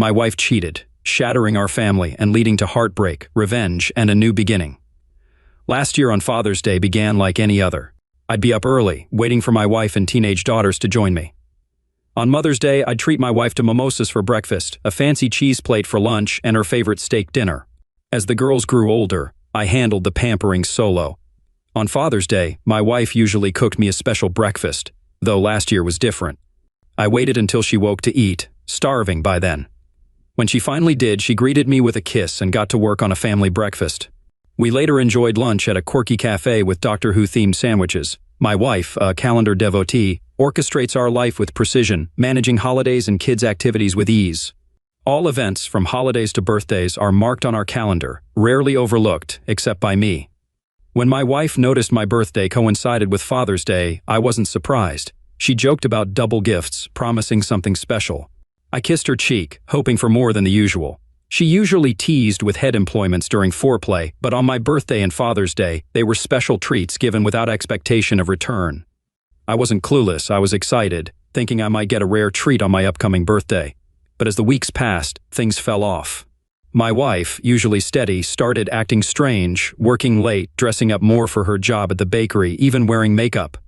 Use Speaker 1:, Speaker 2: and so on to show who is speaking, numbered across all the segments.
Speaker 1: My wife cheated, shattering our family and leading to heartbreak, revenge, and a new beginning. Last year on Father's Day began like any other. I'd be up early, waiting for my wife and teenage daughters to join me. On Mother's Day, I'd treat my wife to mimosas for breakfast, a fancy cheese plate for lunch, and her favorite steak dinner. As the girls grew older, I handled the pampering solo. On Father's Day, my wife usually cooked me a special breakfast, though last year was different. I waited until she woke to eat, starving by then. When she finally did, she greeted me with a kiss and got to work on a family breakfast. We later enjoyed lunch at a quirky cafe with Doctor Who-themed sandwiches. My wife, a calendar devotee, orchestrates our life with precision, managing holidays and kids' activities with ease. All events, from holidays to birthdays, are marked on our calendar, rarely overlooked, except by me. When my wife noticed my birthday coincided with Father's Day, I wasn't surprised. She joked about double gifts, promising something special. I kissed her cheek, hoping for more than the usual. She usually teased with head employments during foreplay, but on my birthday and Father's Day, they were special treats given without expectation of return. I wasn't clueless, I was excited, thinking I might get a rare treat on my upcoming birthday. But as the weeks passed, things fell off. My wife, usually steady, started acting strange, working late, dressing up more for her job at the bakery, even wearing makeup.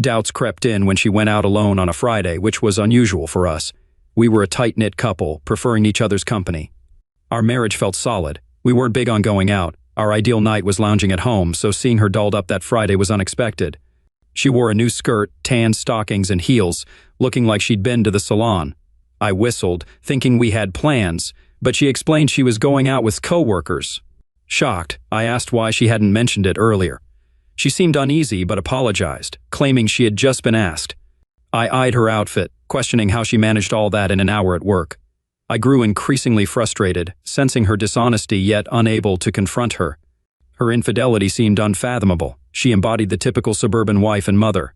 Speaker 1: Doubts crept in when she went out alone on a Friday, which was unusual for us. We were a tight-knit couple, preferring each other's company. Our marriage felt solid. We weren't big on going out. Our ideal night was lounging at home, so seeing her dolled up that Friday was unexpected. She wore a new skirt, tan stockings, and heels, looking like she'd been to the salon. I whistled, thinking we had plans, but she explained she was going out with coworkers. Shocked, I asked why she hadn't mentioned it earlier. She seemed uneasy but apologized, claiming she had just been asked. I eyed her outfit, questioning how she managed all that in an hour at work. I grew increasingly frustrated, sensing her dishonesty yet unable to confront her. Her infidelity seemed unfathomable. She embodied the typical suburban wife and mother.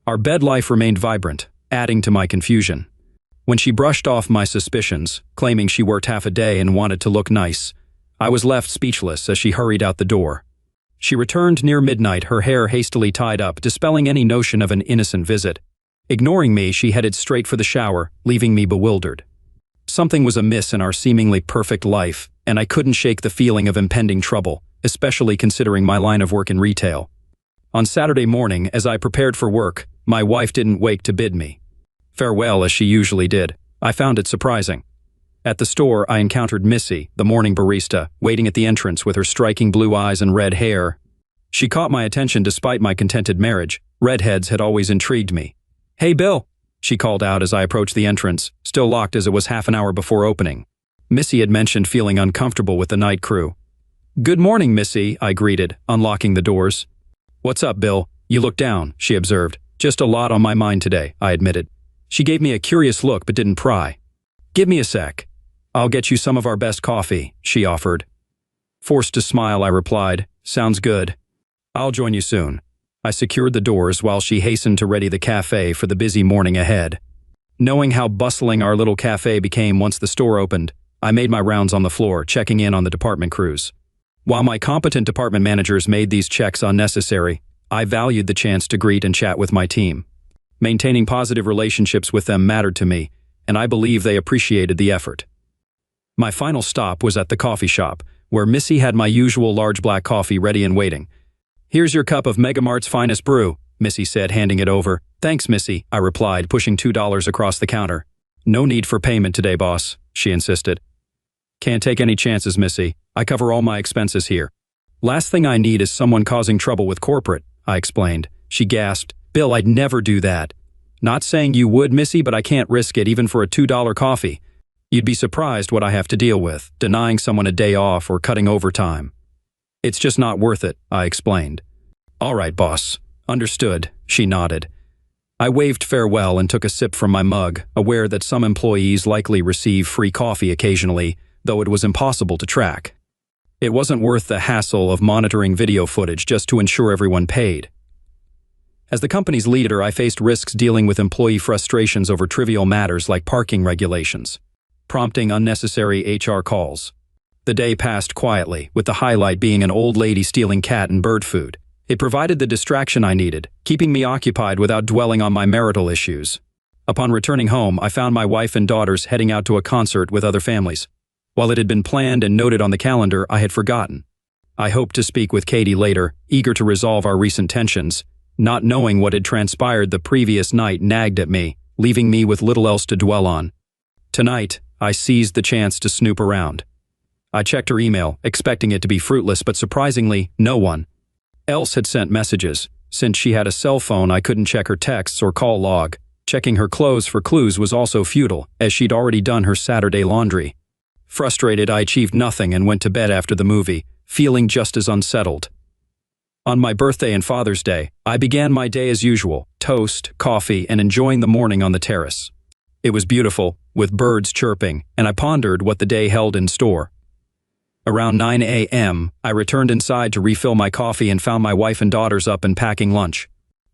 Speaker 1: Our bed life remained vibrant, adding to my confusion. When she brushed off my suspicions, claiming she worked half a day and wanted to look nice, I was left speechless as she hurried out the door. She returned near midnight, her hair hastily tied up, dispelling any notion of an innocent visit. Ignoring me, she headed straight for the shower, leaving me bewildered. Something was amiss in our seemingly perfect life, and I couldn't shake the feeling of impending trouble, especially considering my line of work in retail. On Saturday morning, as I prepared for work, my wife didn't wake to bid me farewell as she usually did. I found it surprising. At the store, I encountered Missy, the morning barista, waiting at the entrance with her striking blue eyes and red hair. She caught my attention despite my contented marriage. Redheads had always intrigued me. "Hey, Bill," she called out as I approached the entrance, still locked as it was half an hour before opening. Missy had mentioned feeling uncomfortable with the night crew. "Good morning, Missy," I greeted, unlocking the doors. "What's up, Bill? You look down," she observed. "Just a lot on my mind today," I admitted. She gave me a curious look but didn't pry. "Give me a sec. I'll get you some of our best coffee," she offered. Forced to smile, I replied, "Sounds good. I'll join you soon." I secured the doors while she hastened to ready the cafe for the busy morning ahead. Knowing how bustling our little cafe became once the store opened, I made my rounds on the floor, checking in on the department crews. While my competent department managers made these checks unnecessary, I valued the chance to greet and chat with my team. Maintaining positive relationships with them mattered to me, and I believe they appreciated the effort. My final stop was at the coffee shop, where Missy had my usual large black coffee ready and waiting. "Here's your cup of Megamart's finest brew," Missy said, handing it over. "Thanks, Missy," I replied, pushing $2 across the counter. "No need for payment today, boss," she insisted. "Can't take any chances, Missy. I cover all my expenses here." "Last thing I need is someone causing trouble with corporate," I explained. She gasped. "Bill, I'd never do that." "Not saying you would, Missy, but I can't risk it even for a $2 coffee. You'd be surprised what I have to deal with, denying someone a day off or cutting overtime." "It's just not worth it," I explained. "All right, boss. Understood," she nodded. I waved farewell and took a sip from my mug, aware that some employees likely receive free coffee occasionally, though it was impossible to track. It wasn't worth the hassle of monitoring video footage just to ensure everyone paid. As the company's leader, I faced risks dealing with employee frustrations over trivial matters like parking regulations, prompting unnecessary HR calls. The day passed quietly, with the highlight being an old lady stealing cat and bird food. It provided the distraction I needed, keeping me occupied without dwelling on my marital issues. Upon returning home, I found my wife and daughters heading out to a concert with other families. While it had been planned and noted on the calendar, I had forgotten. I hoped to speak with Katie later, eager to resolve our recent tensions. Not knowing what had transpired the previous night nagged at me, leaving me with little else to dwell on. Tonight, I seized the chance to snoop around. I checked her email, expecting it to be fruitless, but surprisingly, no one else had sent messages. Since she had a cell phone, I couldn't check her texts or call log. Checking her clothes for clues was also futile, as she'd already done her Saturday laundry. Frustrated, I achieved nothing and went to bed after the movie, feeling just as unsettled. On my birthday and Father's Day, I began my day as usual, toast, coffee, and enjoying the morning on the terrace. It was beautiful, with birds chirping, and I pondered what the day held in store. Around 9 a.m., I returned inside to refill my coffee and found my wife and daughters up and packing lunch.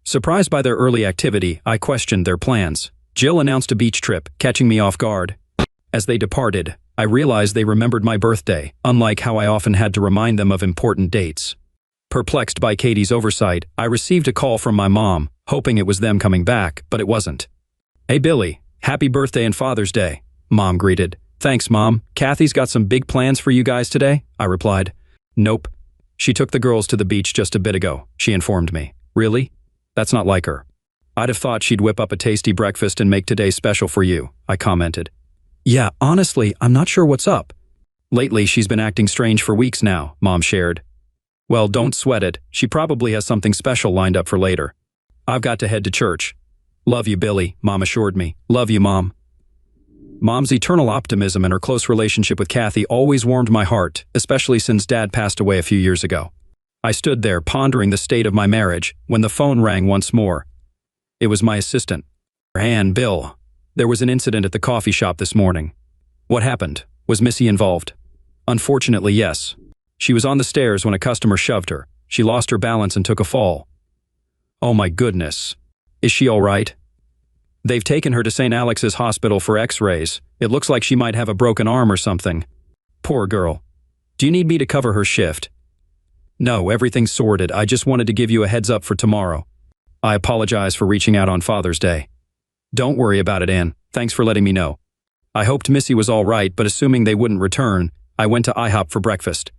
Speaker 1: Surprised by their early activity, I questioned their plans. Jill announced a beach trip, catching me off guard. As they departed, I realized they remembered my birthday, unlike how I often had to remind them of important dates. Perplexed by Katie's oversight, I received a call from my mom, hoping it was them coming back, but it wasn't. "Hey Billy, happy birthday and Father's Day," Mom greeted. "Thanks, Mom. Kathy's got some big plans for you guys today?" I replied. "Nope. She took the girls to the beach just a bit ago," she informed me. "Really? That's not like her. I'd have thought she'd whip up a tasty breakfast and make today special for you," I commented. "Yeah, honestly, I'm not sure what's up. Lately, she's been acting strange for weeks now," Mom shared. "Well, don't sweat it. She probably has something special lined up for later. I've got to head to church." "Love you, Billy," Mom assured me. "Love you, Mom." Mom's eternal optimism and her close relationship with Kathy always warmed my heart, especially since Dad passed away a few years ago. I stood there pondering the state of my marriage when the phone rang once more. It was my assistant. "And Bill, there was an incident at the coffee shop this morning." "What happened? Was Missy involved?" "Unfortunately, yes. She was on the stairs when a customer shoved her. She lost her balance and took a fall." "Oh my goodness. Is she all right?" "They've taken her to St. Alex's Hospital for x-rays. It looks like she might have a broken arm or something." "Poor girl. Do you need me to cover her shift?" "No, everything's sorted. I just wanted to give you a heads up for tomorrow. I apologize for reaching out on Father's Day." "Don't worry about it, Ann. Thanks for letting me know." I hoped Missy was all right, but assuming they wouldn't return, I went to IHOP for breakfast.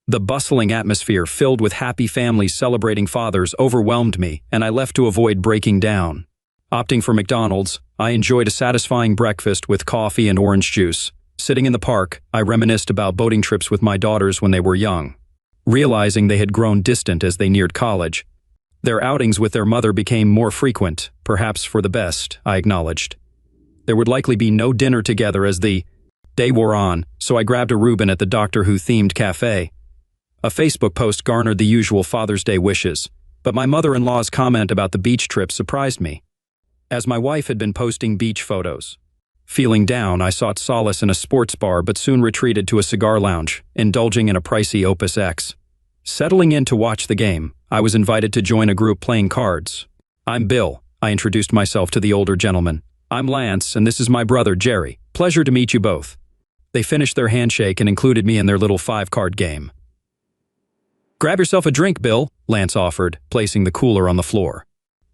Speaker 1: The bustling atmosphere filled with happy families celebrating fathers overwhelmed me, and I left to avoid breaking down. Opting for McDonald's, I enjoyed a satisfying breakfast with coffee and orange juice. Sitting in the park, I reminisced about boating trips with my daughters when they were young. Realizing they had grown distant as they neared college, their outings with their mother became more frequent, perhaps for the best, I acknowledged. There would likely be no dinner together as the day wore on, so I grabbed a Reuben at the Doctor Who-themed cafe. A Facebook post garnered the usual Father's Day wishes, but my mother-in-law's comment about the beach trip surprised me, as my wife had been posting beach photos. Feeling down, I sought solace in a sports bar but soon retreated to a cigar lounge, indulging in a pricey Opus X. Settling in to watch the game, I was invited to join a group playing cards. "I'm Bill," I introduced myself to the older gentleman. "I'm Lance, and this is my brother, Jerry. Pleasure to meet you both." They finished their handshake and included me in their little 5-card game. "Grab yourself a drink, Bill," Lance offered, placing the cooler on the floor.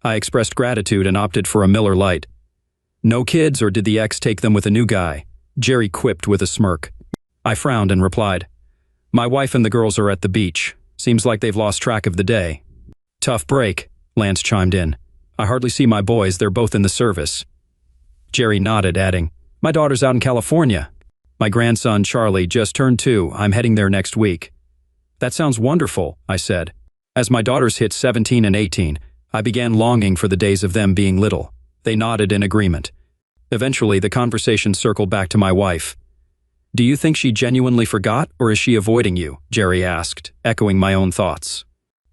Speaker 1: I expressed gratitude and opted for a Miller Lite. "No kids, or did the ex take them with a new guy?" Jerry quipped with a smirk. I frowned and replied, "My wife and the girls are at the beach. Seems like they've lost track of the day." "Tough break," Lance chimed in. "I hardly see my boys, they're both in the service." Jerry nodded, adding, "My daughter's out in California. My grandson, Charlie, just turned 2. I'm heading there next week." "That sounds wonderful," I said. As my daughters hit 17 and 18, I began longing for the days of them being little. They nodded in agreement. Eventually, the conversation circled back to my wife. "Do you think she genuinely forgot, or is she avoiding you?" Jerry asked, echoing my own thoughts.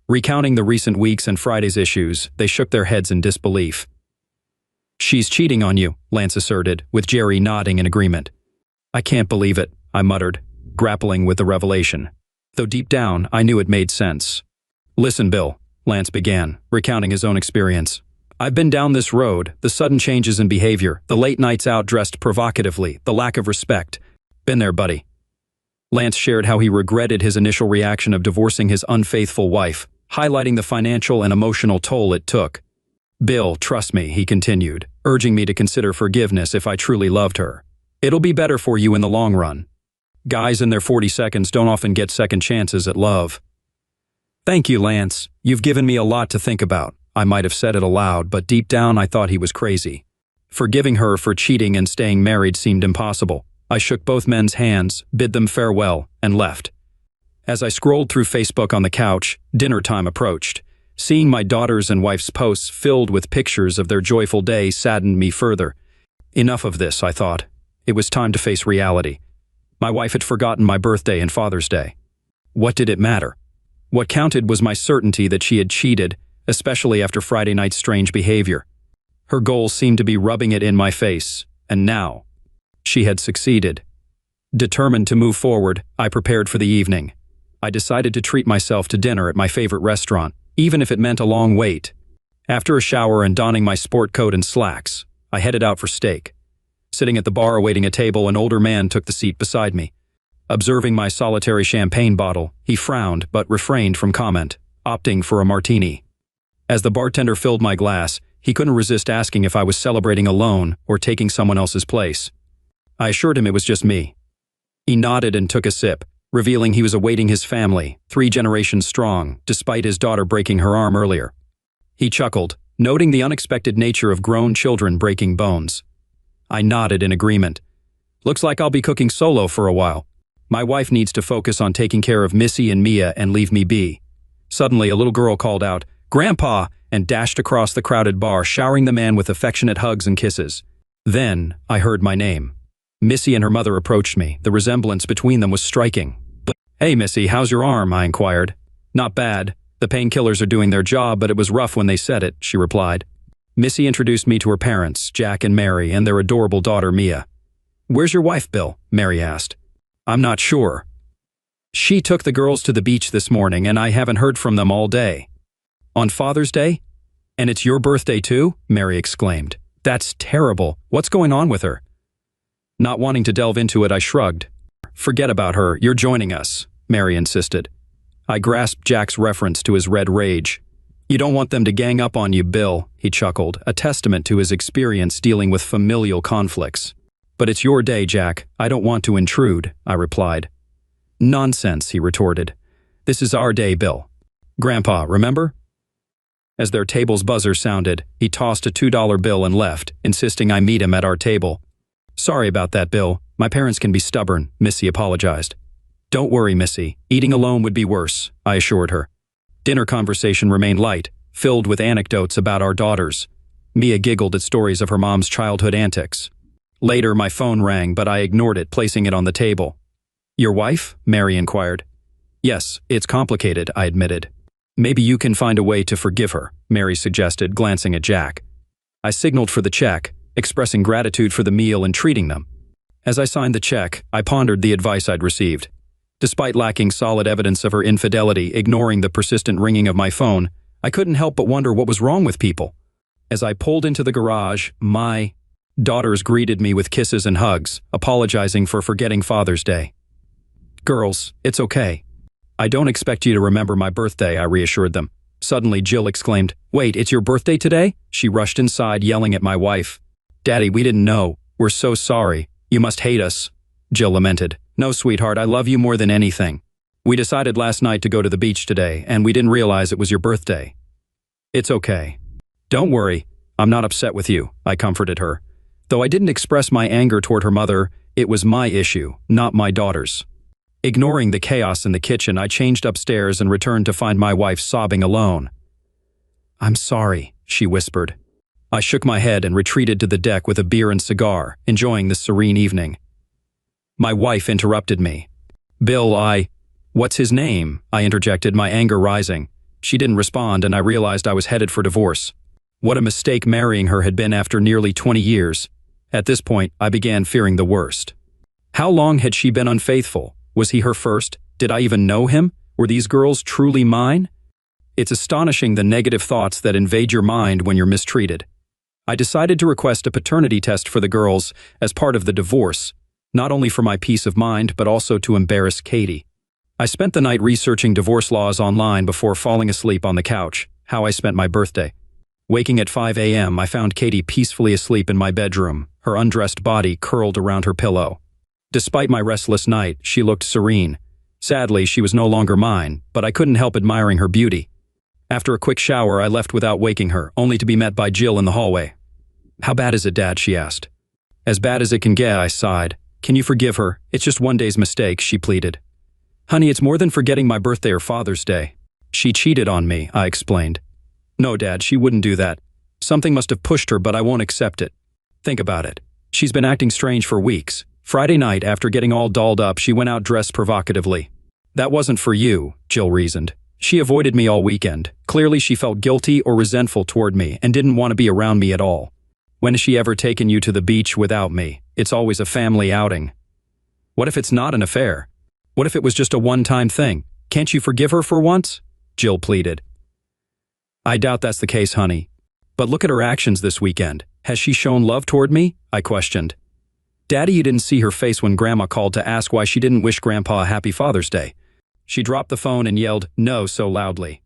Speaker 1: Recounting the recent weeks and Friday's issues, they shook their heads in disbelief. "She's cheating on you," Lance asserted, with Jerry nodding in agreement. "I can't believe it," I muttered, grappling with the revelation. Though deep down, I knew it made sense. "Listen, Bill," Lance began, recounting his own experience. "I've been down this road, the sudden changes in behavior, the late nights out dressed provocatively, the lack of respect. Been there, buddy." Lance shared how he regretted his initial reaction of divorcing his unfaithful wife, highlighting the financial and emotional toll it took. "Bill, trust me," he continued, urging me to consider forgiveness if I truly loved her. It'll be better for you in the long run. Guys in their 42nds don't often get second chances at love. Thank you, Lance. You've given me a lot to think about. I might have said it aloud, but deep down I thought he was crazy. Forgiving her for cheating and staying married seemed impossible. I shook both men's hands, bid them farewell, and left. As I scrolled through Facebook on the couch, dinner time approached. Seeing my daughters and wife's posts filled with pictures of their joyful day saddened me further. Enough of this, I thought. It was time to face reality. My wife had forgotten my birthday and Father's Day. What did it matter? What counted was my certainty that she had cheated, especially after Friday night's strange behavior. Her goal seemed to be rubbing it in my face, and now she had succeeded. Determined to move forward, I prepared for the evening. I decided to treat myself to dinner at my favorite restaurant, even if it meant a long wait. After a shower and donning my sport coat and slacks, I headed out for steak. Sitting at the bar awaiting a table, an older man took the seat beside me. Observing my solitary champagne bottle, he frowned but refrained from comment, opting for a martini. As the bartender filled my glass, he couldn't resist asking if I was celebrating alone or taking someone else's place. I assured him it was just me. He nodded and took a sip, revealing he was awaiting his family, 3 generations strong, despite his daughter breaking her arm earlier. He chuckled, noting the unexpected nature of grown children breaking bones. I nodded in agreement. Looks like I'll be cooking solo for a while. My wife needs to focus on taking care of Missy and Mia and leave me be. Suddenly, a little girl called out, "Grandpa!" and dashed across the crowded bar, showering the man with affectionate hugs and kisses. Then, I heard my name. Missy and her mother approached me. The resemblance between them was striking. "Hey, Missy, how's your arm?" I inquired. "Not bad. The painkillers are doing their job, but it was rough when they said it," she replied. Missy introduced me to her parents, Jack and Mary, and their adorable daughter, Mia. "Where's your wife, Bill?" Mary asked. "I'm not sure. She took the girls to the beach this morning, and I haven't heard from them all day." "On Father's Day? And it's your birthday too?" Mary exclaimed. "That's terrible. What's going on with her?" Not wanting to delve into it, I shrugged. "Forget about her. You're joining us," Mary insisted. I grasped Jack's reference to his red rage. "You don't want them to gang up on you, Bill," he chuckled, a testament to his experience dealing with familial conflicts. "But it's your day, Jack. I don't want to intrude," I replied. "Nonsense," he retorted. "This is our day, Bill. Grandpa, remember?" As their table's buzzer sounded, he tossed a $2 bill and left, insisting I meet him at our table. "Sorry about that, Bill. My parents can be stubborn," Missy apologized. "Don't worry, Missy. Eating alone would be worse," I assured her. Dinner conversation remained light, filled with anecdotes about our daughters. Mia giggled at stories of her mom's childhood antics. Later, my phone rang, but I ignored it, placing it on the table. "Your wife?" Mary inquired. "Yes, it's complicated," I admitted. "Maybe you can find a way to forgive her," Mary suggested, glancing at Jack. I signaled for the check, expressing gratitude for the meal and treating them. As I signed the check, I pondered the advice I'd received. Despite lacking solid evidence of her infidelity, ignoring the persistent ringing of my phone, I couldn't help but wonder what was wrong with people. As I pulled into the garage, my daughters greeted me with kisses and hugs, apologizing for forgetting Father's Day. "Girls, it's okay. I don't expect you to remember my birthday," I reassured them. Suddenly, Jill exclaimed, "Wait, it's your birthday today?" She rushed inside, yelling at my wife. "Daddy, we didn't know. We're so sorry. You must hate us," Jill lamented. "No, sweetheart, I love you more than anything. We decided last night to go to the beach today, and we didn't realize it was your birthday." "It's okay. Don't worry. I'm not upset with you," I comforted her. Though I didn't express my anger toward her mother, it was my issue, not my daughter's. Ignoring the chaos in the kitchen, I changed upstairs and returned to find my wife sobbing alone. "I'm sorry," she whispered. I shook my head and retreated to the deck with a beer and cigar, enjoying the serene evening. My wife interrupted me. "Bill, What's his name?" I interjected, my anger rising. She didn't respond, and I realized I was headed for divorce. What a mistake marrying her had been after nearly 20 years. At this point, I began fearing the worst. How long had she been unfaithful? Was he her first? Did I even know him? Were these girls truly mine? It's astonishing the negative thoughts that invade your mind when you're mistreated. I decided to request a paternity test for the girls as part of the divorce, not only for my peace of mind, but also to embarrass Katie. I spent the night researching divorce laws online before falling asleep on the couch, how I spent my birthday. Waking at 5 a.m., I found Katie peacefully asleep in my bedroom, her undressed body curled around her pillow. Despite my restless night, she looked serene. Sadly, she was no longer mine, but I couldn't help admiring her beauty. After a quick shower, I left without waking her, only to be met by Jill in the hallway. "How bad is it, Dad?" she asked. "As bad as it can get," I sighed. "Can you forgive her? It's just one day's mistake," she pleaded. "Honey, it's more than forgetting my birthday or Father's Day. She cheated on me," I explained. "No, Dad, she wouldn't do that. Something must have pushed her, but I won't accept it. Think about it. She's been acting strange for weeks. Friday night, after getting all dolled up, she went out dressed provocatively. That wasn't for you," Jill reasoned. "She avoided me all weekend. Clearly she felt guilty or resentful toward me and didn't want to be around me at all. When has she ever taken you to the beach without me? It's always a family outing." "What if it's not an affair? What if it was just a one-time thing? Can't you forgive her for once?" Jill pleaded. "I doubt that's the case, honey. But look at her actions this weekend. Has she shown love toward me?" I questioned. "Daddy, you didn't see her face when Grandma called to ask why she didn't wish Grandpa a happy Father's Day. She dropped the phone and yelled, 'No,' so loudly.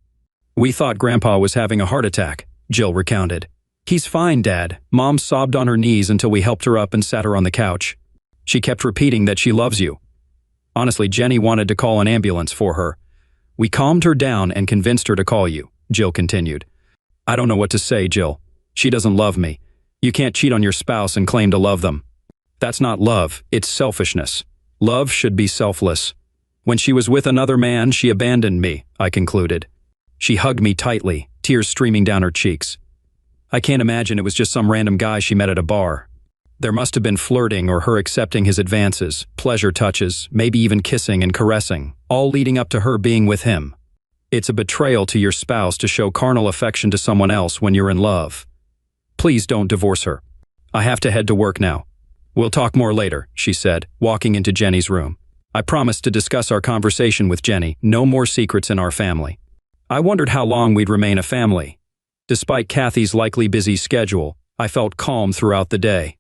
Speaker 1: We thought Grandpa was having a heart attack," Jill recounted. "He's fine, Dad." Mom sobbed on her knees until we helped her up and sat her on the couch. "She kept repeating that she loves you. Honestly, Jenny wanted to call an ambulance for her. We calmed her down and convinced her to call you," Jill continued. "I don't know what to say, Jill. She doesn't love me. You can't cheat on your spouse and claim to love them. That's not love, it's selfishness. Love should be selfless. When she was with another man, she abandoned me," I concluded. She hugged me tightly, tears streaming down her cheeks. "I can't imagine it was just some random guy she met at a bar. There must have been flirting or her accepting his advances, pleasure touches, maybe even kissing and caressing, all leading up to her being with him. It's a betrayal to your spouse to show carnal affection to someone else when you're in love. Please don't divorce her. I have to head to work now." "We'll talk more later," she said, walking into Jenny's room. I promised to discuss our conversation with Jenny, no more secrets in our family. I wondered how long we'd remain a family. Despite Kathy's likely busy schedule, I felt calm throughout the day.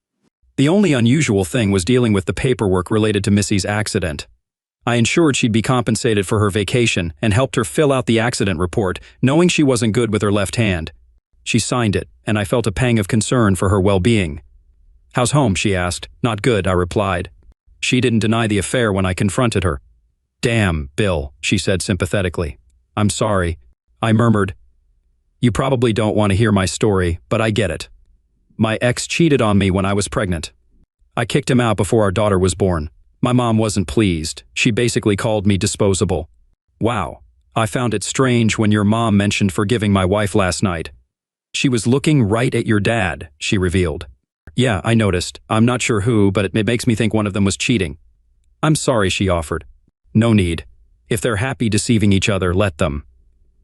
Speaker 1: The only unusual thing was dealing with the paperwork related to Missy's accident. I ensured she'd be compensated for her vacation and helped her fill out the accident report, knowing she wasn't good with her left hand. She signed it, and I felt a pang of concern for her well-being. "How's home?" she asked. "Not good," I replied. She didn't deny the affair when I confronted her. "Damn, Bill," she said sympathetically. "I'm sorry," I murmured. "You probably don't want to hear my story, but I get it. My ex cheated on me when I was pregnant. I kicked him out before our daughter was born. My mom wasn't pleased. She basically called me disposable. Wow, I found it strange when your mom mentioned forgiving my wife last night. She was looking right at your dad," she revealed. "Yeah, I noticed. I'm not sure who, but it makes me think one of them was cheating." "I'm sorry," she offered. "No need. If they're happy deceiving each other, let them."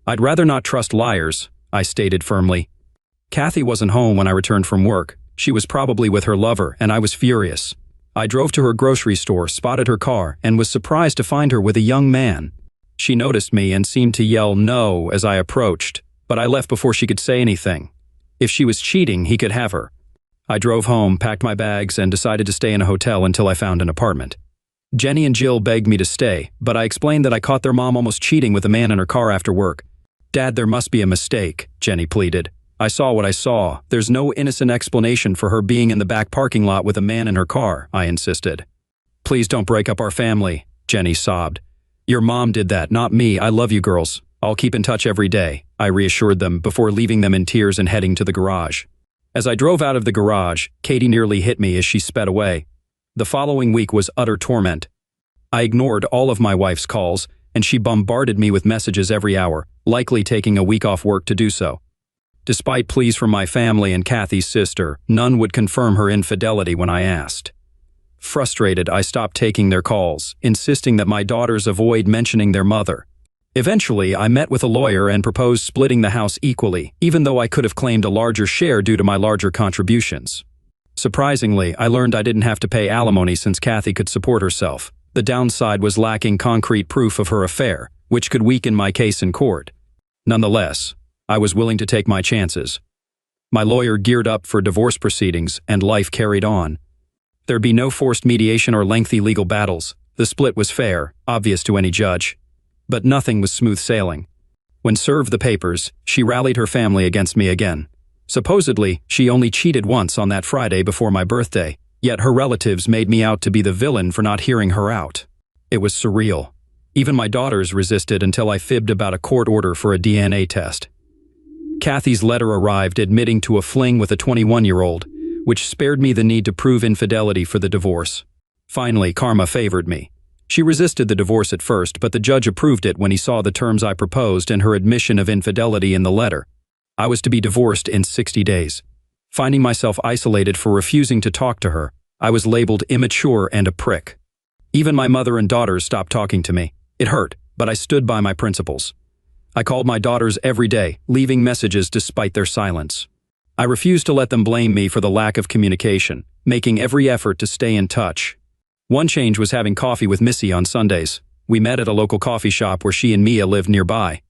Speaker 1: "I'd rather not trust liars," I stated firmly. Kathy wasn't home when I returned from work. She was probably with her lover, and I was furious. I drove to her grocery store, spotted her car, and was surprised to find her with a young man. She noticed me and seemed to yell no as I approached, but I left before she could say anything. If she was cheating, he could have her. I drove home, packed my bags, and decided to stay in a hotel until I found an apartment. Jenny and Jill begged me to stay, but I explained that I caught their mom almost cheating with a man in her car after work. "Dad, there must be a mistake," Jenny pleaded. "I saw what I saw. There's no innocent explanation for her being in the back parking lot with a man in her car," I insisted. "Please don't break up our family," Jenny sobbed. "Your mom did that, not me. I love you girls. I'll keep in touch every day," I reassured them before leaving them in tears and heading to the garage. As I drove out of the garage, Katie nearly hit me as she sped away. The following week was utter torment. I ignored all of my wife's calls, and she bombarded me with messages every hour, likely taking a week off work to do so. Despite pleas from my family and Kathy's sister, none would confirm her infidelity when I asked. Frustrated, I stopped taking their calls, insisting that my daughters avoid mentioning their mother. Eventually, I met with a lawyer and proposed splitting the house equally, even though I could have claimed a larger share due to my larger contributions. Surprisingly, I learned I didn't have to pay alimony since Kathy could support herself. The downside was lacking concrete proof of her affair, which could weaken my case in court. Nonetheless, I was willing to take my chances. My lawyer geared up for divorce proceedings, and life carried on. There'd be no forced mediation or lengthy legal battles. The split was fair, obvious to any judge. But nothing was smooth sailing. When served the papers, she rallied her family against me again. Supposedly, she only cheated once on that Friday before my birthday, yet her relatives made me out to be the villain for not hearing her out. It was surreal. Even my daughters resisted until I fibbed about a court order for a DNA test. Kathy's letter arrived admitting to a fling with a 21-year-old, which spared me the need to prove infidelity for the divorce. Finally, karma favored me. She resisted the divorce at first, but the judge approved it when he saw the terms I proposed and her admission of infidelity in the letter. I was to be divorced in 60 days. Finding myself isolated for refusing to talk to her, I was labeled immature and a prick. Even my mother and daughters stopped talking to me. It hurt, but I stood by my principles. I called my daughters every day, leaving messages despite their silence. I refused to let them blame me for the lack of communication, making every effort to stay in touch. One change was having coffee with Missy on Sundays. We met at a local coffee shop where she and Mia lived nearby.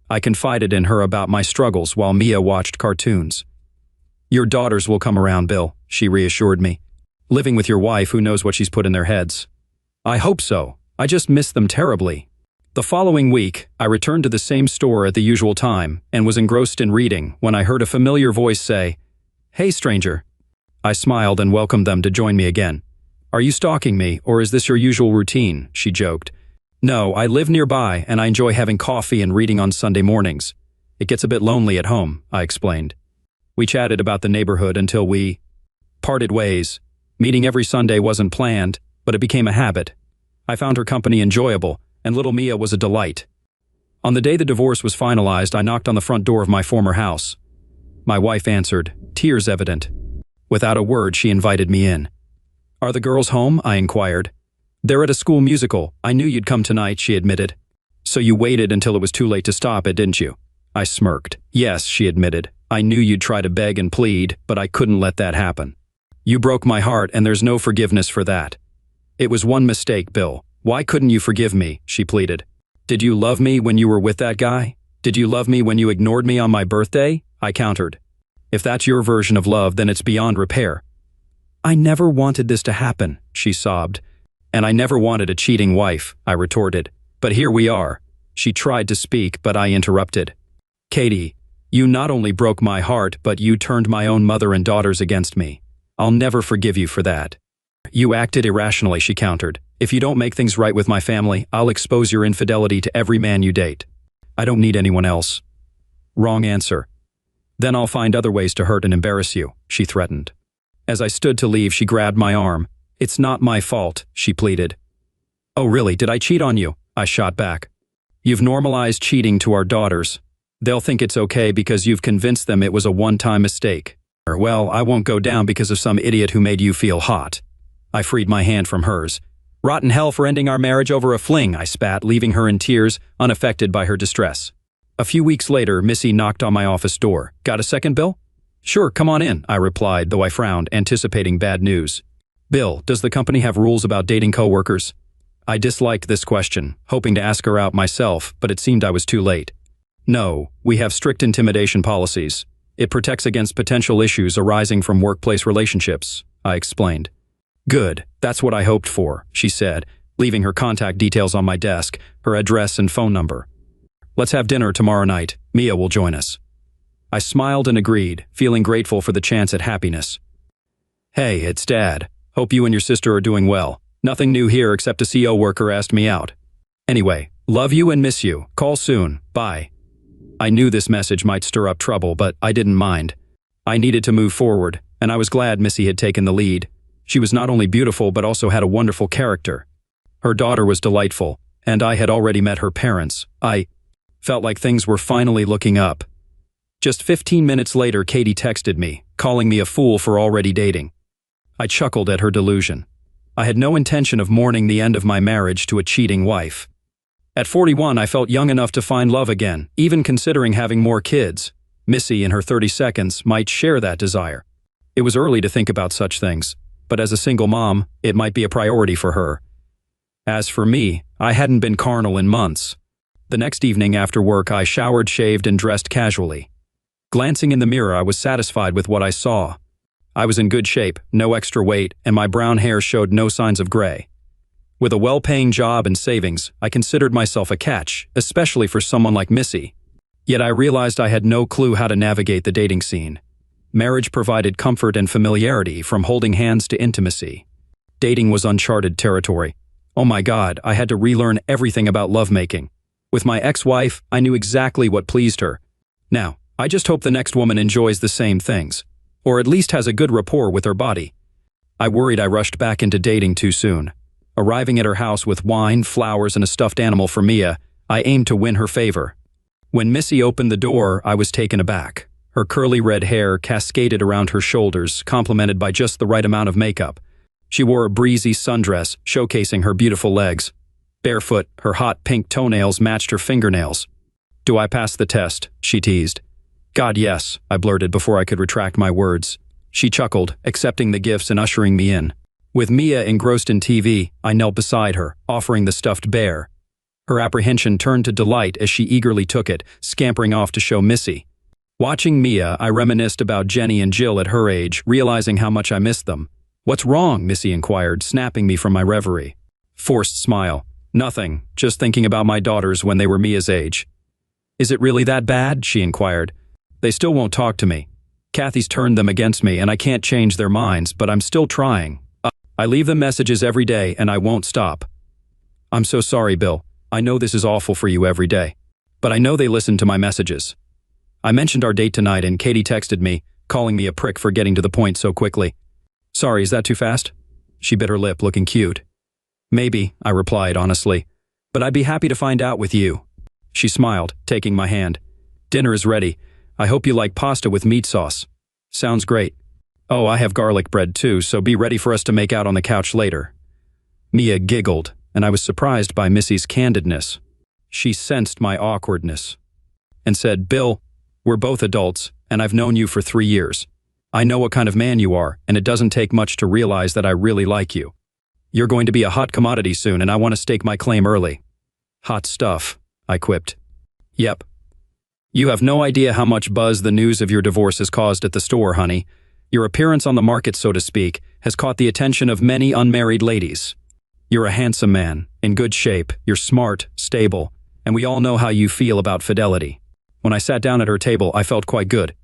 Speaker 1: I confided in her about my struggles while Mia watched cartoons. "Your daughters will come around, Bill," she reassured me. "Living with your wife, who knows what she's put in their heads?" "I hope so. I just miss them terribly." The following week, I returned to the same store at the usual time and was engrossed in reading when I heard a familiar voice say, "Hey, stranger." I smiled and welcomed them to join me again. "Are you stalking me, or is this your usual routine?" she joked. "No, I live nearby and I enjoy having coffee and reading on Sunday mornings. It gets a bit lonely at home," I explained. We chatted about the neighborhood until we parted ways. Meeting every Sunday wasn't planned, but it became a habit. I found her company enjoyable, and little Mia was a delight. On the day the divorce was finalized, I knocked on the front door of my former house. My wife answered, tears evident. Without a word, she invited me in. "Are the girls home?" I inquired. "They're at a school musical. I knew you'd come tonight," she admitted. "So you waited until it was too late to stop it, didn't you?" I smirked. "Yes," she admitted. "I knew you'd try to beg and plead, but I couldn't let that happen. You broke my heart, and there's no forgiveness for that." "It was one mistake, Bill. Why couldn't you forgive me?" she pleaded. "Did you love me when you were with that guy? Did you love me when you ignored me on my birthday?" I countered. "If that's your version of love, then it's beyond repair." "I never wanted this to happen," she sobbed. "And I never wanted a cheating wife," I retorted. "But here we are." She tried to speak, but I interrupted. "Katie, you not only broke my heart, but you turned my own mother and daughters against me. I'll never forgive you for that." "You acted irrationally," she countered. "If you don't make things right with my family, I'll expose your infidelity to every man you date. I don't need anyone else." "Wrong answer." "Then I'll find other ways to hurt and embarrass you," she threatened. As I stood to leave, she grabbed my arm. "It's not my fault," she pleaded. "Oh really, did I cheat on you?" I shot back. "You've normalized cheating to our daughters. They'll think it's okay because you've convinced them it was a one-time mistake. Well, I won't go down because of some idiot who made you feel hot." I freed my hand from hers. "Rotten hell for ending our marriage over a fling," I spat, leaving her in tears, unaffected by her distress. A few weeks later, Missy knocked on my office door. "Got a second, Bill?" "Sure, come on in," I replied, though I frowned, anticipating bad news. "Bill, does the company have rules about dating coworkers?" I disliked this question, hoping to ask her out myself, but it seemed I was too late. "No, we have strict intimidation policies. It protects against potential issues arising from workplace relationships," I explained. "Good, that's what I hoped for," she said, leaving her contact details on my desk, her address and phone number. "Let's have dinner tomorrow night. Mia will join us." I smiled and agreed, feeling grateful for the chance at happiness. "Hey, it's Dad. Hope you and your sister are doing well. Nothing new here except a CO worker asked me out. Anyway, love you and miss you. Call soon. Bye." I knew this message might stir up trouble, but I didn't mind. I needed to move forward, and I was glad Missy had taken the lead. She was not only beautiful but also had a wonderful character. Her daughter was delightful, and I had already met her parents. I felt like things were finally looking up. Just 15 minutes later, Katie texted me, calling me a fool for already dating. I chuckled at her delusion. I had no intention of mourning the end of my marriage to a cheating wife. At 41, I felt young enough to find love again, even considering having more kids. Missy, in her 32nds, might share that desire. It was early to think about such things, but as a single mom, it might be a priority for her. As for me, I hadn't been carnal in months. The next evening after work, I showered, shaved, and dressed casually. Glancing in the mirror, I was satisfied with what I saw. I was in good shape, no extra weight, and my brown hair showed no signs of gray. With a well-paying job and savings, I considered myself a catch, especially for someone like Missy. Yet I realized I had no clue how to navigate the dating scene. Marriage provided comfort and familiarity, from holding hands to intimacy. Dating was uncharted territory. Oh my God, I had to relearn everything about lovemaking. With my ex-wife, I knew exactly what pleased her. Now, I just hope the next woman enjoys the same things, or at least has a good rapport with her body. I worried I rushed back into dating too soon. Arriving at her house with wine, flowers, and a stuffed animal for Mia, I aimed to win her favor. When Missy opened the door, I was taken aback. Her curly red hair cascaded around her shoulders, complemented by just the right amount of makeup. She wore a breezy sundress, showcasing her beautiful legs. Barefoot, her hot pink toenails matched her fingernails. "Do I pass the test?" she teased. "God, yes," I blurted before I could retract my words. She chuckled, accepting the gifts and ushering me in. With Mia engrossed in TV, I knelt beside her, offering the stuffed bear. Her apprehension turned to delight as she eagerly took it, scampering off to show Missy. Watching Mia, I reminisced about Jenny and Jill at her age, realizing how much I missed them. "What's wrong?" Missy inquired, snapping me from my reverie. Forced smile. "Nothing, just thinking about my daughters when they were Mia's age." "Is it really that bad?" she inquired. "They still won't talk to me. Kathy's turned them against me and I can't change their minds, but I'm still trying. I leave them messages every day and I won't stop." "I'm so sorry, Bill. I know this is awful for you every day. But I know they listen to my messages." I mentioned our date tonight and Katie texted me, calling me a prick for getting to the point so quickly. "Sorry, is that too fast?" She bit her lip, looking cute. "Maybe," I replied honestly, "but I'd be happy to find out with you." She smiled, taking my hand. "Dinner is ready. I hope you like pasta with meat sauce." "Sounds great." "Oh, I have garlic bread too, so be ready for us to make out on the couch later." Mia giggled, and I was surprised by Missy's candidness. She sensed my awkwardness and said, "Bill, we're both adults, and I've known you for 3 years. I know what kind of man you are, and it doesn't take much to realize that I really like you. You're going to be a hot commodity soon, and I want to stake my claim early." "Hot stuff," I quipped. "Yep. You have no idea how much buzz the news of your divorce has caused at the store, honey. Your appearance on the market, so to speak, has caught the attention of many unmarried ladies. You're a handsome man, in good shape, you're smart, stable, and we all know how you feel about fidelity." When I sat down at her table, I felt quite good.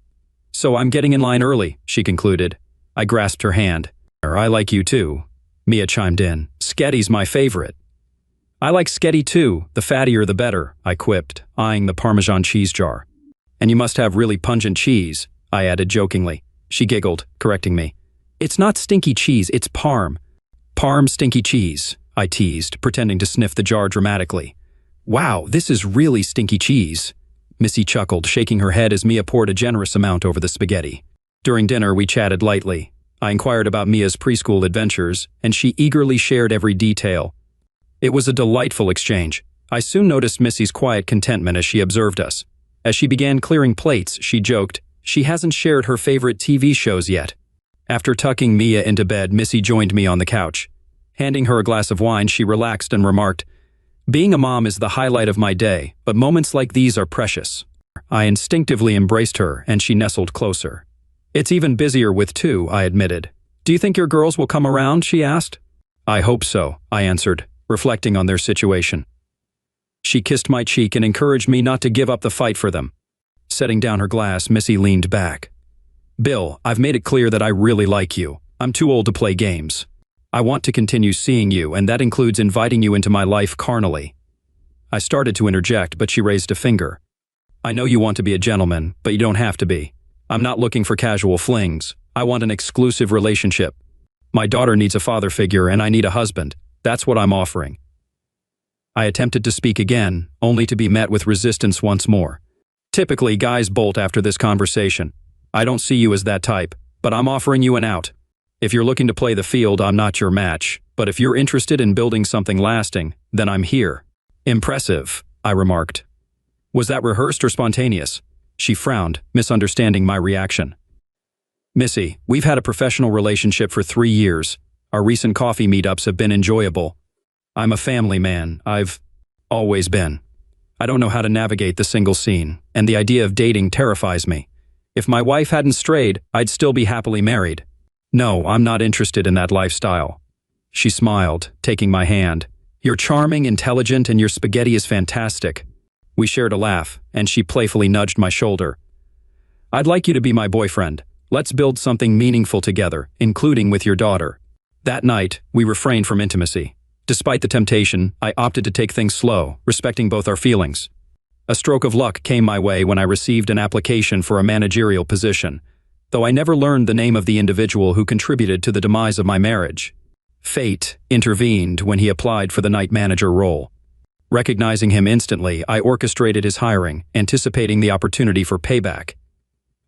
Speaker 1: "So I'm getting in line early," she concluded. I grasped her hand. "I like you too," Mia chimed in. "Sketty's my favorite." "I like Sketty too, the fattier the better," I quipped, eyeing the Parmesan cheese jar. "And you must have really pungent cheese," I added jokingly. She giggled, correcting me. "It's not stinky cheese, it's Parm." "Parm stinky cheese," I teased, pretending to sniff the jar dramatically. "Wow, this is really stinky cheese." Missy chuckled, shaking her head as Mia poured a generous amount over the spaghetti. During dinner, we chatted lightly. I inquired about Mia's preschool adventures, and she eagerly shared every detail. It was a delightful exchange. I soon noticed Missy's quiet contentment as she observed us. As she began clearing plates, she joked, "She hasn't shared her favorite TV shows yet." After tucking Mia into bed, Missy joined me on the couch. Handing her a glass of wine, she relaxed and remarked, "Being a mom is the highlight of my day, but moments like these are precious." I instinctively embraced her, and she nestled closer. "It's even busier with two," I admitted. "Do you think your girls will come around?" she asked. "I hope so," I answered, reflecting on their situation. She kissed my cheek and encouraged me not to give up the fight for them. Setting down her glass, Missy leaned back. "Bill, I've made it clear that I really like you. I'm too old to play games. I want to continue seeing you, and that includes inviting you into my life carnally." I started to interject, but she raised a finger. "I know you want to be a gentleman, but you don't have to be. I'm not looking for casual flings. I want an exclusive relationship. My daughter needs a father figure, and I need a husband. That's what I'm offering." I attempted to speak again, only to be met with resistance once more. Typically, guys bolt after this conversation. "I don't see you as that type, but I'm offering you an out. If you're looking to play the field, I'm not your match, but if you're interested in building something lasting, then I'm here." "Impressive," I remarked. "Was that rehearsed or spontaneous?" She frowned, misunderstanding my reaction. "Missy, we've had a professional relationship for 3 years. Our recent coffee meetups have been enjoyable. I'm a family man. I've always been. I don't know how to navigate the single scene, and the idea of dating terrifies me. If my wife hadn't strayed, I'd still be happily married. No, I'm not interested in that lifestyle." She smiled, taking my hand. "You're charming, intelligent, and your spaghetti is fantastic." We shared a laugh, and she playfully nudged my shoulder. "I'd like you to be my boyfriend. Let's build something meaningful together, including with your daughter." That night, we refrained from intimacy. Despite the temptation, I opted to take things slow, respecting both our feelings. A stroke of luck came my way when I received an application for a managerial position, though I never learned the name of the individual who contributed to the demise of my marriage. Fate intervened when he applied for the night manager role. Recognizing him instantly, I orchestrated his hiring, anticipating the opportunity for payback.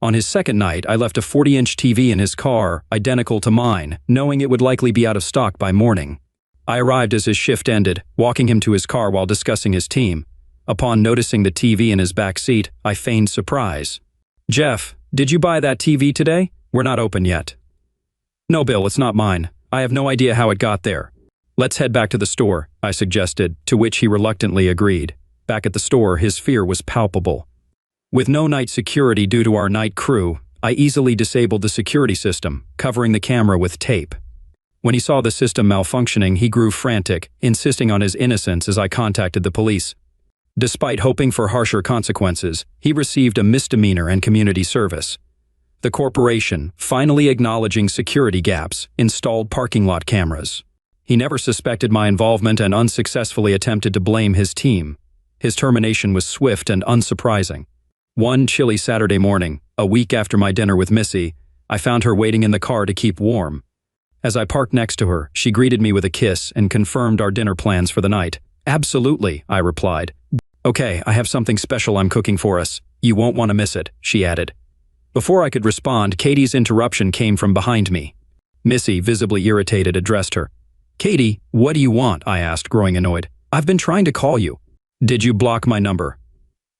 Speaker 1: On his second night, I left a 40-inch TV in his car, identical to mine, knowing it would likely be out of stock by morning. I arrived as his shift ended, walking him to his car while discussing his team. Upon noticing the TV in his back seat, I feigned surprise. "Jeff, did you buy that TV today? We're not open yet." "No, Bill, it's not mine. I have no idea how it got there." "Let's head back to the store," I suggested, to which he reluctantly agreed. Back at the store, his fear was palpable. With no night security due to our night crew, I easily disabled the security system, covering the camera with tape. When he saw the system malfunctioning, he grew frantic, insisting on his innocence as I contacted the police. Despite hoping for harsher consequences, he received a misdemeanor and community service. The corporation, finally acknowledging security gaps, installed parking lot cameras. He never suspected my involvement and unsuccessfully attempted to blame his team. His termination was swift and unsurprising. One chilly Saturday morning, a week after my dinner with Missy, I found her waiting in the car to keep warm. As I parked next to her, she greeted me with a kiss and confirmed our dinner plans for the night. "Absolutely," I replied. "Okay, I have something special I'm cooking for us. You won't want to miss it," she added. Before I could respond, Katie's interruption came from behind me. Missy, visibly irritated, addressed her. "Katie, what do you want?" I asked, growing annoyed. "I've been trying to call you." "Did you block my number?"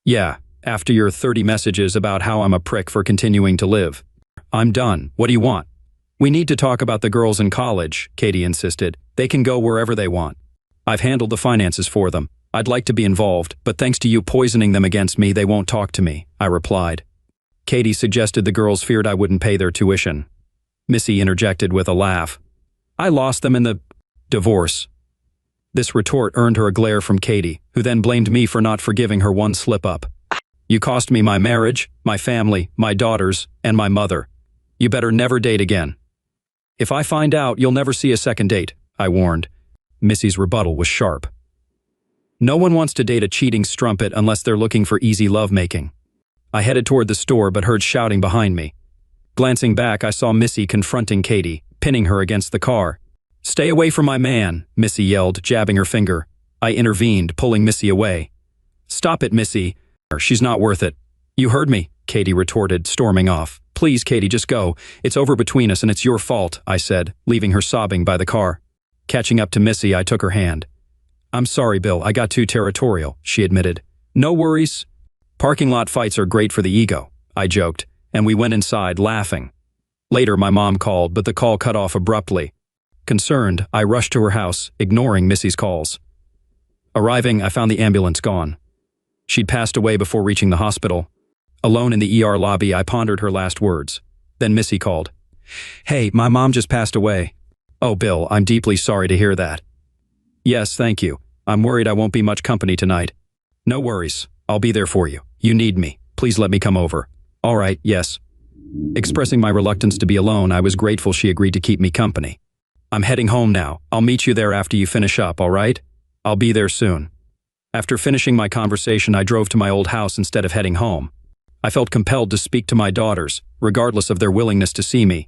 Speaker 1: "Yeah, after your 30 messages about how I'm a prick for continuing to live." "I'm done. What do you want?" "We need to talk about the girls in college," Katie insisted. "They can go wherever they want. I've handled the finances for them. I'd like to be involved, but thanks to you poisoning them against me, they won't talk to me," I replied. Katie suggested the girls feared I wouldn't pay their tuition. Missy interjected with a laugh. "I lost them in the divorce." This retort earned her a glare from Katie, who then blamed me for not forgiving her one slip-up. "You cost me my marriage, my family, my daughters, and my mother. You better never date again." "If I find out, you'll never see a second date," I warned. Missy's rebuttal was sharp. No one wants to date a cheating strumpet unless they're looking for easy lovemaking. I headed toward the store but heard shouting behind me. Glancing back, I saw Missy confronting Katie, pinning her against the car. "Stay away from my man," Missy yelled, jabbing her finger. I intervened, pulling Missy away. "Stop it, Missy. She's not worth it." "You heard me," Katie retorted, storming off. "Please, Katie, just go. It's over between us and it's your fault," I said, leaving her sobbing by the car. Catching up to Missy, I took her hand. "I'm sorry, Bill, I got too territorial," she admitted. "No worries. Parking lot fights are great for the ego," I joked, and we went inside, laughing. Later, my mom called, but the call cut off abruptly. Concerned, I rushed to her house, ignoring Missy's calls. Arriving, I found the ambulance gone. She'd passed away before reaching the hospital. Alone in the ER lobby, I pondered her last words. Then Missy called. "Hey, my mom just passed away." "Oh, Bill, I'm deeply sorry to hear that." "Yes, thank you. I'm worried I won't be much company tonight." "No worries. I'll be there for you. You need me. Please let me come over." "All right, yes." Expressing my reluctance to be alone, I was grateful she agreed to keep me company. "I'm heading home now. I'll meet you there after you finish up, all right? I'll be there soon." After finishing my conversation, I drove to my old house instead of heading home. I felt compelled to speak to my daughters, regardless of their willingness to see me.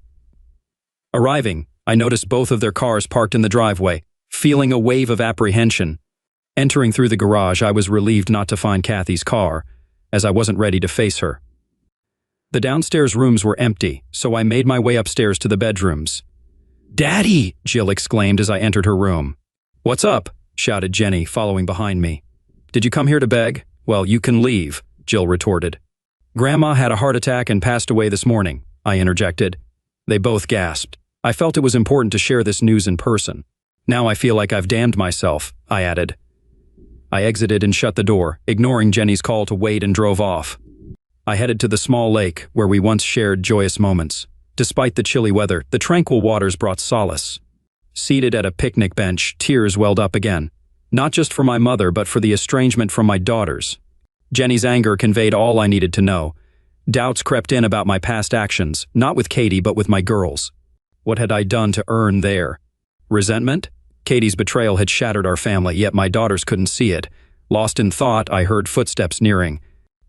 Speaker 1: Arriving, I noticed both of their cars parked in the driveway, feeling a wave of apprehension. Entering through the garage, I was relieved not to find Kathy's car, as I wasn't ready to face her. The downstairs rooms were empty, so I made my way upstairs to the bedrooms. "Daddy!" Jill exclaimed as I entered her room. "What's up?" shouted Jenny, following behind me. "Did you come here to beg? Well, you can leave," Jill retorted. "Grandma had a heart attack and passed away this morning," I interjected. They both gasped. I felt it was important to share this news in person. "Now I feel like I've damned myself," I added. I exited and shut the door, ignoring Jenny's call to wait, and drove off. I headed to the small lake where we once shared joyous moments. Despite the chilly weather, the tranquil waters brought solace. Seated at a picnic bench, tears welled up again. Not just for my mother, but for the estrangement from my daughters. Jenny's anger conveyed all I needed to know. Doubts crept in about my past actions, not with Katie but with my girls. What had I done to earn their resentment? Katie's betrayal had shattered our family, yet my daughters couldn't see it. Lost in thought, I heard footsteps nearing.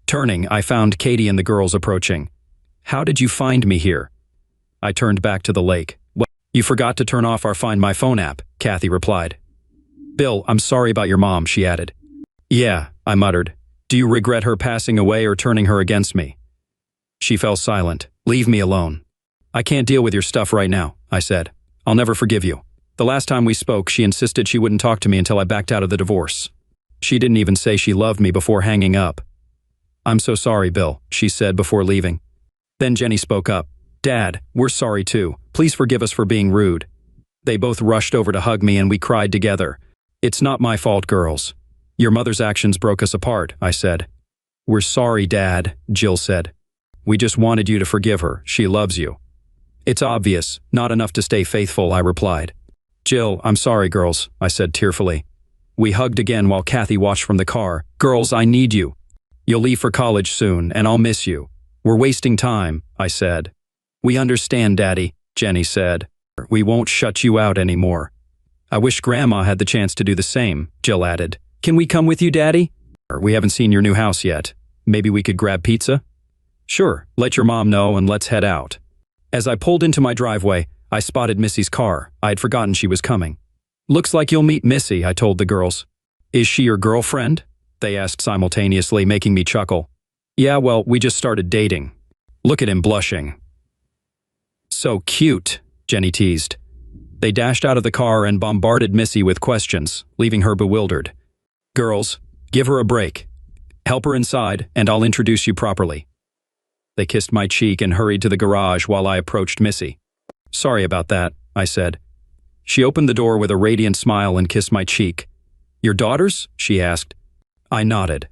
Speaker 1: Turning, I found Katie and the girls approaching. "How did you find me here?" I turned back to the lake. "Well, you forgot to turn off our Find My Phone app," Kathy replied. "Bill, I'm sorry about your mom," she added. "Yeah," I muttered. "Do you regret her passing away or turning her against me?" She fell silent. "Leave me alone." "I can't deal with your stuff right now," I said. "I'll never forgive you." The last time we spoke, she insisted she wouldn't talk to me until I backed out of the divorce. She didn't even say she loved me before hanging up. "I'm so sorry, Bill," she said before leaving. Then Jenny spoke up. "Dad, we're sorry too. Please forgive us for being rude." They both rushed over to hug me and we cried together. "It's not my fault, girls. Your mother's actions broke us apart," I said. "We're sorry, Dad," Jill said. "We just wanted you to forgive her. She loves you." "It's obvious. Not enough to stay faithful," I replied. "Jill, I'm sorry, girls," I said tearfully. We hugged again while Kathy watched from the car. "Girls, I need you. You'll leave for college soon, and I'll miss you. We're wasting time," I said. "We understand, Daddy," Jenny said. "We won't shut you out anymore." "I wish Grandma had the chance to do the same," Jill added. "Can we come with you, Daddy?" "We haven't seen your new house yet. Maybe we could grab pizza?" "Sure, let your mom know and let's head out." As I pulled into my driveway, I spotted Missy's car. I had forgotten she was coming. "Looks like you'll meet Missy," I told the girls. "Is she your girlfriend?" they asked simultaneously, making me chuckle. "Yeah, well, we just started dating." "Look at him blushing." "So cute," Jenny teased. They dashed out of the car and bombarded Missy with questions, leaving her bewildered. "Girls, give her a break. Help her inside, and I'll introduce you properly." They kissed my cheek and hurried to the garage while I approached Missy. "Sorry about that," I said. She opened the door with a radiant smile and kissed my cheek. "Your daughters?" she asked. I nodded.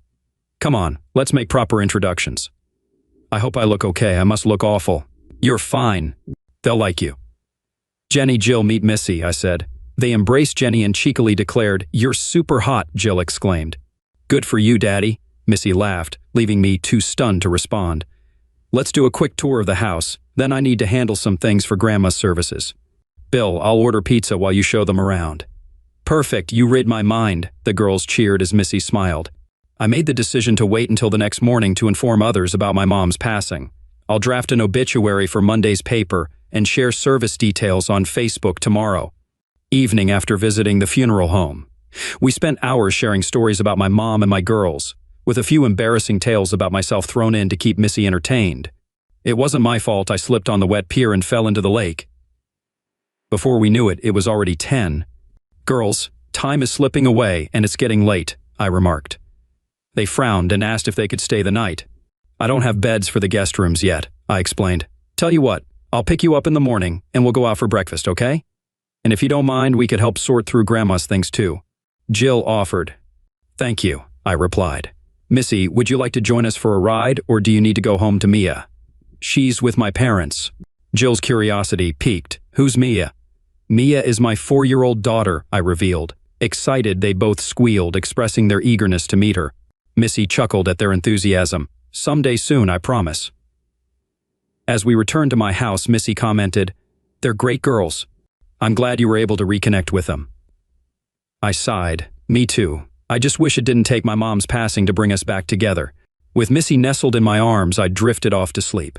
Speaker 1: "Come on, let's make proper introductions." "I hope I look okay. I must look awful." "You're fine. They'll like you." "Jenny, Jill, meet Missy," I said. They embraced Jenny and cheekily declared, "You're super hot," Jill exclaimed. "Good for you, Daddy," Missy laughed, leaving me too stunned to respond. "Let's do a quick tour of the house, then I need to handle some things for Grandma's services." "Bill, I'll order pizza while you show them around." "Perfect, you read my mind," the girls cheered as Missy smiled. I made the decision to wait until the next morning to inform others about my mom's passing. I'll draft an obituary for Monday's paper and share service details on Facebook tomorrow. Evening after visiting the funeral home. We spent hours sharing stories about my mom and my girls, with a few embarrassing tales about myself thrown in to keep Missy entertained. It wasn't my fault I slipped on the wet pier and fell into the lake. Before we knew it, it was already 10. "Girls, time is slipping away and it's getting late," I remarked. They frowned and asked if they could stay the night. "I don't have beds for the guest rooms yet," I explained. "Tell you what, I'll pick you up in the morning and we'll go out for breakfast, okay? And if you don't mind, we could help sort through Grandma's things too." Jill offered. "Thank you," I replied. "Missy, would you like to join us for a ride or do you need to go home to Mia?" "She's with my parents." Jill's curiosity piqued. "Who's Mia?" "Mia is my 4-year-old daughter," I revealed. Excited, they both squealed, expressing their eagerness to meet her. Missy chuckled at their enthusiasm. "Someday soon, I promise." As we returned to my house, Missy commented, "They're great girls. I'm glad you were able to reconnect with them." I sighed. Me too. I just wish it didn't take my mom's passing to bring us back together. With Missy nestled in my arms, I drifted off to sleep.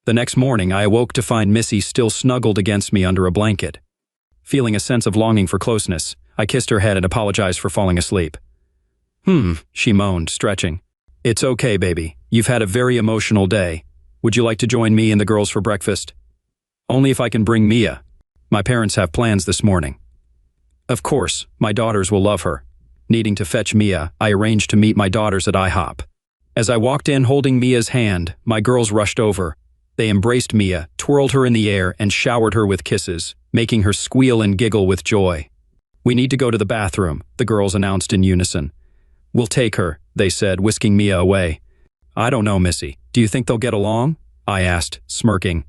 Speaker 1: The next morning, I awoke to find Missy still snuggled against me under a blanket. Feeling a sense of longing for closeness, I kissed her head and apologized for falling asleep. She moaned, stretching. "It's okay, baby. You've had a very emotional day. Would you like to join me and the girls for breakfast?" "Only if I can bring Mia. My parents have plans this morning." "Of course, my daughters will love her." Needing to fetch Mia, I arranged to meet my daughters at IHOP. As I walked in holding Mia's hand, my girls rushed over. They embraced Mia, twirled her in the air, and showered her with kisses, making her squeal and giggle with joy. "We need to go to the bathroom," the girls announced in unison. "We'll take her," they said, whisking Mia away. "I don't know, Missy. Do you think they'll get along?" I asked, smirking.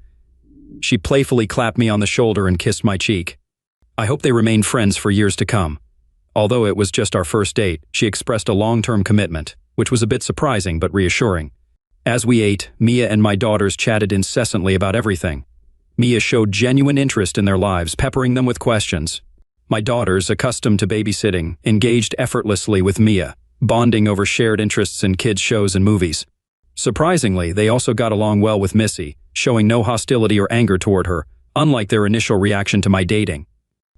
Speaker 1: She playfully clapped me on the shoulder and kissed my cheek. "I hope they remain friends for years to come." Although it was just our first date, she expressed a long-term commitment, which was a bit surprising but reassuring. As we ate, Mia and my daughters chatted incessantly about everything. Mia showed genuine interest in their lives, peppering them with questions. My daughters, accustomed to babysitting, engaged effortlessly with Mia, bonding over shared interests in kids' shows and movies. Surprisingly, they also got along well with Missy, showing no hostility or anger toward her, unlike their initial reaction to my dating.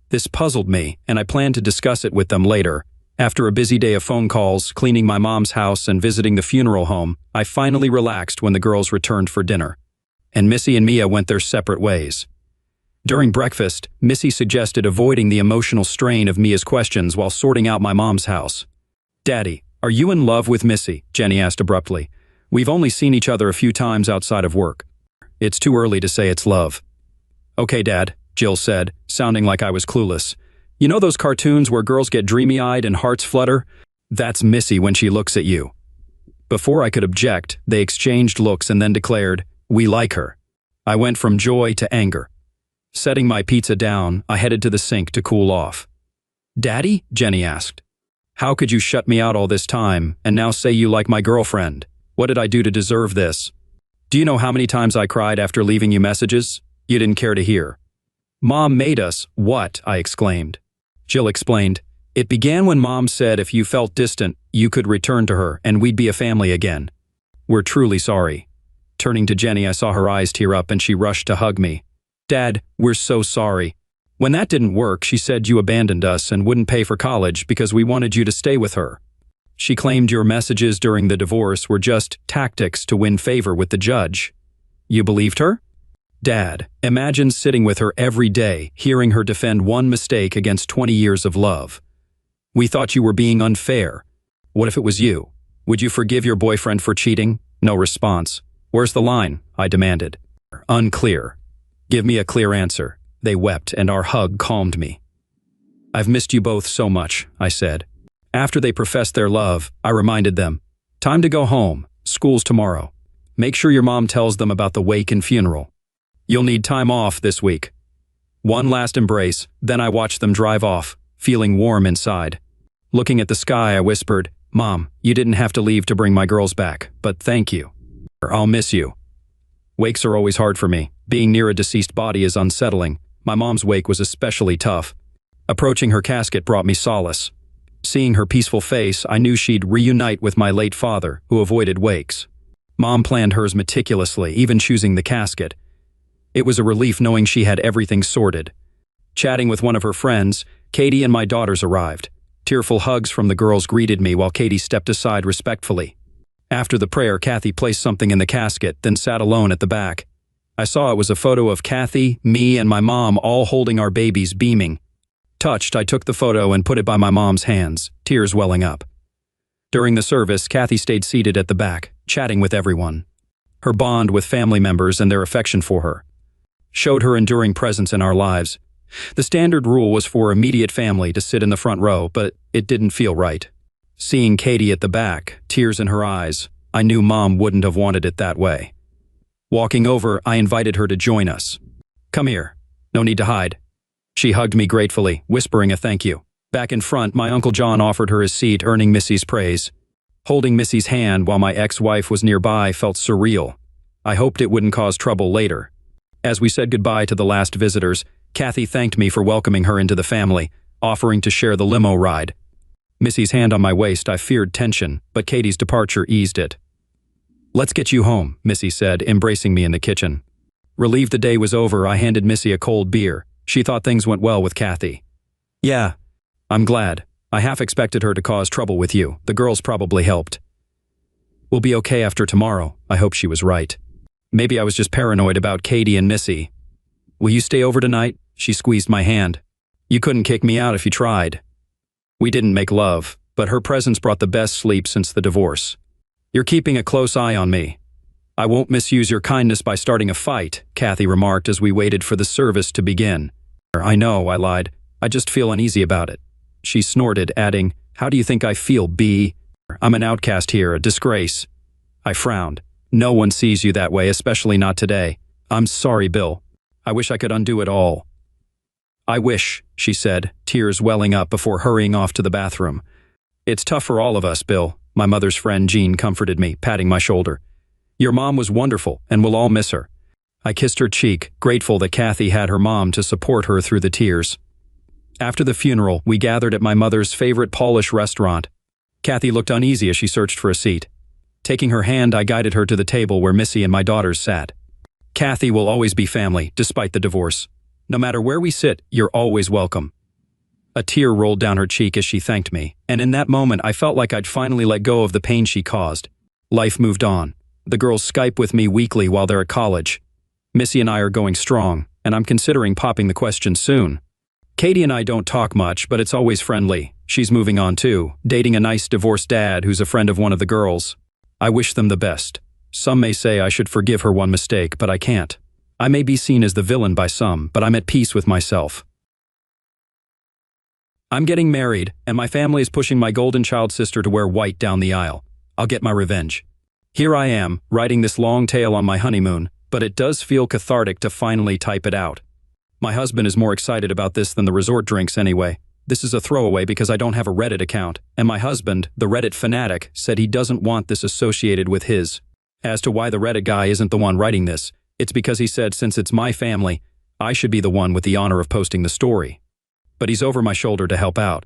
Speaker 1: This puzzled me, and I planned to discuss it with them later. After a busy day of phone calls, cleaning my mom's house, and visiting the funeral home, I finally relaxed when the girls returned for dinner. And Missy and Mia went their separate ways. During breakfast, Missy suggested avoiding the emotional strain of Mia's questions while sorting out my mom's house. "Daddy, are you in love with Missy?" Jenny asked abruptly. "We've only seen each other a few times outside of work. It's too early to say it's love." "Okay, Dad," Jill said, sounding like I was clueless. "You know those cartoons where girls get dreamy-eyed and hearts flutter? That's Missy when she looks at you." Before I could object, they exchanged looks and then declared, "We like her." I went from joy to anger. Setting my pizza down, I headed to the sink to cool off. "Daddy?" Jenny asked. "How could you shut me out all this time and now say you like my girlfriend? What did I do to deserve this? Do you know how many times I cried after leaving you messages? You didn't care to hear." "Mom made us." "What?" I exclaimed. Jill explained, "It began when Mom said if you felt distant, you could return to her and we'd be a family again. We're truly sorry." Turning to Jenny, I saw her eyes tear up and she rushed to hug me. "Dad, we're so sorry. When that didn't work, she said you abandoned us and wouldn't pay for college because we wanted you to stay with her. She claimed your messages during the divorce were just tactics to win favor with the judge. You believed her?" "Dad, imagine sitting with her every day, hearing her defend one mistake against 20 years of love. We thought you were being unfair. What if it was you? Would you forgive your boyfriend for cheating?" No response. "Where's the line?" I demanded. "Unclear. Give me a clear answer." They wept and our hug calmed me. "I've missed you both so much," I said. After they professed their love, I reminded them, "Time to go home. School's tomorrow. Make sure your mom tells them about the wake and funeral. You'll need time off this week." One last embrace, then I watched them drive off, feeling warm inside. Looking at the sky, I whispered, "Mom, you didn't have to leave to bring my girls back, but thank you. I'll miss you." Wakes are always hard for me. Being near a deceased body is unsettling. My mom's wake was especially tough. Approaching her casket brought me solace. Seeing her peaceful face, I knew she'd reunite with my late father, who avoided wakes. Mom planned hers meticulously, even choosing the casket. It was a relief knowing she had everything sorted. Chatting with one of her friends, Katie and my daughters arrived. Tearful hugs from the girls greeted me while Katie stepped aside respectfully. After the prayer, Kathy placed something in the casket, then sat alone at the back. I saw it was a photo of Kathy, me, and my mom all holding our babies, beaming. Touched, I took the photo and put it by my mom's hands, tears welling up. During the service, Kathy stayed seated at the back, chatting with everyone. Her bond with family members and their affection for her showed her enduring presence in our lives. The standard rule was for immediate family to sit in the front row, but it didn't feel right. Seeing Katie at the back, tears in her eyes, I knew Mom wouldn't have wanted it that way. Walking over, I invited her to join us. "Come here. No need to hide." She hugged me gratefully, whispering a thank you. Back in front, my Uncle John offered her his seat, earning Missy's praise. Holding Missy's hand while my ex-wife was nearby felt surreal. I hoped it wouldn't cause trouble later. As we said goodbye to the last visitors, Kathy thanked me for welcoming her into the family, offering to share the limo ride. Missy's hand on my waist, I feared tension, but Katie's departure eased it. "Let's get you home," Missy said, embracing me in the kitchen. Relieved the day was over, I handed Missy a cold beer. She thought things went well with Kathy. "Yeah, I'm glad. I half expected her to cause trouble with you. The girls probably helped." "We'll be okay after tomorrow." I hope she was right. Maybe I was just paranoid about Katie and Missy. "Will you stay over tonight?" She squeezed my hand. "You couldn't kick me out if you tried." We didn't make love, but her presence brought the best sleep since the divorce. "You're keeping a close eye on me." "I won't misuse your kindness by starting a fight," Kathy remarked as we waited for the service to begin. "I know," I lied. "I just feel uneasy about it." She snorted, adding, "How do you think I feel, B? I'm an outcast here, a disgrace." I frowned. "No one sees you that way, especially not today." "I'm sorry, Bill. I wish I could undo it all." "I wish," she said, tears welling up before hurrying off to the bathroom. "It's tough for all of us, Bill." My mother's friend Jean comforted me, patting my shoulder. Your mom was wonderful, and we'll all miss her." I kissed her cheek, grateful that Kathy had her mom to support her through the tears. After the funeral, we gathered at my mother's favorite Polish restaurant. Kathy looked uneasy as she searched for a seat. Taking her hand, I guided her to the table where Missy and my daughters sat. "Kathy will always be family, despite the divorce. No matter where we sit, you're always welcome." A tear rolled down her cheek as she thanked me, and in that moment I felt like I'd finally let go of the pain she caused. Life moved on. The girls Skype with me weekly while they're at college. Missy and I are going strong, and I'm considering popping the question soon. Katie and I don't talk much, but it's always friendly. She's moving on too, dating a nice divorced dad who's a friend of one of the girls. I wish them the best. Some may say I should forgive her one mistake, but I can't. I may be seen as the villain by some, but I'm at peace with myself. I'm getting married, and my family is pushing my golden child sister to wear white down the aisle. I'll get my revenge. Here I am, writing this long tale on my honeymoon, but it does feel cathartic to finally type it out. My husband is more excited about this than the resort drinks anyway. This is a throwaway because I don't have a Reddit account, and my husband, the Reddit fanatic, said he doesn't want this associated with his. As to why the Reddit guy isn't the one writing this, it's because he said since it's my family, I should be the one with the honor of posting the story. But he's over my shoulder to help out.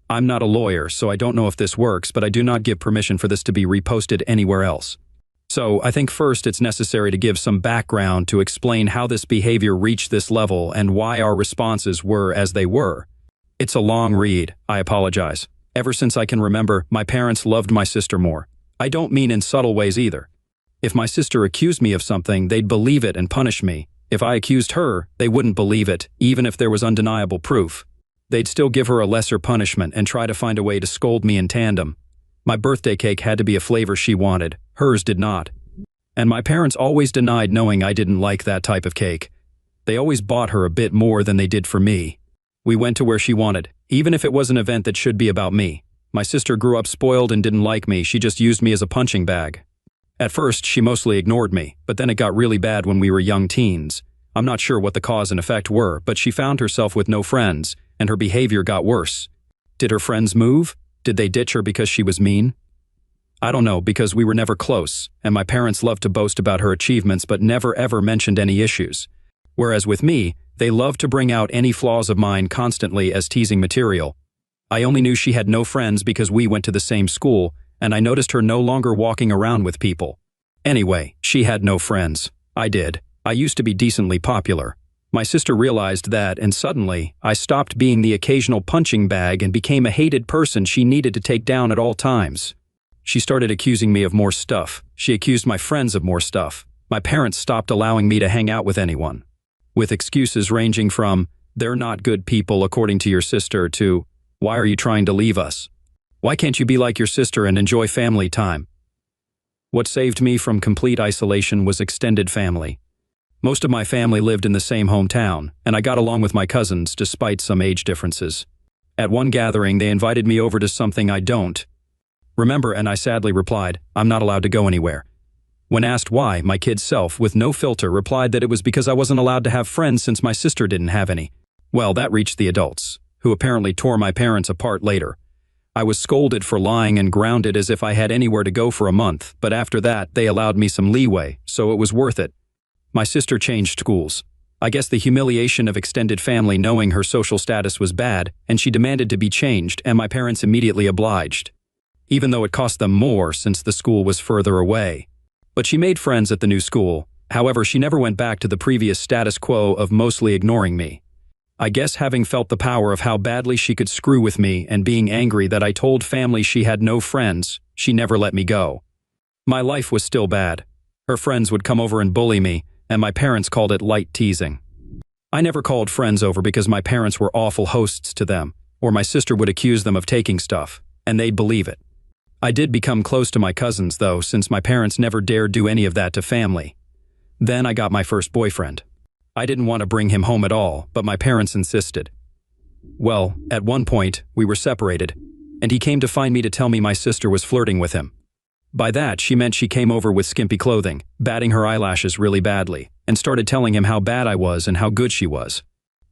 Speaker 1: I'm not a lawyer, so I don't know if this works, but I do not give permission for this to be reposted anywhere else. So I think first it's necessary to give some background to explain how this behavior reached this level and why our responses were as they were. It's a long read, I apologize. Ever since I can remember, my parents loved my sister more. I don't mean in subtle ways either. If my sister accused me of something, they'd believe it and punish me. If I accused her, they wouldn't believe it, even if there was undeniable proof. They'd still give her a lesser punishment and try to find a way to scold me in tandem. My birthday cake had to be a flavor she wanted. Hers did not. And my parents always denied knowing I didn't like that type of cake. They always bought her a bit more than they did for me. We went to where she wanted, even if it was an event that should be about me. My sister grew up spoiled and didn't like me. She just used me as a punching bag. At first, she mostly ignored me, but then it got really bad when we were young teens. I'm not sure what the cause and effect were, but she found herself with no friends, and her behavior got worse. Did her friends move? Did they ditch her because she was mean? I don't know, because we were never close, and my parents loved to boast about her achievements but never ever mentioned any issues. Whereas with me, they loved to bring out any flaws of mine constantly as teasing material. I only knew she had no friends because we went to the same school, and I noticed her no longer walking around with people. Anyway, she had no friends. I did. I used to be decently popular. My sister realized that, and suddenly, I stopped being the occasional punching bag and became a hated person she needed to take down at all times. She started accusing me of more stuff. She accused my friends of more stuff. My parents stopped allowing me to hang out with anyone. With excuses ranging from, "They're not good people according to your sister," to, "Why are you trying to leave us? Why can't you be like your sister and enjoy family time?" What saved me from complete isolation was extended family. Most of my family lived in the same hometown, and I got along with my cousins despite some age differences. At one gathering, they invited me over to something I don't remember, and I sadly replied, "I'm not allowed to go anywhere." When asked why, my kid self, with no filter, replied that it was because I wasn't allowed to have friends since my sister didn't have any. Well, that reached the adults, who apparently tore my parents apart later. I was scolded for lying and grounded as if I had anywhere to go for a month, but after that, they allowed me some leeway, so it was worth it. My sister changed schools. I guess the humiliation of extended family knowing her social status was bad, and she demanded to be changed, and my parents immediately obliged. Even though it cost them more since the school was further away. But she made friends at the new school. However, she never went back to the previous status quo of mostly ignoring me. I guess having felt the power of how badly she could screw with me and being angry that I told family she had no friends, she never let me go. My life was still bad. Her friends would come over and bully me, and my parents called it light teasing. I never called friends over because my parents were awful hosts to them, or my sister would accuse them of taking stuff, and they'd believe it. I did become close to my cousins, though, since my parents never dared do any of that to family. Then I got my first boyfriend. I didn't want to bring him home at all, but my parents insisted. Well, at one point, we were separated, and he came to find me to tell me my sister was flirting with him. By that, she meant she came over with skimpy clothing, batting her eyelashes really badly, and started telling him how bad I was and how good she was.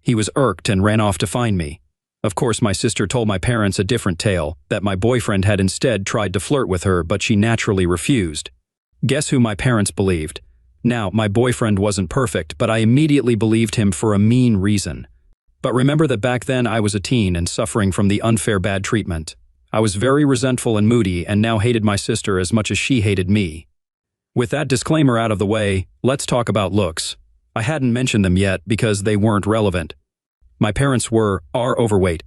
Speaker 1: He was irked and ran off to find me. Of course, my sister told my parents a different tale, that my boyfriend had instead tried to flirt with her, but she naturally refused. Guess who my parents believed? Now, my boyfriend wasn't perfect, but I immediately believed him for a mean reason. But remember that back then I was a teen and suffering from the unfair bad treatment. I was very resentful and moody and now hated my sister as much as she hated me. With that disclaimer out of the way, let's talk about looks. I hadn't mentioned them yet because they weren't relevant. My parents are overweight.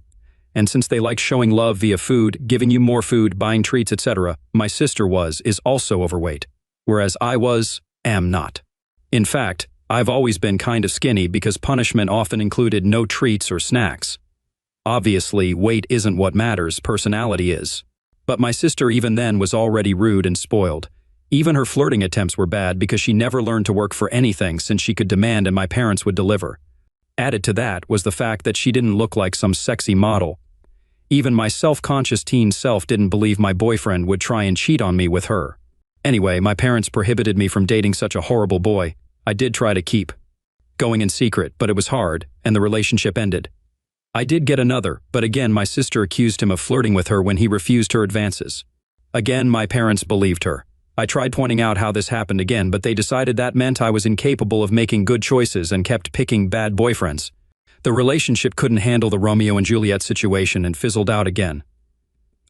Speaker 1: And since they like showing love via food, giving you more food, buying treats, etc., my sister is also overweight. Whereas I am not. In fact, I've always been kind of skinny because punishment often included no treats or snacks. Obviously, weight isn't what matters, personality is. But my sister even then was already rude and spoiled. Even her flirting attempts were bad because she never learned to work for anything since she could demand and my parents would deliver. Added to that was the fact that she didn't look like some sexy model. Even my self-conscious teen self didn't believe my boyfriend would try and cheat on me with her. Anyway, my parents prohibited me from dating such a horrible boy. I did try to keep going in secret, but it was hard, and the relationship ended. I did get another, but again my sister accused him of flirting with her when he refused her advances. Again, my parents believed her. I tried pointing out how this happened again, but they decided that meant I was incapable of making good choices and kept picking bad boyfriends. The relationship couldn't handle the Romeo and Juliet situation and fizzled out again.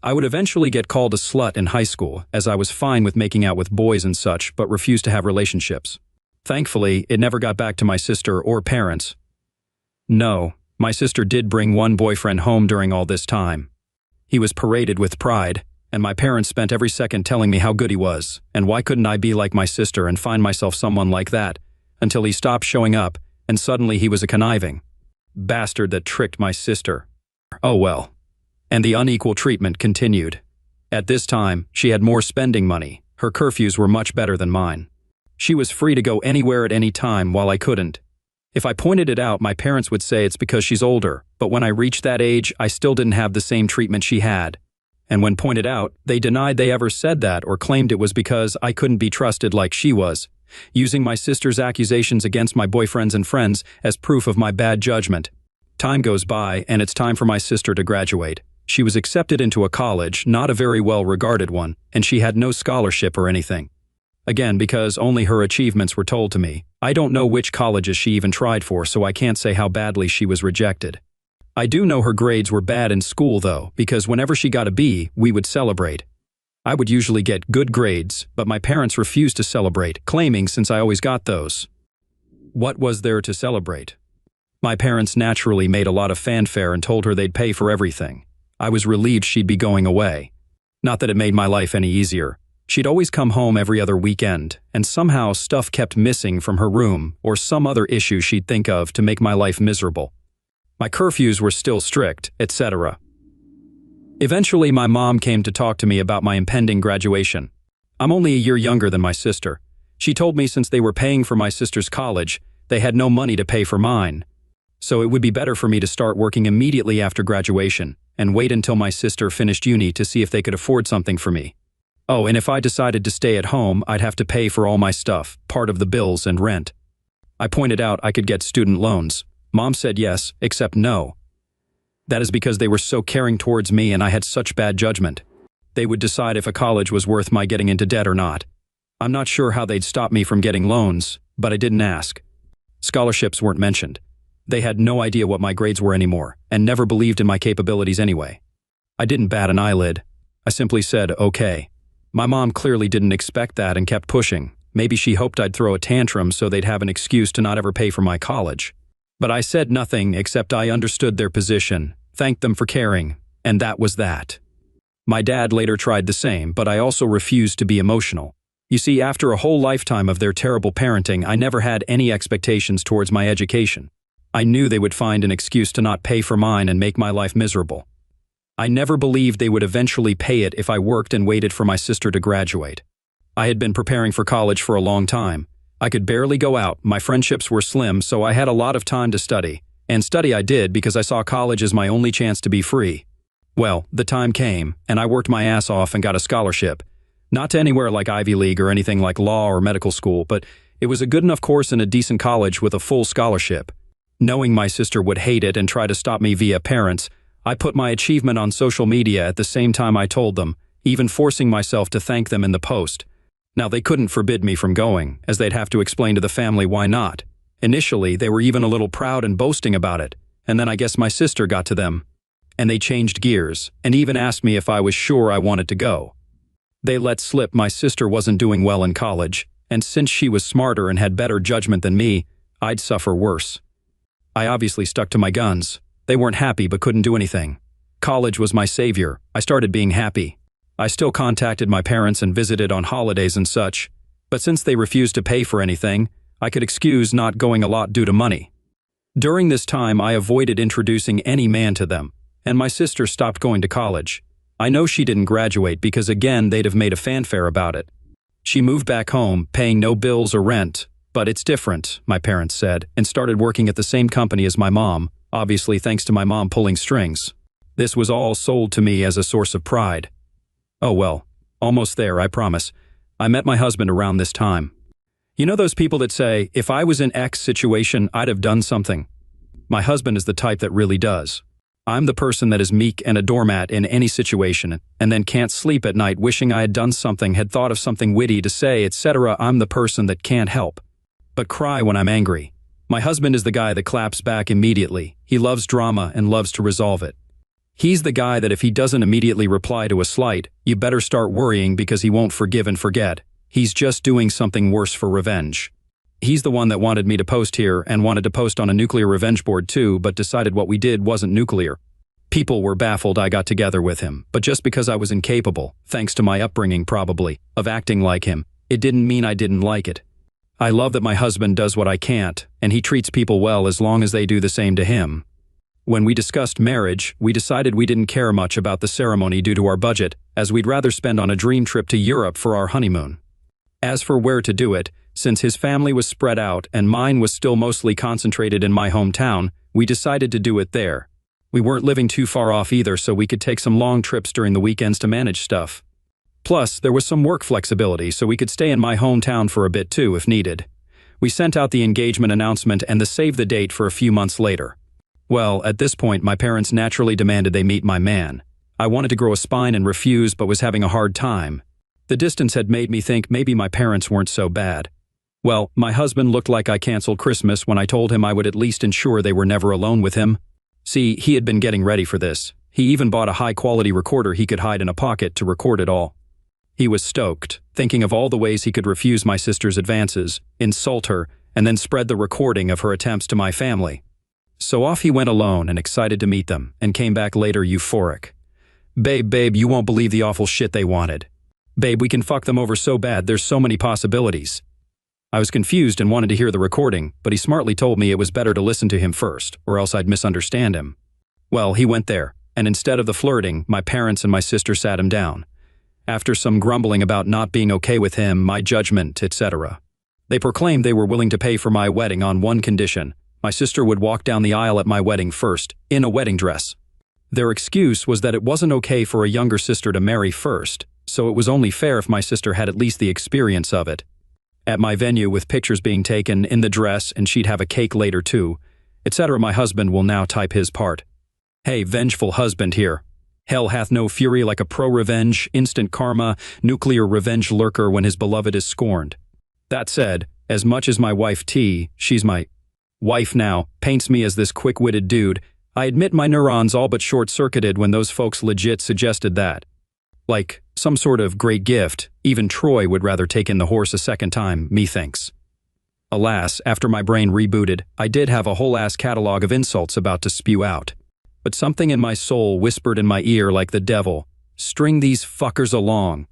Speaker 1: I would eventually get called a slut in high school, as I was fine with making out with boys and such, but refused to have relationships. Thankfully, it never got back to my sister or parents. No, my sister did bring one boyfriend home during all this time. He was paraded with pride, and my parents spent every second telling me how good he was, and why couldn't I be like my sister and find myself someone like that, until he stopped showing up, and suddenly he was a conniving bastard that tricked my sister. Oh well. And the unequal treatment continued. At this time, she had more spending money. Her curfews were much better than mine. She was free to go anywhere at any time while I couldn't. If I pointed it out, my parents would say it's because she's older, but when I reached that age, I still didn't have the same treatment she had. And when pointed out, they denied they ever said that or claimed it was because I couldn't be trusted like she was, using my sister's accusations against my boyfriends and friends as proof of my bad judgment. Time goes by, and it's time for my sister to graduate. She was accepted into a college, not a very well-regarded one, and she had no scholarship or anything. Again, because only her achievements were told to me. I don't know which colleges she even tried for, so I can't say how badly she was rejected. I do know her grades were bad in school, though, because whenever she got a B, we would celebrate. I would usually get good grades, but my parents refused to celebrate, claiming since I always got those. What was there to celebrate? My parents naturally made a lot of fanfare and told her they'd pay for everything. I was relieved she'd be going away. Not that it made my life any easier. She'd always come home every other weekend, and somehow stuff kept missing from her room or some other issue she'd think of to make my life miserable. My curfews were still strict, etc. Eventually, my mom came to talk to me about my impending graduation. I'm only a year younger than my sister. She told me since they were paying for my sister's college, they had no money to pay for mine. So it would be better for me to start working immediately after graduation and wait until my sister finished uni to see if they could afford something for me. Oh, and if I decided to stay at home, I'd have to pay for all my stuff, part of the bills and rent. I pointed out I could get student loans. Mom said yes, except no. That is because they were so caring towards me and I had such bad judgment. They would decide if a college was worth my getting into debt or not. I'm not sure how they'd stop me from getting loans, but I didn't ask. Scholarships weren't mentioned. They had no idea what my grades were anymore, and never believed in my capabilities anyway. I didn't bat an eyelid. I simply said, okay. My mom clearly didn't expect that and kept pushing. Maybe she hoped I'd throw a tantrum so they'd have an excuse to not ever pay for my college. But I said nothing except I understood their position, thanked them for caring, and that was that. My dad later tried the same, but I also refused to be emotional. You see, after a whole lifetime of their terrible parenting, I never had any expectations towards my education. I knew they would find an excuse to not pay for mine and make my life miserable. I never believed they would eventually pay it if I worked and waited for my sister to graduate. I had been preparing for college for a long time. I could barely go out, my friendships were slim, so I had a lot of time to study. And study I did because I saw college as my only chance to be free. Well, the time came, and I worked my ass off and got a scholarship. Not to anywhere like Ivy League or anything like law or medical school, but it was a good enough course in a decent college with a full scholarship. Knowing my sister would hate it and try to stop me via parents, I put my achievement on social media at the same time I told them, even forcing myself to thank them in the post. Now, they couldn't forbid me from going, as they'd have to explain to the family why not. Initially, they were even a little proud and boasting about it, and then I guess my sister got to them. And they changed gears, and even asked me if I was sure I wanted to go. They let slip my sister wasn't doing well in college, and since she was smarter and had better judgment than me, I'd suffer worse. I obviously stuck to my guns. They weren't happy but couldn't do anything. College was my savior. I started being happy. I still contacted my parents and visited on holidays and such, but since they refused to pay for anything, I could excuse not going a lot due to money. During this time, I avoided introducing any man to them, and my sister stopped going to college. I know she didn't graduate because again they'd have made a fanfare about it. She moved back home, paying no bills or rent, but it's different, my parents said, and started working at the same company as my mom, obviously thanks to my mom pulling strings. This was all sold to me as a source of pride. Oh well, almost there, I promise. I met my husband around this time. You know those people that say, if I was in X situation, I'd have done something? My husband is the type that really does. I'm the person that is meek and a doormat in any situation, and then can't sleep at night wishing I had done something, had thought of something witty to say, etc. I'm the person that can't help but cry when I'm angry. My husband is the guy that claps back immediately. He loves drama and loves to resolve it. He's the guy that if he doesn't immediately reply to a slight, you better start worrying because he won't forgive and forget. He's just doing something worse for revenge. He's the one that wanted me to post here and wanted to post on a nuclear revenge board too, but decided what we did wasn't nuclear. People were baffled I got together with him, but just because I was incapable, thanks to my upbringing probably, of acting like him, it didn't mean I didn't like it. I love that my husband does what I can't, and he treats people well as long as they do the same to him. When we discussed marriage, we decided we didn't care much about the ceremony due to our budget, as we'd rather spend on a dream trip to Europe for our honeymoon. As for where to do it, since his family was spread out and mine was still mostly concentrated in my hometown, we decided to do it there. We weren't living too far off either, so we could take some long trips during the weekends to manage stuff. Plus, there was some work flexibility, so we could stay in my hometown for a bit too if needed. We sent out the engagement announcement and the save the date for a few months later. Well, at this point, my parents naturally demanded they meet my man. I wanted to grow a spine and refuse, but was having a hard time. The distance had made me think maybe my parents weren't so bad. Well, my husband looked like I canceled Christmas when I told him I would at least ensure they were never alone with him. See, he had been getting ready for this. He even bought a high-quality recorder he could hide in a pocket to record it all. He was stoked, thinking of all the ways he could refuse my sister's advances, insult her, and then spread the recording of her attempts to my family. So off he went alone and excited to meet them, and came back later euphoric. Babe, you won't believe the awful shit they wanted. Babe, we can fuck them over so bad, there's so many possibilities. I was confused and wanted to hear the recording, but he smartly told me it was better to listen to him first, or else I'd misunderstand him. Well, he went there, and instead of the flirting, my parents and my sister sat him down. After some grumbling about not being okay with him, my judgment, etc. They proclaimed they were willing to pay for my wedding on one condition. My sister would walk down the aisle at my wedding first, in a wedding dress. Their excuse was that it wasn't okay for a younger sister to marry first, so it was only fair if my sister had at least the experience of it. At my venue, with pictures being taken in the dress and she'd have a cake later too, etc. My husband will now type his part. Hey, vengeful husband here. Hell hath no fury like a pro-revenge, instant karma, nuclear revenge lurker when his beloved is scorned. That said, as much as my wife T, she's my wife now, paints me as this quick-witted dude, I admit my neurons all but short-circuited when those folks legit suggested that. Like, some sort of great gift, even Troy would rather take in the horse a second time, methinks. Alas, after my brain rebooted, I did have a whole-ass catalog of insults about to spew out. But something in my soul whispered in my ear like the devil, string these fuckers along.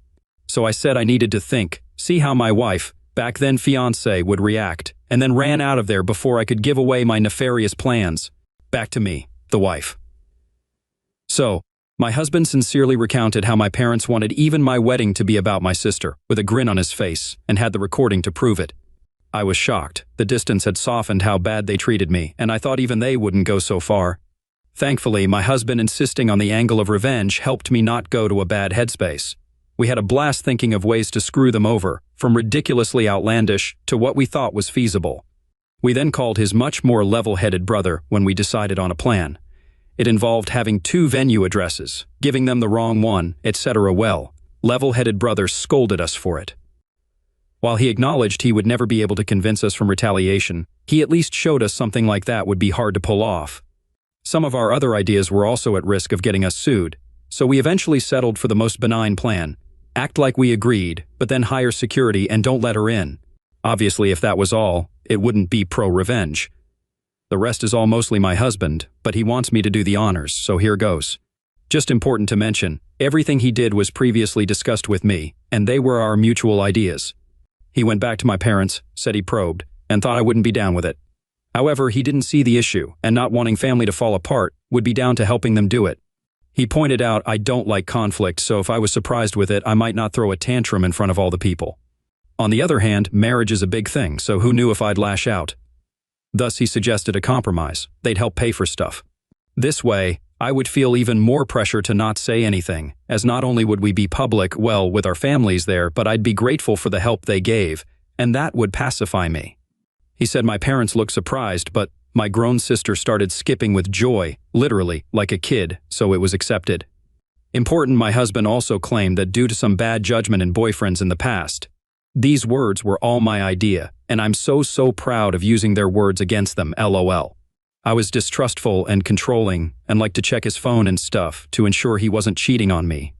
Speaker 1: So I said I needed to think, see how my wife, back then fiancé, would react, and then ran out of there before I could give away my nefarious plans. Back to me, the wife. So, my husband sincerely recounted how my parents wanted even my wedding to be about my sister, with a grin on his face, and had the recording to prove it. I was shocked. The distance had softened how bad they treated me, and I thought even they wouldn't go so far. Thankfully, my husband insisting on the angle of revenge helped me not go to a bad headspace. We had a blast thinking of ways to screw them over, from ridiculously outlandish to what we thought was feasible. We then called his much more level-headed brother when we decided on a plan. It involved having 2 venue addresses, giving them the wrong one, etc. Well, level-headed brother scolded us for it. While he acknowledged he would never be able to convince us from retaliation, he at least showed us something like that would be hard to pull off. Some of our other ideas were also at risk of getting us sued, so we eventually settled for the most benign plan. Act like we agreed, but then hire security and don't let her in. Obviously, if that was all, it wouldn't be pro-revenge. The rest is all mostly my husband, but he wants me to do the honors, so here goes. Just important to mention, everything he did was previously discussed with me, and they were our mutual ideas. He went back to my parents, said he probed, and thought I wouldn't be down with it. However, he didn't see the issue, and not wanting family to fall apart, would be down to helping them do it. He pointed out I don't like conflict, so if I was surprised with it, I might not throw a tantrum in front of all the people. On the other hand, marriage is a big thing, so who knew if I'd lash out? Thus, he suggested a compromise. They'd help pay for stuff. This way, I would feel even more pressure to not say anything, as not only would we be public, well, with our families there, but I'd be grateful for the help they gave, and that would pacify me. He said my parents looked surprised, but my grown sister started skipping with joy, literally, like a kid, so it was accepted. Important, my husband also claimed that due to some bad judgment in boyfriends in the past, these words were all my idea, and I'm so proud of using their words against them, LOL. I was distrustful and controlling, and liked to check his phone and stuff to ensure he wasn't cheating on me.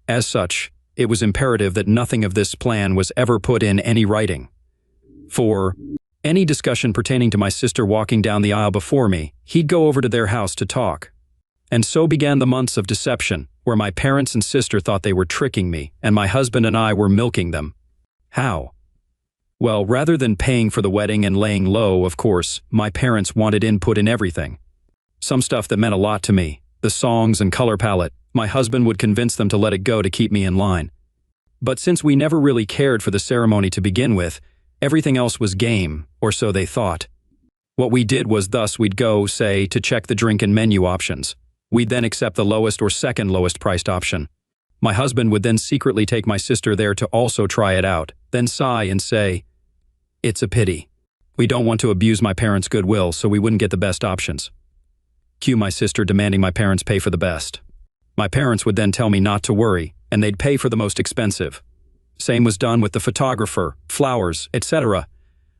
Speaker 1: As such, it was imperative that nothing of this plan was ever put in any writing. For any discussion pertaining to my sister walking down the aisle before me, he'd go over to their house to talk. And so began the months of deception, where my parents and sister thought they were tricking me, and my husband and I were milking them. How? Well, rather than paying for the wedding and laying low, of course, my parents wanted input in everything. Some stuff that meant a lot to me, the songs and color palette, my husband would convince them to let it go to keep me in line. But since we never really cared for the ceremony to begin with, everything else was game, or so they thought. What we did was thus we'd go, say, to check the drink and menu options. We'd then accept the lowest or second lowest priced option. My husband would then secretly take my sister there to also try it out, then sigh and say, "It's a pity. We don't want to abuse my parents' goodwill, so we wouldn't get the best options." Cue my sister demanding my parents pay for the best. My parents would then tell me not to worry, and they'd pay for the most expensive. Same was done with the photographer, flowers, etc.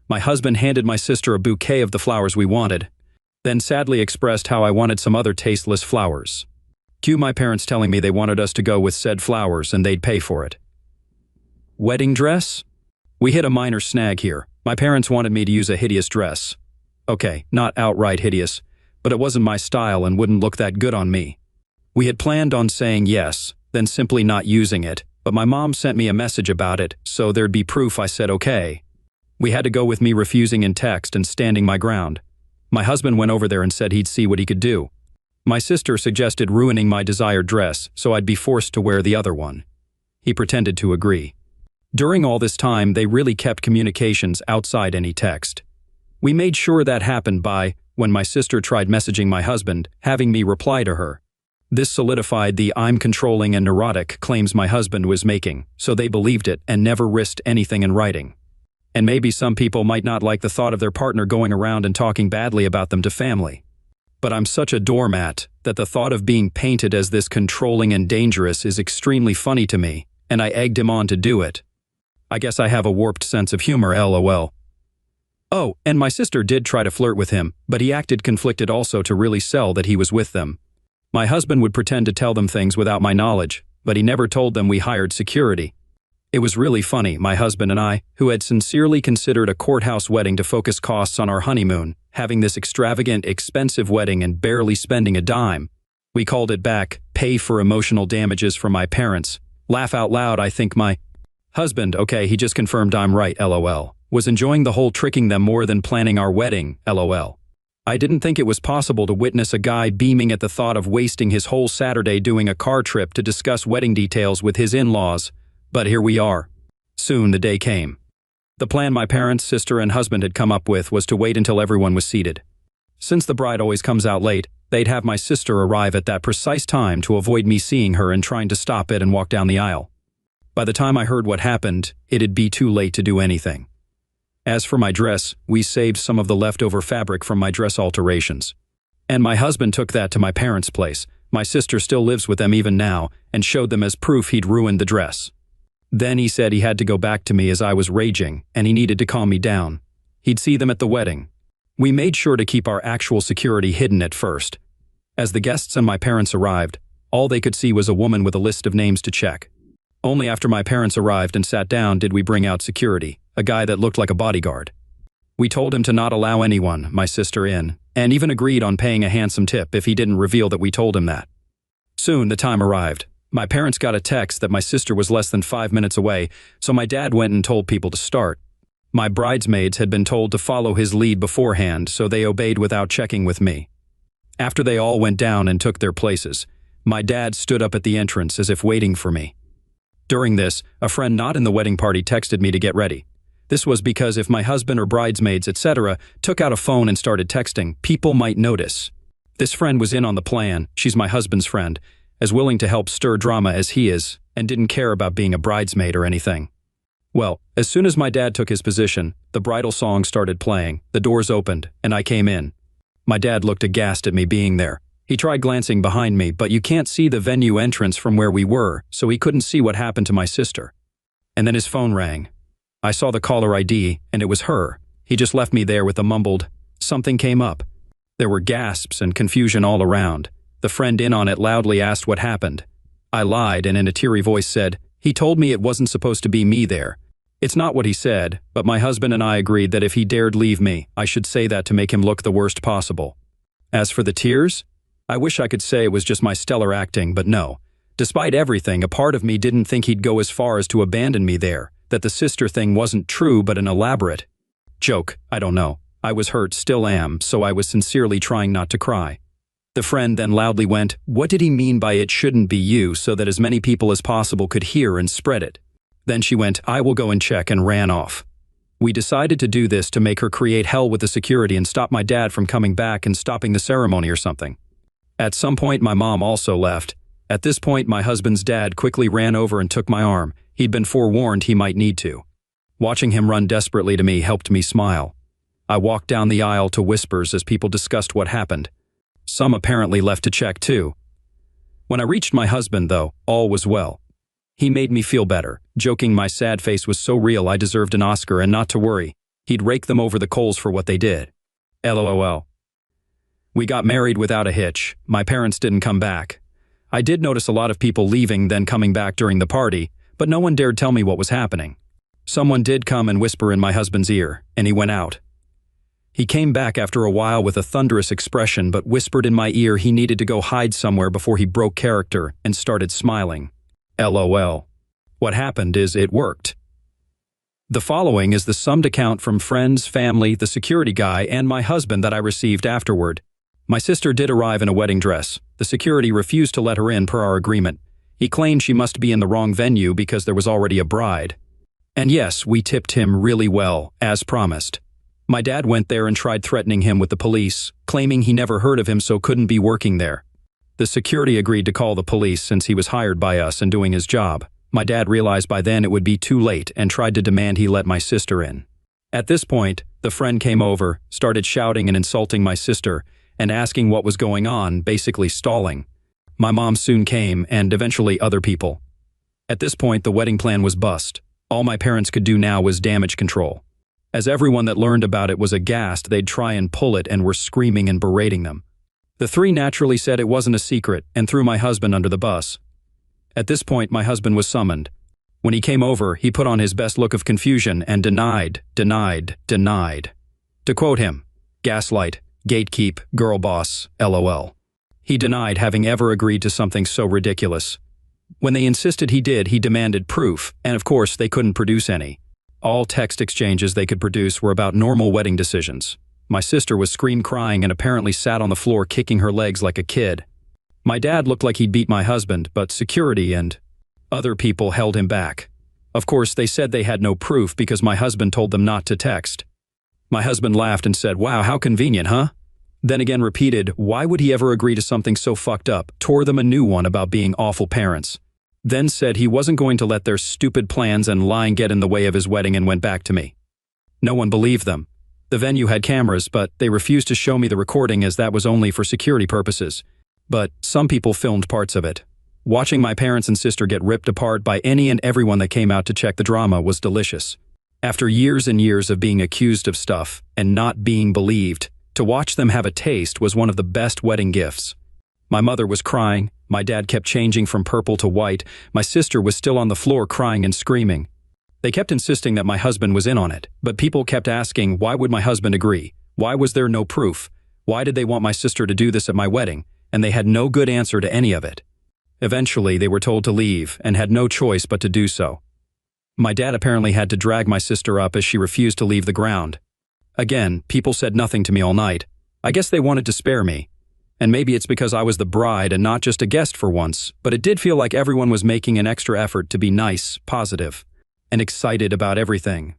Speaker 1: My husband handed my sister a bouquet of the flowers we wanted, then sadly expressed how I wanted some other tasteless flowers. Cue my parents telling me they wanted us to go with said flowers and they'd pay for it. Wedding dress? We hit a minor snag here. My parents wanted me to use a hideous dress. Okay, not outright hideous, but it wasn't my style and wouldn't look that good on me. We had planned on saying yes, then simply not using it, but my mom sent me a message about it, so there'd be proof I said okay. We had to go with me refusing in text and standing my ground. My husband went over there and said he'd see what he could do. My sister suggested ruining my desired dress, so I'd be forced to wear the other one. He pretended to agree. During all this time, they really kept communications outside any text. We made sure that happened by, when my sister tried messaging my husband, having me reply to her. This solidified the "I'm controlling and neurotic" claims my husband was making, so they believed it and never risked anything in writing. And maybe some people might not like the thought of their partner going around and talking badly about them to family. But I'm such a doormat that the thought of being painted as this controlling and dangerous is extremely funny to me, and I egged him on to do it. I guess I have a warped sense of humor, LOL. Oh, and my sister did try to flirt with him, but he acted conflicted also to really sell that he was with them. My husband would pretend to tell them things without my knowledge, but he never told them we hired security. It was really funny, my husband and I, who had sincerely considered a courthouse wedding to focus costs on our honeymoon, having this extravagant, expensive wedding and barely spending a dime. We called it back, pay for emotional damages from my parents. Laugh out loud, I think my husband, okay, he just confirmed I'm right, LOL, was enjoying the whole tricking them more than planning our wedding, LOL. I didn't think it was possible to witness a guy beaming at the thought of wasting his whole Saturday doing a car trip to discuss wedding details with his in-laws, but here we are. Soon the day came. The plan my parents, sister, and husband had come up with was to wait until everyone was seated. Since the bride always comes out late, they'd have my sister arrive at that precise time to avoid me seeing her and trying to stop it and walk down the aisle. By the time I heard what happened, it'd be too late to do anything. As for my dress, we saved some of the leftover fabric from my dress alterations. And my husband took that to my parents' place. My sister still lives with them even now, and showed them as proof he'd ruined the dress. Then he said he had to go back to me as I was raging, and he needed to calm me down. He'd see them at the wedding. We made sure to keep our actual security hidden at first. As the guests and my parents arrived, all they could see was a woman with a list of names to check. Only after my parents arrived and sat down did we bring out security, a guy that looked like a bodyguard. We told him to not allow anyone, my sister in, and even agreed on paying a handsome tip if he didn't reveal that we told him that. Soon the time arrived. My parents got a text that my sister was less than 5 minutes away, so my dad went and told people to start. My bridesmaids had been told to follow his lead beforehand, so they obeyed without checking with me. After they all went down and took their places, my dad stood up at the entrance as if waiting for me. During this, a friend not in the wedding party texted me to get ready. This was because if my husband or bridesmaids, etc., took out a phone and started texting, people might notice. This friend was in on the plan, she's my husband's friend, as willing to help stir drama as he is, and didn't care about being a bridesmaid or anything. Well, as soon as my dad took his position, the bridal song started playing, the doors opened, and I came in. My dad looked aghast at me being there. He tried glancing behind me, but you can't see the venue entrance from where we were, so he couldn't see what happened to my sister. And then his phone rang. I saw the caller ID, and it was her. He just left me there with a mumbled, "Something came up." There were gasps and confusion all around. The friend in on it loudly asked what happened. I lied and in a teary voice said, "He told me it wasn't supposed to be me there." It's not what he said, but my husband and I agreed that if he dared leave me, I should say that to make him look the worst possible. As for the tears, I wish I could say it was just my stellar acting, but no. Despite everything, a part of me didn't think he'd go as far as to abandon me there, that the sister thing wasn't true but an elaborate joke. I don't know. I was hurt, still am, so I was sincerely trying not to cry. The friend then loudly went, "What did he mean by it shouldn't be you, so that as many people as possible could hear and spread it?" Then she went, "I will go and check," and ran off. We decided to do this to make her create hell with the security and stop my dad from coming back and stopping the ceremony or something. At some point my mom also left. At this point my husband's dad quickly ran over and took my arm. He'd been forewarned he might need to. Watching him run desperately to me helped me smile. I walked down the aisle to whispers as people discussed what happened. Some apparently left to check too. When I reached my husband, though, all was well. He made me feel better, joking my sad face was so real I deserved an Oscar and not to worry. He'd rake them over the coals for what they did. LOL. We got married without a hitch. My parents didn't come back. I did notice a lot of people leaving then coming back during the party, but no one dared tell me what was happening. Someone did come and whisper in my husband's ear, and he went out. He came back after a while with a thunderous expression but whispered in my ear he needed to go hide somewhere before he broke character and started smiling. LOL. What happened is it worked. The following is the summed account from friends, family, the security guy, and my husband that I received afterward. My sister did arrive in a wedding dress. The security refused to let her in per our agreement. He claimed she must be in the wrong venue because there was already a bride. And yes, we tipped him really well, as promised. My dad went there and tried threatening him with the police, claiming he never heard of him so couldn't be working there. The security agreed to call the police since he was hired by us and doing his job. My dad realized by then it would be too late and tried to demand he let my sister in. At this point, the friend came over, started shouting and insulting my sister, and asking what was going on, basically stalling. My mom soon came, and eventually other people. At this point, the wedding plan was bust. All my parents could do now was damage control. As everyone that learned about it was aghast, they'd try and pull it and were screaming and berating them. The three naturally said it wasn't a secret and threw my husband under the bus. At this point, my husband was summoned. When he came over, he put on his best look of confusion and denied. To quote him, "Gaslight, gatekeep, girl boss, LOL." He denied having ever agreed to something so ridiculous. When they insisted he did, he demanded proof, and of course they couldn't produce any. All text exchanges they could produce were about normal wedding decisions. My sister was scream-crying and apparently sat on the floor kicking her legs like a kid. My dad looked like he'd beat my husband, but security and other people held him back. Of course, they said they had no proof because my husband told them not to text. My husband laughed and said, "Wow, how convenient, huh?" Then again repeated, why would he ever agree to something so fucked up, tore them a new one about being awful parents. Then said he wasn't going to let their stupid plans and lying get in the way of his wedding and went back to me. No one believed them. The venue had cameras, but they refused to show me the recording as that was only for security purposes. But some people filmed parts of it. Watching my parents and sister get ripped apart by any and everyone that came out to check the drama was delicious. After years and years of being accused of stuff and not being believed, to watch them have a taste was one of the best wedding gifts. My mother was crying, my dad kept changing from purple to white, my sister was still on the floor crying and screaming. They kept insisting that my husband was in on it, but people kept asking, why would my husband agree? Why was there no proof? Why did they want my sister to do this at my wedding? And they had no good answer to any of it. Eventually, they were told to leave and had no choice but to do so. My dad apparently had to drag my sister up as she refused to leave the ground. Again, people said nothing to me all night. I guess they wanted to spare me. And maybe it's because I was the bride and not just a guest for once, but it did feel like everyone was making an extra effort to be nice, positive, and excited about everything.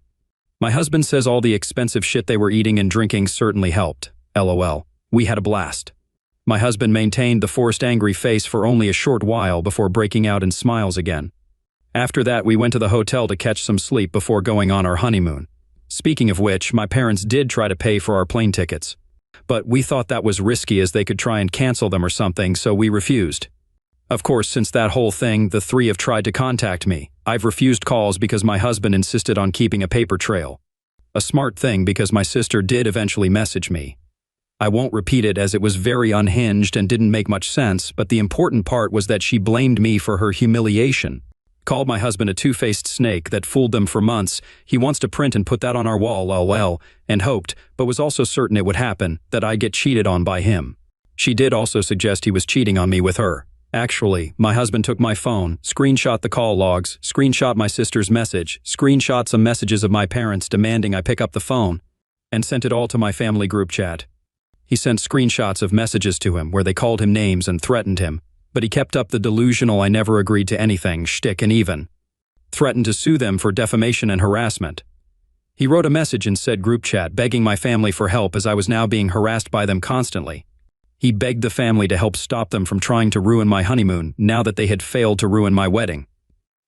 Speaker 1: My husband says all the expensive shit they were eating and drinking certainly helped. LOL. We had a blast. My husband maintained the forced angry face for only a short while before breaking out in smiles again. After that, we went to the hotel to catch some sleep before going on our honeymoon. Speaking of which, my parents did try to pay for our plane tickets. But we thought that was risky as they could try and cancel them or something, so we refused. Of course, since that whole thing, the three have tried to contact me. I've refused calls because my husband insisted on keeping a paper trail. A smart thing because my sister did eventually message me. I won't repeat it as it was very unhinged and didn't make much sense, but the important part was that she blamed me for her humiliation. Called my husband a two-faced snake that fooled them for months. He wants to print and put that on our wall, lol, and hoped, but was also certain it would happen, that I'd get cheated on by him. She did also suggest he was cheating on me with her. Actually, my husband took my phone, screenshot the call logs, screenshot my sister's message, screenshot some messages of my parents demanding I pick up the phone, and sent it all to my family group chat. He sent screenshots of messages to him where they called him names and threatened him, but he kept up the delusional I never agreed to anything shtick and even threatened to sue them for defamation and harassment. He wrote a message in said group chat begging my family for help as I was now being harassed by them constantly. He begged the family to help stop them from trying to ruin my honeymoon now that they had failed to ruin my wedding.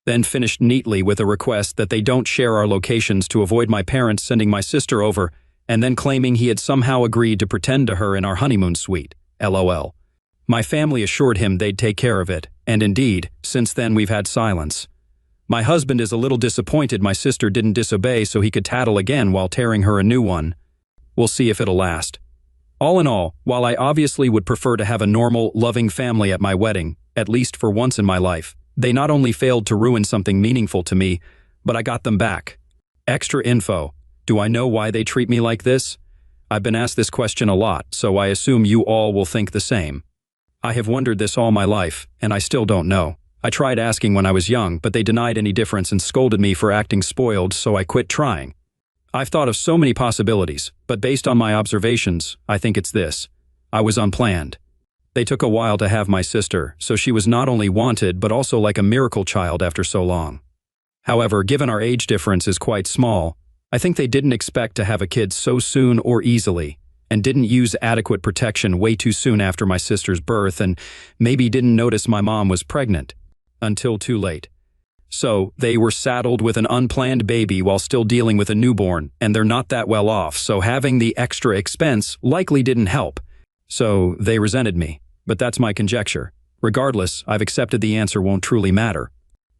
Speaker 1: Then finished neatly with a request that they don't share our locations to avoid my parents sending my sister over, and then claiming he had somehow agreed to pretend to her in our honeymoon suite. LOL. My family assured him they'd take care of it, and indeed, since then we've had silence. My husband is a little disappointed my sister didn't disobey so he could tattle again while tearing her a new one. We'll see if it'll last. All in all, while I obviously would prefer to have a normal, loving family at my wedding, at least for once in my life, they not only failed to ruin something meaningful to me, but I got them back. Extra info. Do I know why they treat me like this? I've been asked this question a lot, so I assume you all will think the same. I have wondered this all my life, and I still don't know. I tried asking when I was young, but they denied any difference and scolded me for acting spoiled, so I quit trying. I've thought of so many possibilities, but based on my observations, I think it's this. I was unplanned. They took a while to have my sister, so she was not only wanted but also like a miracle child after so long. However, given our age difference is quite small, I think they didn't expect to have a kid so soon or easily, and didn't use adequate protection way too soon after my sister's birth, and maybe didn't notice my mom was pregnant until too late. So, they were saddled with an unplanned baby while still dealing with a newborn, and they're not that well off, so having the extra expense likely didn't help. So, they resented me, but that's my conjecture. Regardless, I've accepted the answer won't truly matter.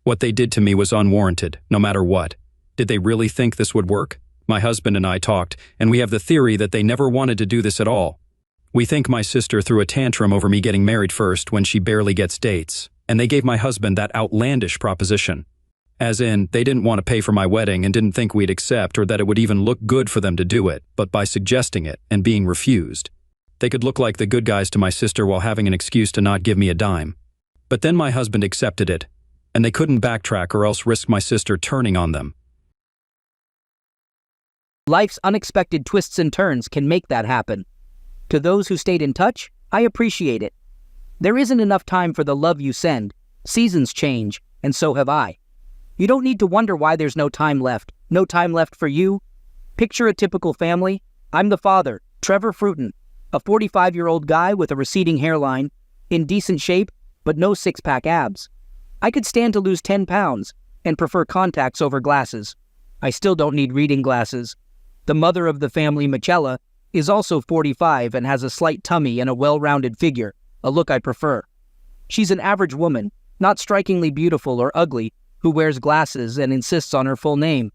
Speaker 1: What they did to me was unwarranted, no matter what. Did they really think this would work? My husband and I talked, and we have the theory that they never wanted to do this at all. We think my sister threw a tantrum over me getting married first when she barely gets dates, and they gave my husband that outlandish proposition. As in, they didn't want to pay for my wedding and didn't think we'd accept or that it would even look good for them to do it, but by suggesting it and being refused, they could look like the good guys to my sister while having an excuse to not give me a dime. But then my husband accepted it, and they couldn't backtrack or else risk my sister turning on them.
Speaker 2: Life's unexpected twists and turns can make that happen. To those who stayed in touch, I appreciate it. There isn't enough time for the love you send. Seasons change, and so have I. You don't need to wonder why there's no time left. No time left for you. Picture a typical family. I'm the father, Trevor Fruiton, a 45-year-old guy with a receding hairline, in decent shape, but no six-pack abs. I could stand to lose 10 pounds and prefer contacts over glasses. I still don't need reading glasses. The mother of the family, Michela, is also 45 and has a slight tummy and a well-rounded figure, a look I prefer. She's an average woman, not strikingly beautiful or ugly, who wears glasses and insists on her full name.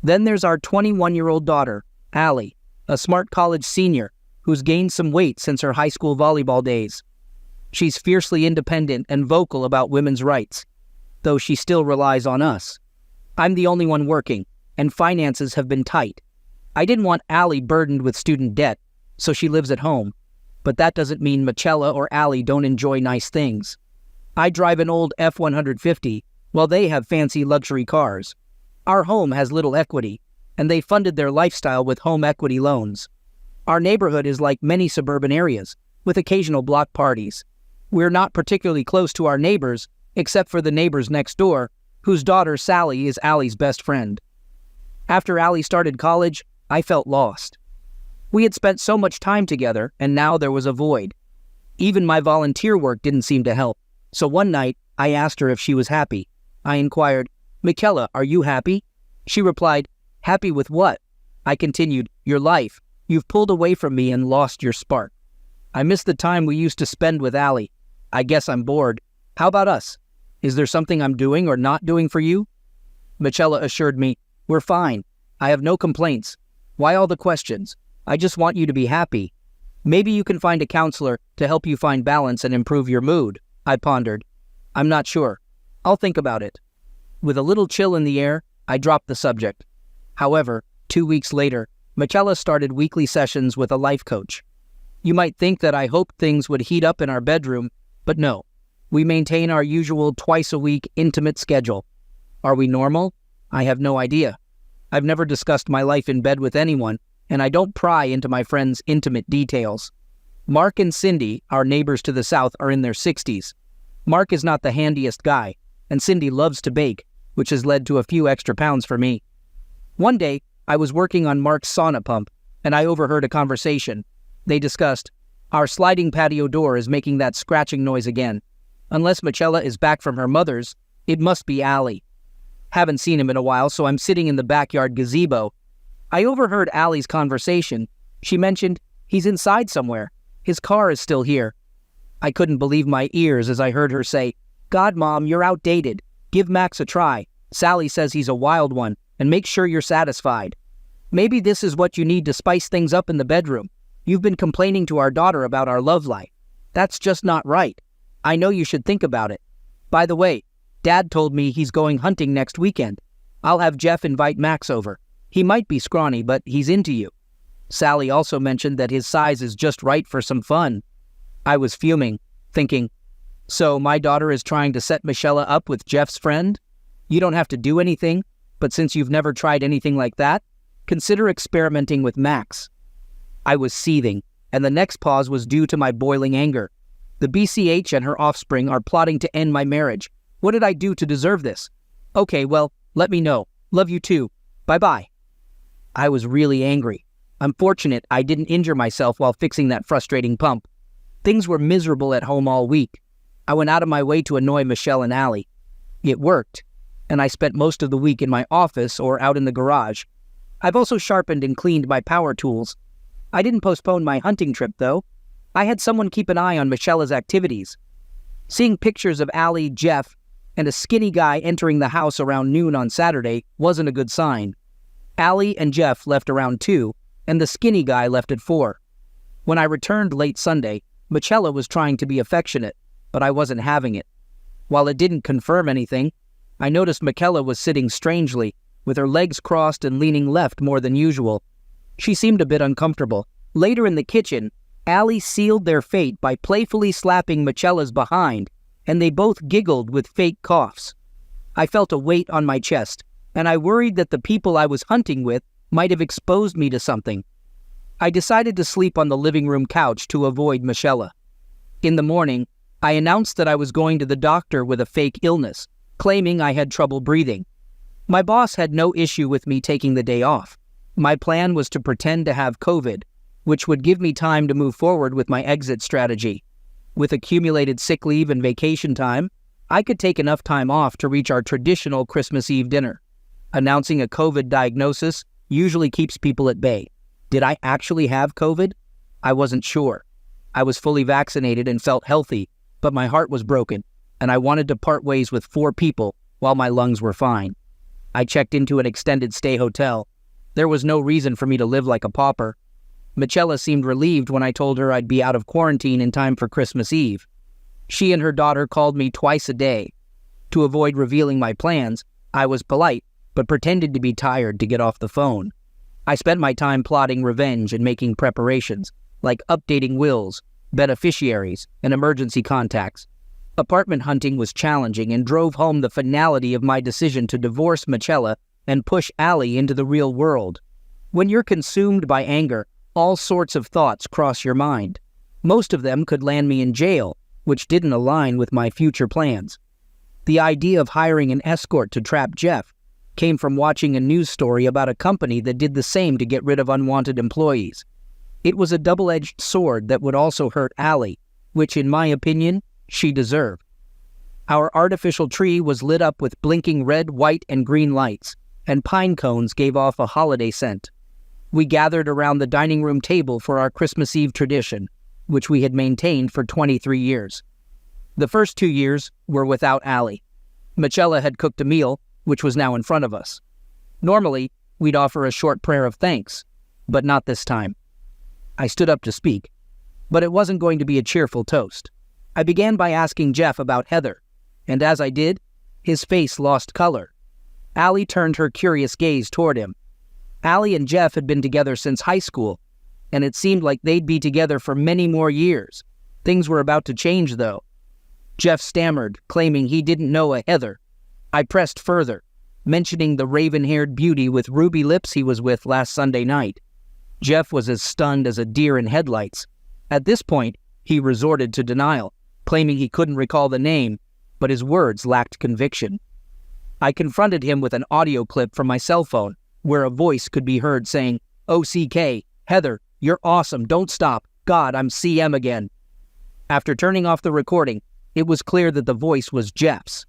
Speaker 2: Then there's our 21-year-old daughter, Allie, a smart college senior who's gained some weight since her high school volleyball days. She's fiercely independent and vocal about women's rights, though she still relies on us. I'm the only one working, and finances have been tight. I didn't want Allie burdened with student debt, so she lives at home. But that doesn't mean Michela or Allie don't enjoy nice things. I drive an old F-150, while they have fancy luxury cars. Our home has little equity, and they funded their lifestyle with home equity loans. Our neighborhood is like many suburban areas, with occasional block parties. We're not particularly close to our neighbors, except for the neighbors next door, whose daughter Sally is Allie's best friend. After Allie started college, I felt lost. We had spent so much time together, and now there was a void. Even my volunteer work didn't seem to help, so one night I asked her if she was happy. I inquired, "Michela, are you happy?" She replied, "Happy with what?" I continued, "Your life. You've pulled away from me and lost your spark. I miss the time we used to spend with Allie. I guess I'm bored. How about us? Is there something I'm doing or not doing for you?" Michela assured me, "We're fine. I have no complaints. Why all the questions? I just want you to be happy. Maybe you can find a counselor to help you find balance and improve your mood." I pondered. "I'm not sure. I'll think about it." With a little chill in the air, I dropped the subject. However, 2 weeks later, Michela started weekly sessions with a life coach. You might think that I hoped things would heat up in our bedroom, but no. We maintain our usual twice-a-week intimate schedule. Are we normal? I have no idea. I've never discussed my life in bed with anyone, and I don't pry into my friends' intimate details. Mark and Cindy, our neighbors to the south, are in their 60s. Mark is not the handiest guy, and Cindy loves to bake, which has led to a few extra pounds for me. One day, I was working on Mark's sauna pump, and I overheard a conversation. They discussed, "Our sliding patio door is making that scratching noise again. Unless Michela is back from her mother's, it must be Allie. Haven't seen him in a while, so I'm sitting in the backyard gazebo. I overheard Allie's conversation. She mentioned, he's inside somewhere. His car is still here. I couldn't believe my ears as I heard her say, "God, Mom, you're outdated. Give Max a try. Sally says he's a wild one, and make sure you're satisfied." Maybe this is what you need to spice things up in the bedroom. You've been complaining to our daughter about our love life. That's just not right. I know you should think about it. By the way, Dad told me he's going hunting next weekend. I'll have Jeff invite Max over. He might be scrawny, but he's into you. Sally also mentioned that his size is just right for some fun. I was fuming, thinking, so my daughter is trying to set Michela up with Jeff's friend? You don't have to do anything, but since you've never tried anything like that, consider experimenting with Max. I was seething, and the next pause was due to my boiling anger. The BCH and her offspring are plotting to end my marriage. What did I do to deserve this? Okay, well, let me know. Love you too. Bye-bye. I was really angry. I'm fortunate I didn't injure myself while fixing that frustrating pump. Things were miserable at home all week. I went out of my way to annoy Michelle and Allie. It worked, and I spent most of the week in my office or out in the garage. I've also sharpened and cleaned my power tools. I didn't postpone my hunting trip, though. I had someone keep an eye on Michela's activities. Seeing pictures of Allie, Jeff, and a skinny guy entering the house around noon on Saturday wasn't a good sign. Allie and Jeff left around 2, and the skinny guy left at 4. When I returned late Sunday, Michela was trying to be affectionate, but I wasn't having it. While it didn't confirm anything, I noticed Michela was sitting strangely, with her legs crossed and leaning left more than usual. She seemed a bit uncomfortable. Later in the kitchen, Allie sealed their fate by playfully slapping Michela's behind, and they both giggled with fake coughs. I felt a weight on my chest, and I worried that the people I was hunting with might have exposed me to something. I decided to sleep on the living room couch to avoid Michela. In the morning, I announced that I was going to the doctor with a fake illness, claiming I had trouble breathing. My boss had no issue with me taking the day off. My plan was to pretend to have COVID, which would give me time to move forward with my exit strategy. With accumulated sick leave and vacation time, I could take enough time off to reach our traditional Christmas Eve dinner. Announcing a COVID diagnosis usually keeps people at bay. Did I actually have COVID? I wasn't sure. I was fully vaccinated and felt healthy, but my heart was broken. and I wanted to part ways with 4 people while my lungs were fine. I checked into an extended stay hotel. There was no reason for me to live like a pauper. Michela seemed relieved when I told her I'd be out of quarantine in time for Christmas Eve. She and her daughter called me twice a day. To avoid revealing my plans, I was polite, but pretended to be tired to get off the phone. I spent my time plotting revenge and making preparations, like updating wills, beneficiaries, and emergency contacts. Apartment hunting was challenging and drove home the finality of my decision to divorce Michela and push Allie into the real world. When you're consumed by anger, all sorts of thoughts cross your mind. Most of them could land me in jail, which didn't align with my future plans. The idea of hiring an escort to trap Jeff came from watching a news story about a company that did the same to get rid of unwanted employees. It was a double-edged sword that would also hurt Allie, which, in my opinion, she deserved. Our artificial tree was lit up with blinking red, white, and green lights, and pine cones gave off a holiday scent. We gathered around the dining room table for our Christmas Eve tradition, which we had maintained for 23 years. The first 2 years were without Allie. Michela had cooked a meal, which was now in front of us. Normally, we'd offer a short prayer of thanks, but not this time. I stood up to speak, but it wasn't going to be a cheerful toast. I began by asking Jeff about Heather, and as I did, his face lost color. Allie turned her curious gaze toward him. Allie and Jeff had been together since high school, and it seemed like they'd be together for many more years. Things were about to change, though. Jeff stammered, claiming he didn't know a Heather. I pressed further, mentioning the raven-haired beauty with ruby lips he was with last Sunday night. Jeff was as stunned as a deer in headlights. At this point, he resorted to denial, claiming he couldn't recall the name, but his words lacked conviction. I confronted him with an audio clip from my cell phone, where a voice could be heard saying, "OCK, Heather, you're awesome, don't stop. God, I'm CM again." After turning off the recording, it was clear that the voice was Jeff's.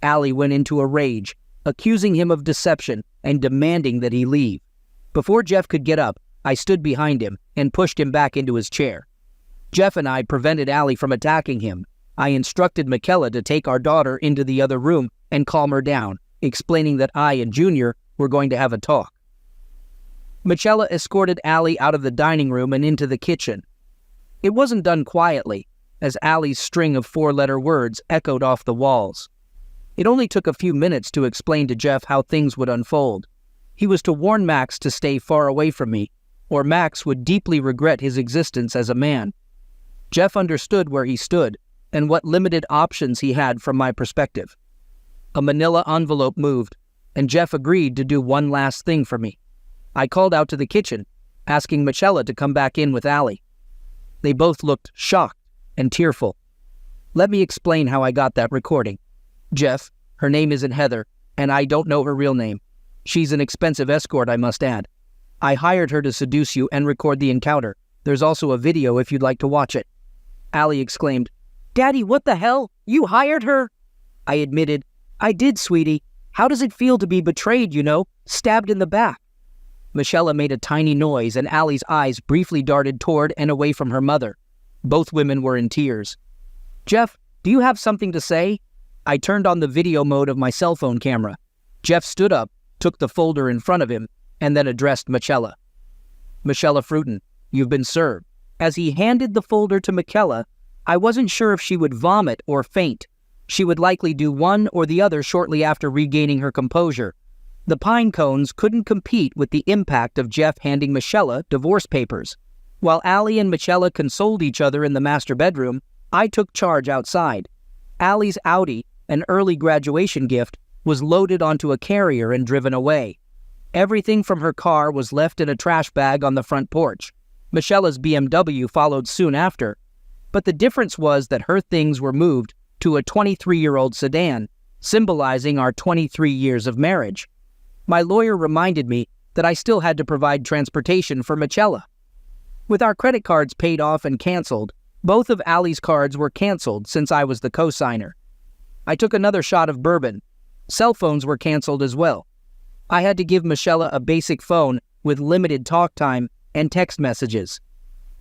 Speaker 2: Allie went into a rage, accusing him of deception and demanding that he leave. Before Jeff could get up, I stood behind him and pushed him back into his chair. Jeff and I prevented Allie from attacking him. I instructed Michela to take our daughter into the other room and calm her down, explaining that I and Junior were going to have a talk. Michela escorted Allie out of the dining room and into the kitchen. It wasn't done quietly, as Allie's string of 4-letter words echoed off the walls. It only took a few minutes to explain to Jeff how things would unfold. He was to warn Max to stay far away from me, or Max would deeply regret his existence as a man. Jeff understood where he stood and what limited options he had from my perspective. A manila envelope moved, and Jeff agreed to do one last thing for me. I called out to the kitchen, asking Michela to come back in with Allie. They both looked shocked and tearful. Let me explain how I got that recording. Jeff, her name isn't Heather, and I don't know her real name. She's an expensive escort, I must add. I hired her to seduce you and record the encounter. There's also a video if you'd like to watch it. Allie exclaimed, "Daddy, what the hell? You hired her?" I admitted, "I did, sweetie. How does it feel to be betrayed, stabbed in the back?" Michela made a tiny noise, and Allie's eyes briefly darted toward and away from her mother. Both women were in tears. "Jeff, do you have something to say?" I turned on the video mode of my cell phone camera. Jeff stood up, took the folder in front of him, and then addressed Michela. "Michela Fruiton, you've been served." As he handed the folder to Michela, I wasn't sure if she would vomit or faint. She would likely do one or the other shortly after regaining her composure. The pine cones couldn't compete with the impact of Jeff handing Michela divorce papers. While Allie and Michela consoled each other in the master bedroom, I took charge outside. Allie's Audi, an early graduation gift, was loaded onto a carrier and driven away. Everything from her car was left in a trash bag on the front porch. Michela's BMW followed soon after, but the difference was that her things were moved to a 23-year-old sedan, symbolizing our 23 years of marriage. My lawyer reminded me that I still had to provide transportation for Michela. With our credit cards paid off and canceled, both of Allie's cards were canceled since I was the co-signer. I took another shot of bourbon. Cell phones were canceled as well. I had to give Michela a basic phone with limited talk time and text messages.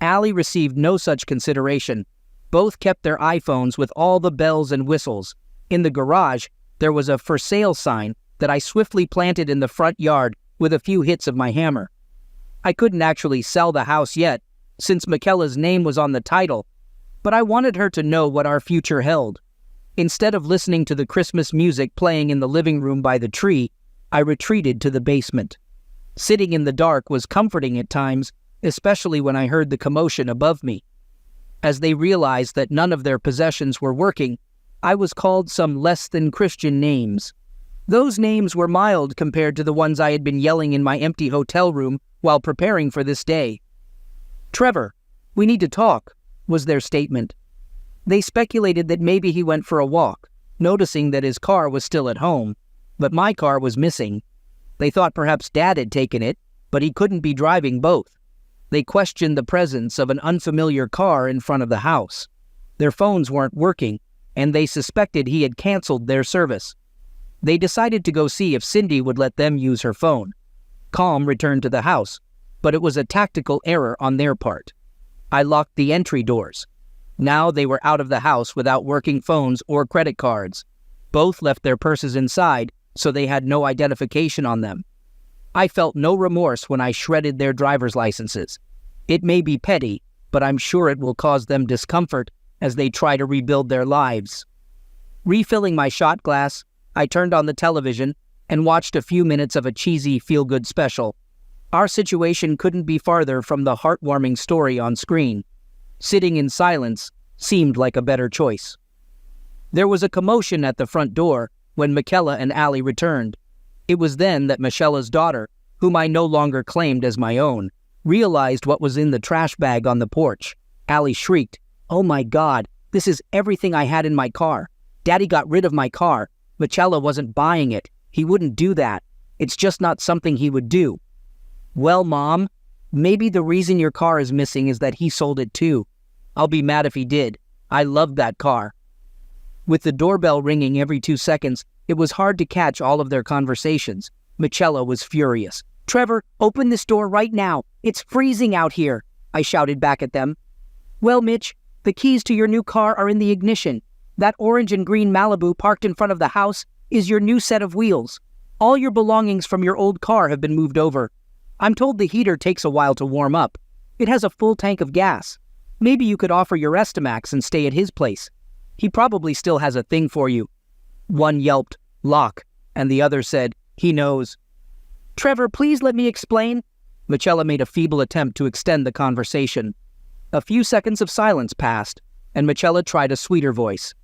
Speaker 2: Allie received no such consideration. Both kept their iPhones with all the bells and whistles. In the garage, there was a for sale sign that I swiftly planted in the front yard with a few hits of my hammer. I couldn't actually sell the house yet, since Michaela's name was on the title, but I wanted her to know what our future held. Instead of listening to the Christmas music playing in the living room by the tree, I retreated to the basement. Sitting in the dark was comforting at times, especially when I heard the commotion above me. As they realized that none of their possessions were working, I was called some less-than-Christian names. Those names were mild compared to the ones I had been yelling in my empty hotel room while preparing for this day. "Trevor, we need to talk," was their statement. They speculated that maybe he went for a walk, noticing that his car was still at home, but my car was missing. They thought perhaps Dad had taken it, but he couldn't be driving both. They questioned the presence of an unfamiliar car in front of the house. Their phones weren't working, and they suspected he had canceled their service. They decided to go see if Cindy would let them use her phone. Calm returned to the house, but it was a tactical error on their part. I locked the entry doors. Now they were out of the house without working phones or credit cards. Both left their purses inside, so they had no identification on them. I felt no remorse when I shredded their driver's licenses. It may be petty, but I'm sure it will cause them discomfort as they try to rebuild their lives. Refilling my shot glass, I turned on the television and watched a few minutes of a cheesy feel-good special. Our situation couldn't be farther from the heartwarming story on screen. Sitting in silence seemed like a better choice. There was a commotion at the front door when Michaela and Allie returned. It was then that Michaela's daughter, whom I no longer claimed as my own, realized what was in the trash bag on the porch. Allie shrieked, "Oh my God, this is everything I had in my car. Daddy got rid of my car. Michaela wasn't buying it. He wouldn't do that. It's just not something he would do." "Well, Mom, maybe the reason your car is missing is that he sold it too. I'll be mad if he did. I loved that car." With the doorbell ringing every 2 seconds, it was hard to catch all of their conversations. Michaela was furious. "Trevor, open this door right now. It's freezing out here," I shouted back at them. "Well, Mitch, the keys to your new car are in the ignition. That orange and green Malibu parked in front of the house is your new set of wheels. All your belongings from your old car have been moved over. I'm told the heater takes a while to warm up. It has a full tank of gas. Maybe you could offer your Estimax and stay at his place. He probably still has a thing for you." One yelped, "Lock," and the other said, "He knows." "Trevor, please let me explain." Michaela made a feeble attempt to extend the conversation. A few seconds of silence passed, and Michaela tried a sweeter voice.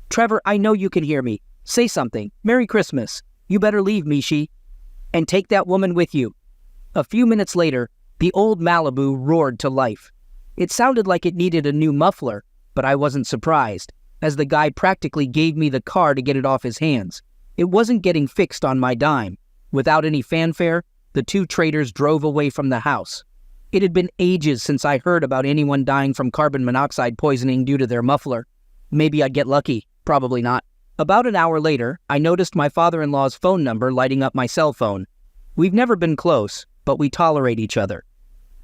Speaker 2: "Trevor, I know you can hear me. Say something. Merry Christmas. You better leave, Mishi. And take that woman with you." A few minutes later, the old Malibu roared to life. It sounded like it needed a new muffler, but I wasn't surprised, as the guy practically gave me the car to get it off his hands. It wasn't getting fixed on my dime. Without any fanfare, the two traders drove away from the house. It had been ages since I heard about anyone dying from carbon monoxide poisoning due to their muffler. Maybe I'd get lucky. Probably not. About an hour later, I noticed my father-in-law's phone number lighting up my cell phone. We've never been close, but we tolerate each other.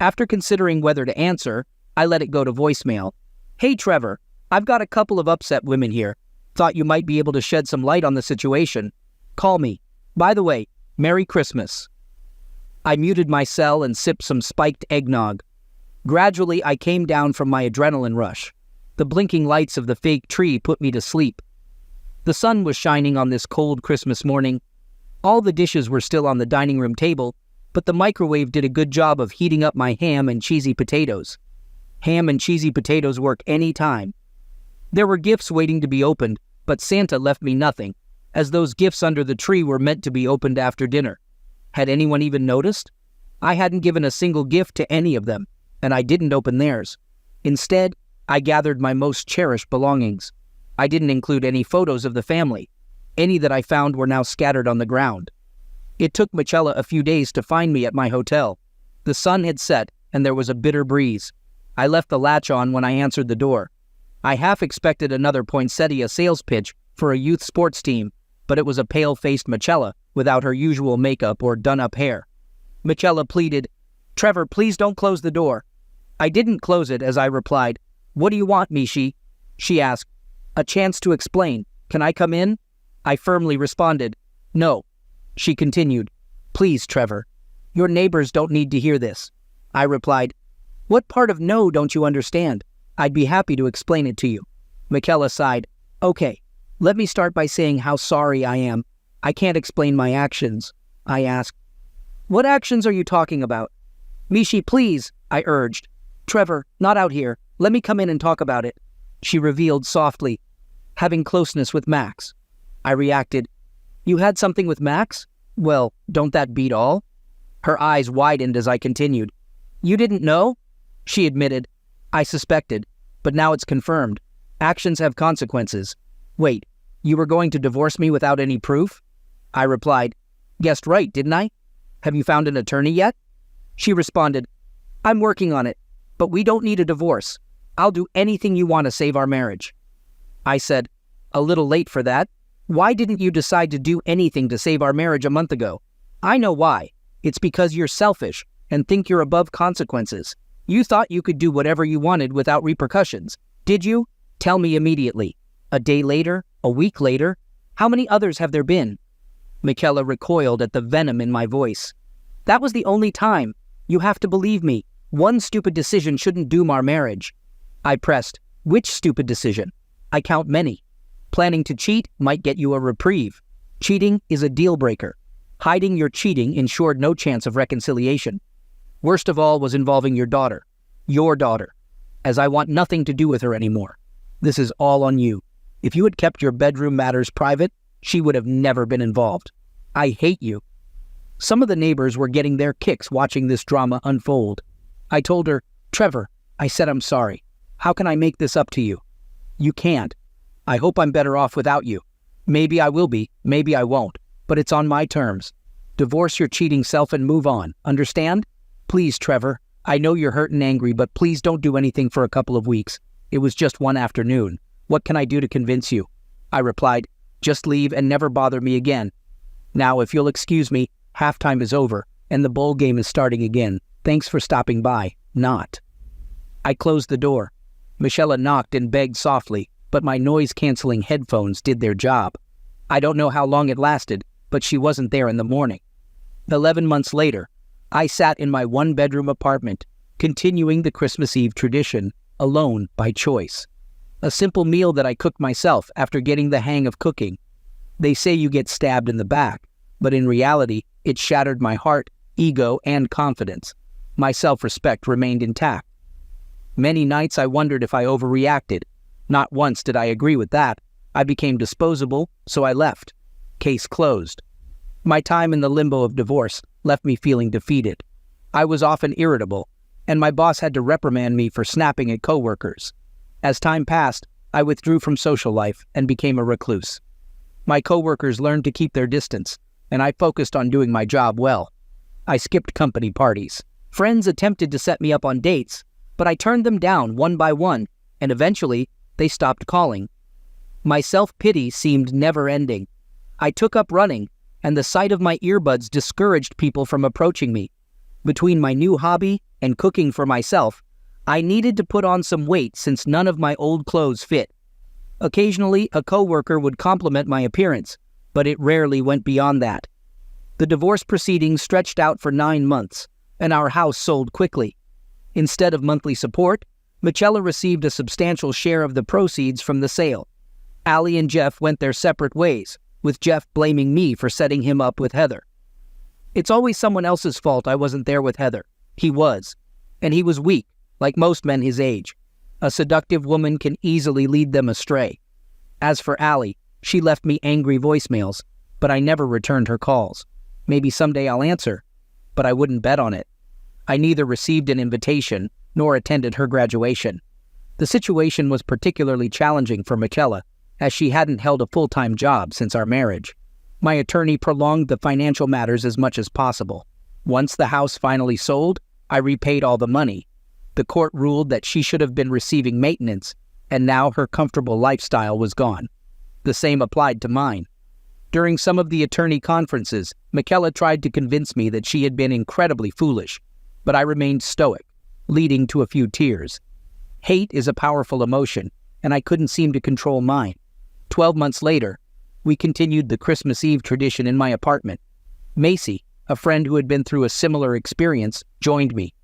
Speaker 2: After considering whether to answer, I let it go to voicemail. "Hey, Trevor, I've got a couple of upset women here. Thought you might be able to shed some light on the situation. Call me. By the way, Merry Christmas." I muted my cell and sipped some spiked eggnog. Gradually, I came down from my adrenaline rush. The blinking lights of the fake tree put me to sleep. The sun was shining on this cold Christmas morning. All the dishes were still on the dining room table, but the microwave did a good job of heating up my ham and cheesy potatoes. Ham and cheesy potatoes work any time. There were gifts waiting to be opened, but Santa left me nothing, as those gifts under the tree were meant to be opened after dinner. Had anyone even noticed? I hadn't given a single gift to any of them, and I didn't open theirs. Instead, I gathered my most cherished belongings. I didn't include any photos of the family. Any that I found were now scattered on the ground. It took Michaela a few days to find me at my hotel. The sun had set, and there was a bitter breeze. I left the latch on when I answered the door. I half expected another poinsettia sales pitch for a youth sports team, but it was a pale-faced Michaela without her usual makeup or done-up hair. Michaela pleaded, "Trevor, please don't close the door." I didn't close it as I replied, "What do you want, Mishi? She asked. A chance to explain. Can I come in? I firmly responded. No. She continued. Please, Trevor. Your neighbors don't need to hear this. I replied. What part of no don't you understand? I'd be happy to explain it to you. Michaela sighed. Okay, let me start by saying how sorry I am. I can't explain my actions. I asked. What actions are you talking about? Mishi, please, I urged. Trevor, not out here. Let me come in and talk about it. She revealed softly. Having closeness with Max. I reacted. You had something with Max? Well, don't that beat all? Her eyes widened as I continued. You didn't know? She admitted. I suspected, but now it's confirmed. Actions have consequences. Wait, you were going to divorce me without any proof? I replied. Guessed right, didn't I? Have you found an attorney yet? She responded. I'm working on it, but we don't need a divorce. I'll do anything you want to save our marriage. I said, a little late for that. Why didn't you decide to do anything to save our marriage a month ago? I know why. It's because you're selfish and think you're above consequences. You thought you could do whatever you wanted without repercussions. Did you? Tell me immediately. A day later? A week later? How many others have there been? Michaela recoiled at the venom in my voice. That was the only time. You have to believe me. One stupid decision shouldn't doom our marriage. I pressed. Which stupid decision? I count many. Planning to cheat might get you a reprieve. Cheating is a deal breaker. Hiding your cheating ensured no chance of reconciliation. Worst of all was involving your daughter, as I want nothing to do with her anymore. This is all on you. If you had kept your bedroom matters private, she would have never been involved. I hate you. Some of the neighbors were getting their kicks watching this drama unfold. I told her, Trevor, I said I'm sorry. How can I make this up to you? You can't. I hope I'm better off without you. Maybe I will be, maybe I won't, but it's on my terms. Divorce your cheating self and move on, understand? Please, Trevor, I know you're hurt and angry, but please don't do anything for a couple of weeks. It was just one afternoon. What can I do to convince you? I replied, just leave and never bother me again. Now, if you'll excuse me, halftime is over, and the bowl game is starting again. Thanks for stopping by. Not. I closed the door. Michelle knocked and begged softly, but my noise-canceling headphones did their job. I don't know how long it lasted, but she wasn't there in the morning. 11 months later, I sat in my one-bedroom apartment, continuing the Christmas Eve tradition, alone by choice. A simple meal that I cooked myself after getting the hang of cooking. They say you get stabbed in the back, but in reality, it shattered my heart, ego, and confidence. My self-respect remained intact. Many nights I wondered if I overreacted. Not once did I agree with that. I became disposable, so I left. Case closed. My time in the limbo of divorce left me feeling defeated. I was often irritable, and my boss had to reprimand me for snapping at coworkers. As time passed, I withdrew from social life and became a recluse. My coworkers learned to keep their distance, and I focused on doing my job well. I skipped company parties. Friends attempted to set me up on dates, but I turned them down one by one, and eventually, they stopped calling. My self-pity seemed never-ending. I took up running, and the sight of my earbuds discouraged people from approaching me. Between my new hobby and cooking for myself, I needed to put on some weight since none of my old clothes fit. Occasionally, a coworker would compliment my appearance, but it rarely went beyond that. The divorce proceedings stretched out for 9 months, and our house sold quickly. Instead of monthly support, Michela received a substantial share of the proceeds from the sale. Allie and Jeff went their separate ways, with Jeff blaming me for setting him up with Heather. It's always someone else's fault I wasn't there with Heather. He was. And he was weak, like most men his age. A seductive woman can easily lead them astray. As for Allie, she left me angry voicemails, but I never returned her calls. Maybe someday I'll answer, but I wouldn't bet on it. I neither received an invitation nor attended her graduation. The situation was particularly challenging for Michela, as she hadn't held a full-time job since our marriage. My attorney prolonged the financial matters as much as possible. Once the house finally sold, I repaid all the money. The court ruled that she should have been receiving maintenance, and now her comfortable lifestyle was gone. The same applied to mine. During some of the attorney conferences, Michela tried to convince me that she had been incredibly foolish, but I remained stoic, leading to a few tears. Hate is a powerful emotion, and I couldn't seem to control mine. 12 months later, we continued the Christmas Eve tradition in my apartment. Macy, a friend who had been through a similar experience, joined me.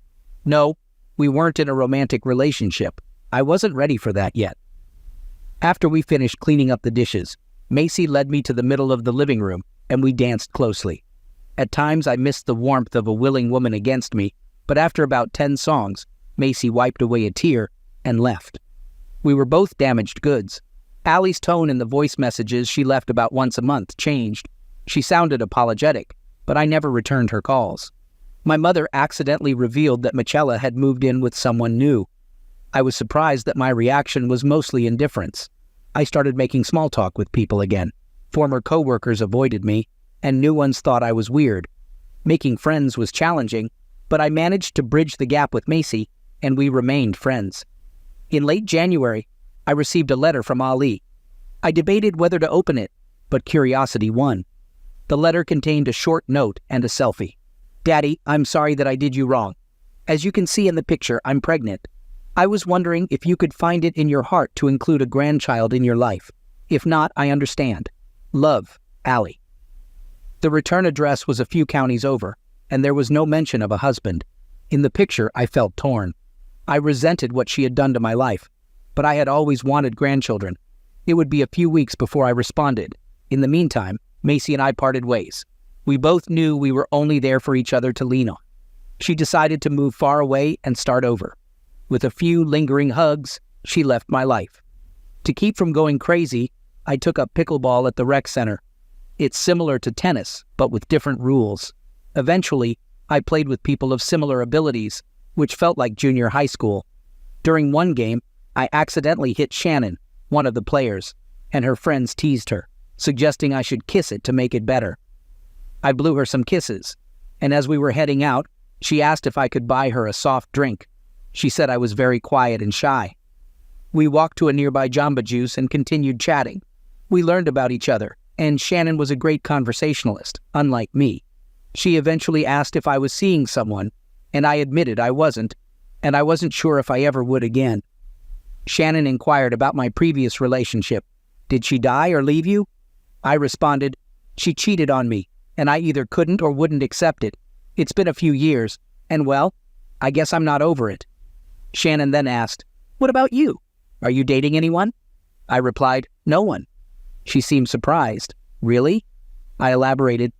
Speaker 2: No, we weren't in a romantic relationship. I wasn't ready for that yet. After we finished cleaning up the dishes, Macy led me to the middle of the living room, and we danced closely. At times I missed the warmth of a willing woman against me, but after about 10 songs, Macy wiped away a tear and left. We were both damaged goods. Allie's tone in the voice messages she left about once a month changed. She sounded apologetic, but I never returned her calls. My mother accidentally revealed that Michela had moved in with someone new. I was surprised that my reaction was mostly indifference. I started making small talk with people again. Former coworkers avoided me, and new ones thought I was weird. Making friends was challenging, but I managed to bridge the gap with Macy, and we remained friends. In late January, I received a letter from Ali. I debated whether to open it, but curiosity won. The letter contained a short note and a selfie. "Daddy, I'm sorry that I did you wrong. As you can see in the picture, I'm pregnant. I was wondering if you could find it in your heart to include a grandchild in your life. If not, I understand. Love, Allie." The return address was a few counties over, and there was no mention of a husband. In the picture, I felt torn. I resented what she had done to my life, but I had always wanted grandchildren. It would be a few weeks before I responded. In the meantime, Macy and I parted ways. We both knew we were only there for each other to lean on. She decided to move far away and start over. With a few lingering hugs, she left my life. To keep from going crazy, I took up pickleball at the rec center. It's similar to tennis, but with different rules. Eventually, I played with people of similar abilities, which felt like junior high school. During one game, I accidentally hit Shannon, one of the players, and her friends teased her, suggesting I should kiss it to make it better. I blew her some kisses, and as we were heading out, she asked if I could buy her a soft drink. She said I was very quiet and shy. We walked to a nearby Jamba Juice and continued chatting. We learned about each other, and Shannon was a great conversationalist, unlike me. She eventually asked if I was seeing someone, and I admitted I wasn't, and I wasn't sure if I ever would again. Shannon inquired about my previous relationship. Did she die or leave you? I responded, she cheated on me, and I either couldn't or wouldn't accept it. It's been a few years, and well, I guess I'm not over it. Shannon then asked, what about you? Are you dating anyone? I replied, no one. She seemed surprised. Really? I elaborated,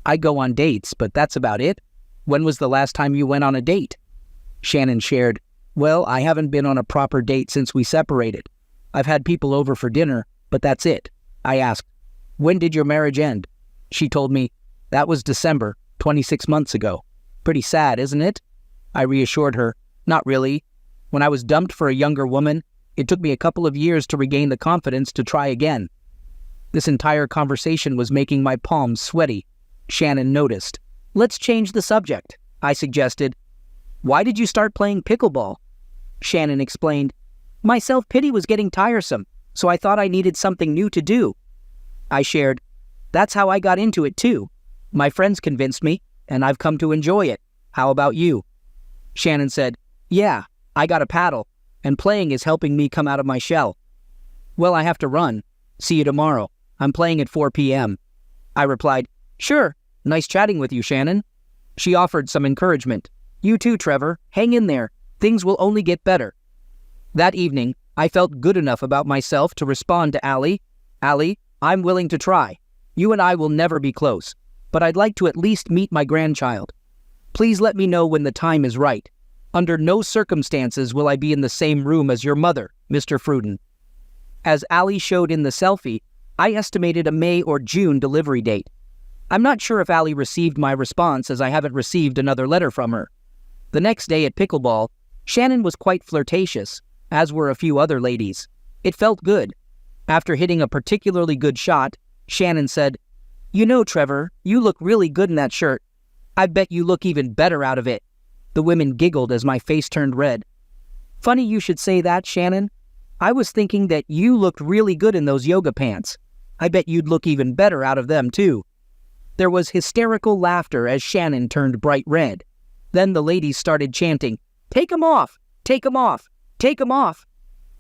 Speaker 2: I go on dates, but that's about it. When was the last time you went on a date? Shannon shared, well, I haven't been on a proper date since we separated. I've had people over for dinner, but that's it. I asked, when did your marriage end? She told me, that was December, 26 months ago. Pretty sad, isn't it? I reassured her, not really. When I was dumped for a younger woman, it took me a couple of years to regain the confidence to try again. This entire conversation was making my palms sweaty. Shannon noticed. Let's change the subject, I suggested. Why did you start playing pickleball? Shannon explained, my self-pity was getting tiresome, so I thought I needed something new to do. I shared, that's how I got into it too. My friends convinced me, and I've come to enjoy it. How about you? Shannon said, yeah, I got a paddle, and playing is helping me come out of my shell. Well, I have to run. See you tomorrow. I'm playing at 4 p.m. I replied, sure, nice chatting with you, Shannon. She offered some encouragement. You too, Trevor. Hang in there. Things will only get better. That evening, I felt good enough about myself to respond to Allie. Allie, I'm willing to try. You and I will never be close, but I'd like to at least meet my grandchild. Please let me know when the time is right. Under no circumstances will I be in the same room as your mother, Mr. Fruden. As Allie showed in the selfie, I estimated a May or June delivery date. I'm not sure if Allie received my response as I haven't received another letter from her. The next day at pickleball, Shannon was quite flirtatious, as were a few other ladies. It felt good. After hitting a particularly good shot, Shannon said, you know, Trevor, you look really good in that shirt. I bet you look even better out of it. The women giggled as my face turned red. Funny you should say that, Shannon. I was thinking that you looked really good in those yoga pants. I bet you'd look even better out of them, too. There was hysterical laughter as Shannon turned bright red. Then the ladies started chanting, take 'em off! Take 'em off! Take 'em off!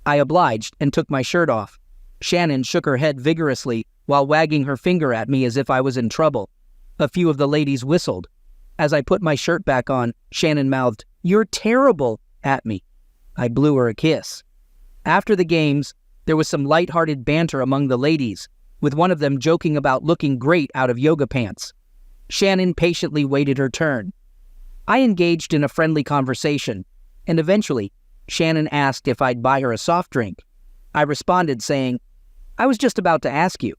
Speaker 2: I obliged and took my shirt off. Shannon shook her head vigorously while wagging her finger at me as if I was in trouble. A few of the ladies whistled. As I put my shirt back on, Shannon mouthed, "You're terrible," at me. I blew her a kiss. After the games, there was some light-hearted banter among the ladies, with one of them joking about looking great out of yoga pants. Shannon patiently waited her turn. I engaged in a friendly conversation, and eventually, Shannon asked if I'd buy her a soft drink. I responded saying, "I was just about to ask you."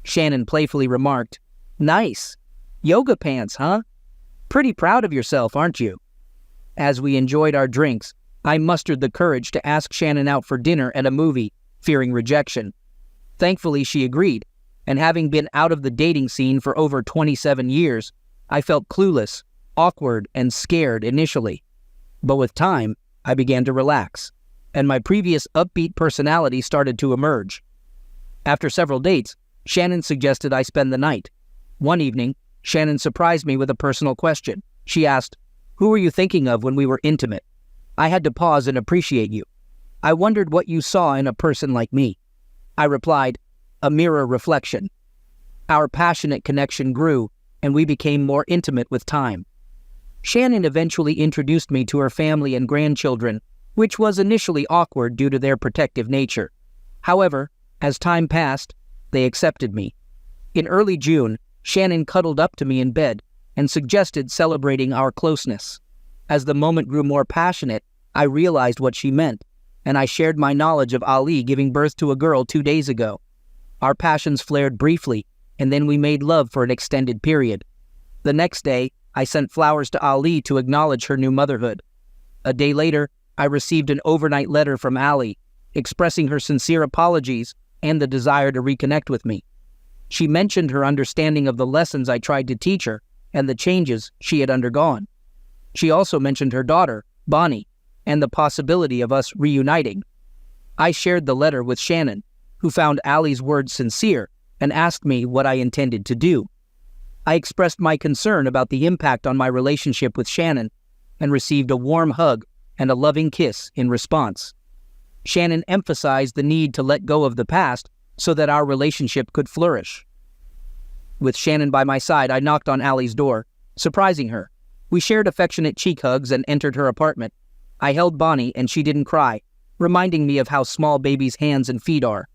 Speaker 2: Shannon playfully remarked, "Nice. Yoga pants, huh? Pretty proud of yourself, aren't you?" As we enjoyed our drinks, I mustered the courage to ask Shannon out for dinner at a movie, fearing rejection. Thankfully, she agreed, and having been out of the dating scene for over 27 years, I felt clueless, awkward, and scared initially. But with time, I began to relax, and my previous upbeat personality started to emerge. After several dates, Shannon suggested I spend the night. One evening, Shannon surprised me with a personal question. She asked, "Who were you thinking of when we were intimate?" I had to pause and appreciate you. I wondered what you saw in a person like me. I replied, "A mirror reflection." Our passionate connection grew, and we became more intimate with time. Shannon eventually introduced me to her family and grandchildren, which was initially awkward due to their protective nature. However, as time passed, they accepted me. In early June, Shannon cuddled up to me in bed and suggested celebrating our closeness. As the moment grew more passionate, I realized what she meant, and I shared my knowledge of Ali giving birth to a girl 2 days ago. Our passions flared briefly, and then we made love for an extended period. The next day, I sent flowers to Ali to acknowledge her new motherhood. A day later, I received an overnight letter from Ali, expressing her sincere apologies and the desire to reconnect with me. She mentioned her understanding of the lessons I tried to teach her and the changes she had undergone. She also mentioned her daughter, Bonnie, and the possibility of us reuniting. I shared the letter with Shannon, who found Ali's words sincere and asked me what I intended to do. I expressed my concern about the impact on my relationship with Shannon and received a warm hug and a loving kiss in response. Shannon emphasized the need to let go of the past so that our relationship could flourish. With Shannon by my side, I knocked on Ali's door, surprising her. We shared affectionate cheek hugs and entered her apartment. I held Bonnie and she didn't cry, reminding me of how small babies' hands and feet are.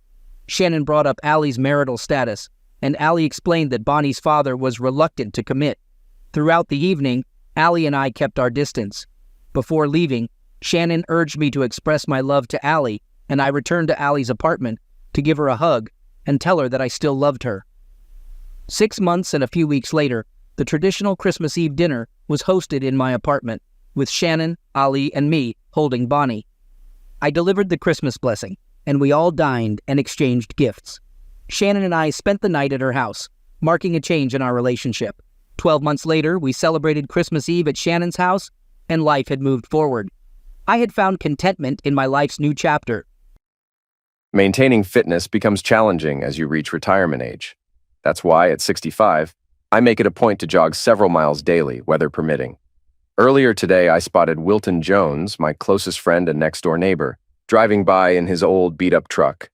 Speaker 2: Shannon brought up Ali's marital status, and Ali explained that Bonnie's father was reluctant to commit. Throughout the evening, Ali and I kept our distance. Before leaving, Shannon urged me to express my love to Ali, and I returned to Ali's apartment to give her a hug and tell her that I still loved her. 6 months and a few weeks later, the traditional Christmas Eve dinner was hosted in my apartment, with Shannon, Ali, and me holding Bonnie. I delivered the Christmas blessing, and we all dined and exchanged gifts. Shannon and I spent the night at her house, marking a change in our relationship. 12 months later, we celebrated Christmas Eve at Shannon's house, and life had moved forward. I had found contentment in my life's new chapter.
Speaker 3: Maintaining fitness becomes challenging as you reach retirement age. That's why, at 65, I make it a point to jog several miles daily, weather permitting. Earlier today, I spotted Wilton Jones, my closest friend and next-door neighbor, driving by in his old beat-up truck.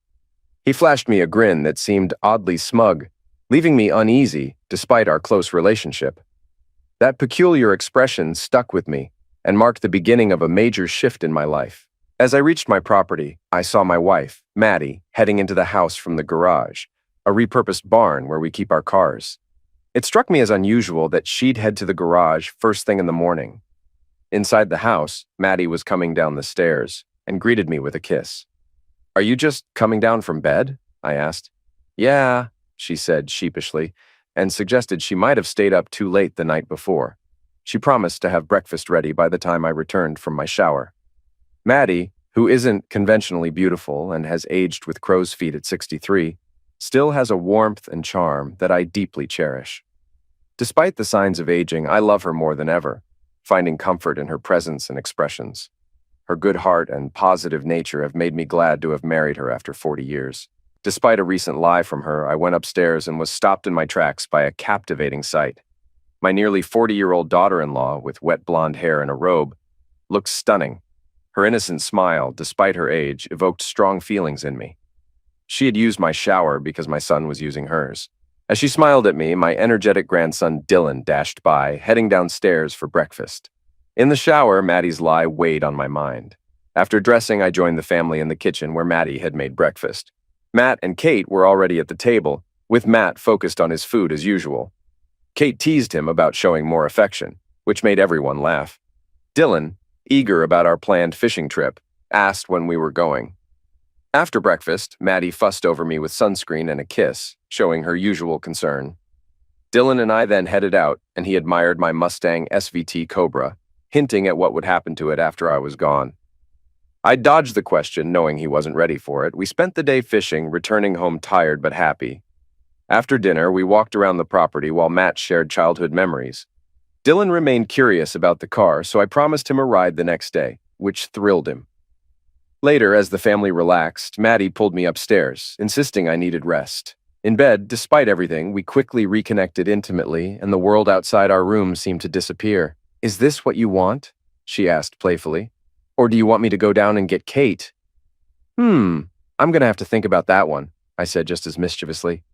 Speaker 3: He flashed me a grin that seemed oddly smug, leaving me uneasy despite our close relationship. That peculiar expression stuck with me and marked the beginning of a major shift in my life. As I reached my property, I saw my wife, Maddie, heading into the house from the garage, a repurposed barn where we keep our cars. It struck me as unusual that she'd head to the garage first thing in the morning. Inside the house, Maddie was coming down the stairs and greeted me with a kiss. "Are you just coming down from bed?" I asked. "Yeah," she said sheepishly, and suggested she might have stayed up too late the night before. She promised to have breakfast ready by the time I returned from my shower. Maddie, who isn't conventionally beautiful and has aged with crow's feet at 63, still has a warmth and charm that I deeply cherish. Despite the signs of aging, I love her more than ever, finding comfort in her presence and expressions. Her good heart and positive nature have made me glad to have married her after 40 years. Despite a recent lie from her, I went upstairs and was stopped in my tracks by a captivating sight. My nearly 40-year-old daughter-in-law, with wet blonde hair and a robe, looked stunning. Her innocent smile, despite her age, evoked strong feelings in me. She had used my shower because my son was using hers. As she smiled at me, my energetic grandson Dylan dashed by, heading downstairs for breakfast. In the shower, Maddie's lie weighed on my mind. After dressing, I joined the family in the kitchen where Maddie had made breakfast. Matt and Kate were already at the table, with Matt focused on his food as usual. Kate teased him about showing more affection, which made everyone laugh. Dylan, eager about our planned fishing trip, asked when we were going. After breakfast, Maddie fussed over me with sunscreen and a kiss, showing her usual concern. Dylan and I then headed out, and he admired my Mustang SVT Cobra, hinting at what would happen to it after I was gone. I dodged the question, knowing he wasn't ready for it. We spent the day fishing, returning home tired but happy. After dinner, we walked around the property while Matt shared childhood memories. Dylan remained curious about the car, so I promised him a ride the next day, which thrilled him. Later, as the family relaxed, Maddie pulled me upstairs, insisting I needed rest. In bed, despite everything, we quickly reconnected intimately, and the world outside our room seemed to disappear. "Is this what you want?" she asked playfully. "Or do you want me to go down and get Kate?" I'm gonna have to think about that one," I said just as mischievously.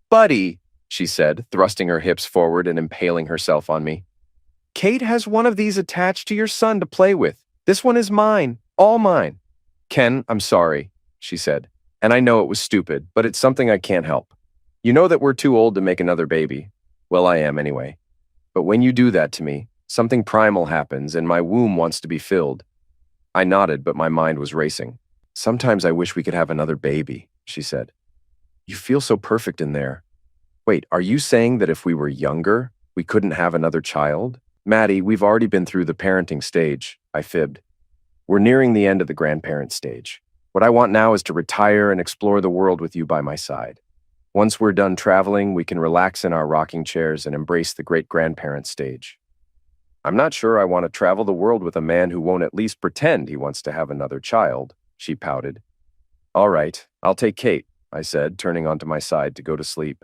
Speaker 3: Buddy," she said, thrusting her hips forward and impaling herself on me. "Kate has one of these attached to your son to play with. This one is mine, all mine." "Ken, I'm sorry," she said, "and I know it was stupid, but it's something I can't help. You know that we're too old to make another baby. Well, I am anyway. But when you do that to me, something primal happens and my womb wants to be filled." I nodded, but my mind was racing. "Sometimes I wish we could have another baby," she said. "You feel so perfect in there. Wait, are you saying that if we were younger, we couldn't have another child?" "Maddie, we've already been through the parenting stage," I fibbed. "We're nearing the end of the grandparent stage. What I want now is to retire and explore the world with you by my side. Once we're done traveling, we can relax in our rocking chairs and embrace the great-grandparent stage." "I'm not sure I want to travel the world with a man who won't at least pretend he wants to have another child," she pouted. "All right, I'll take Kate," I said, turning onto my side to go to sleep.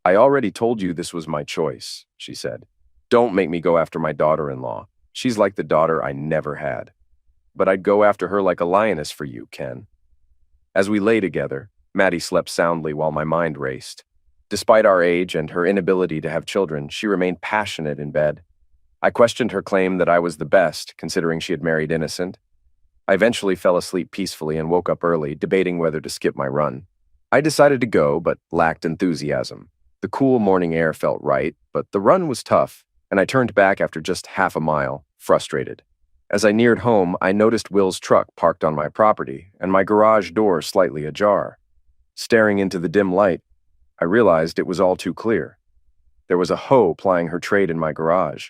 Speaker 3: "I already told you this was my choice," she said. "Don't make me go after my daughter-in-law. She's like the daughter I never had. But I'd go after her like a lioness for you, Ken." As we lay together, Maddie slept soundly while my mind raced. Despite our age and her inability to have children, she remained passionate in bed. I questioned her claim that I was the best, considering she had married innocent. I eventually fell asleep peacefully and woke up early, debating whether to skip my run. I decided to go, but lacked enthusiasm. The cool morning air felt right, but the run was tough, and I turned back after just half a mile, frustrated. As I neared home, I noticed Will's truck parked on my property, and my garage door slightly ajar. Staring into the dim light, I realized it was all too clear. There was a hoe plying her trade in my garage.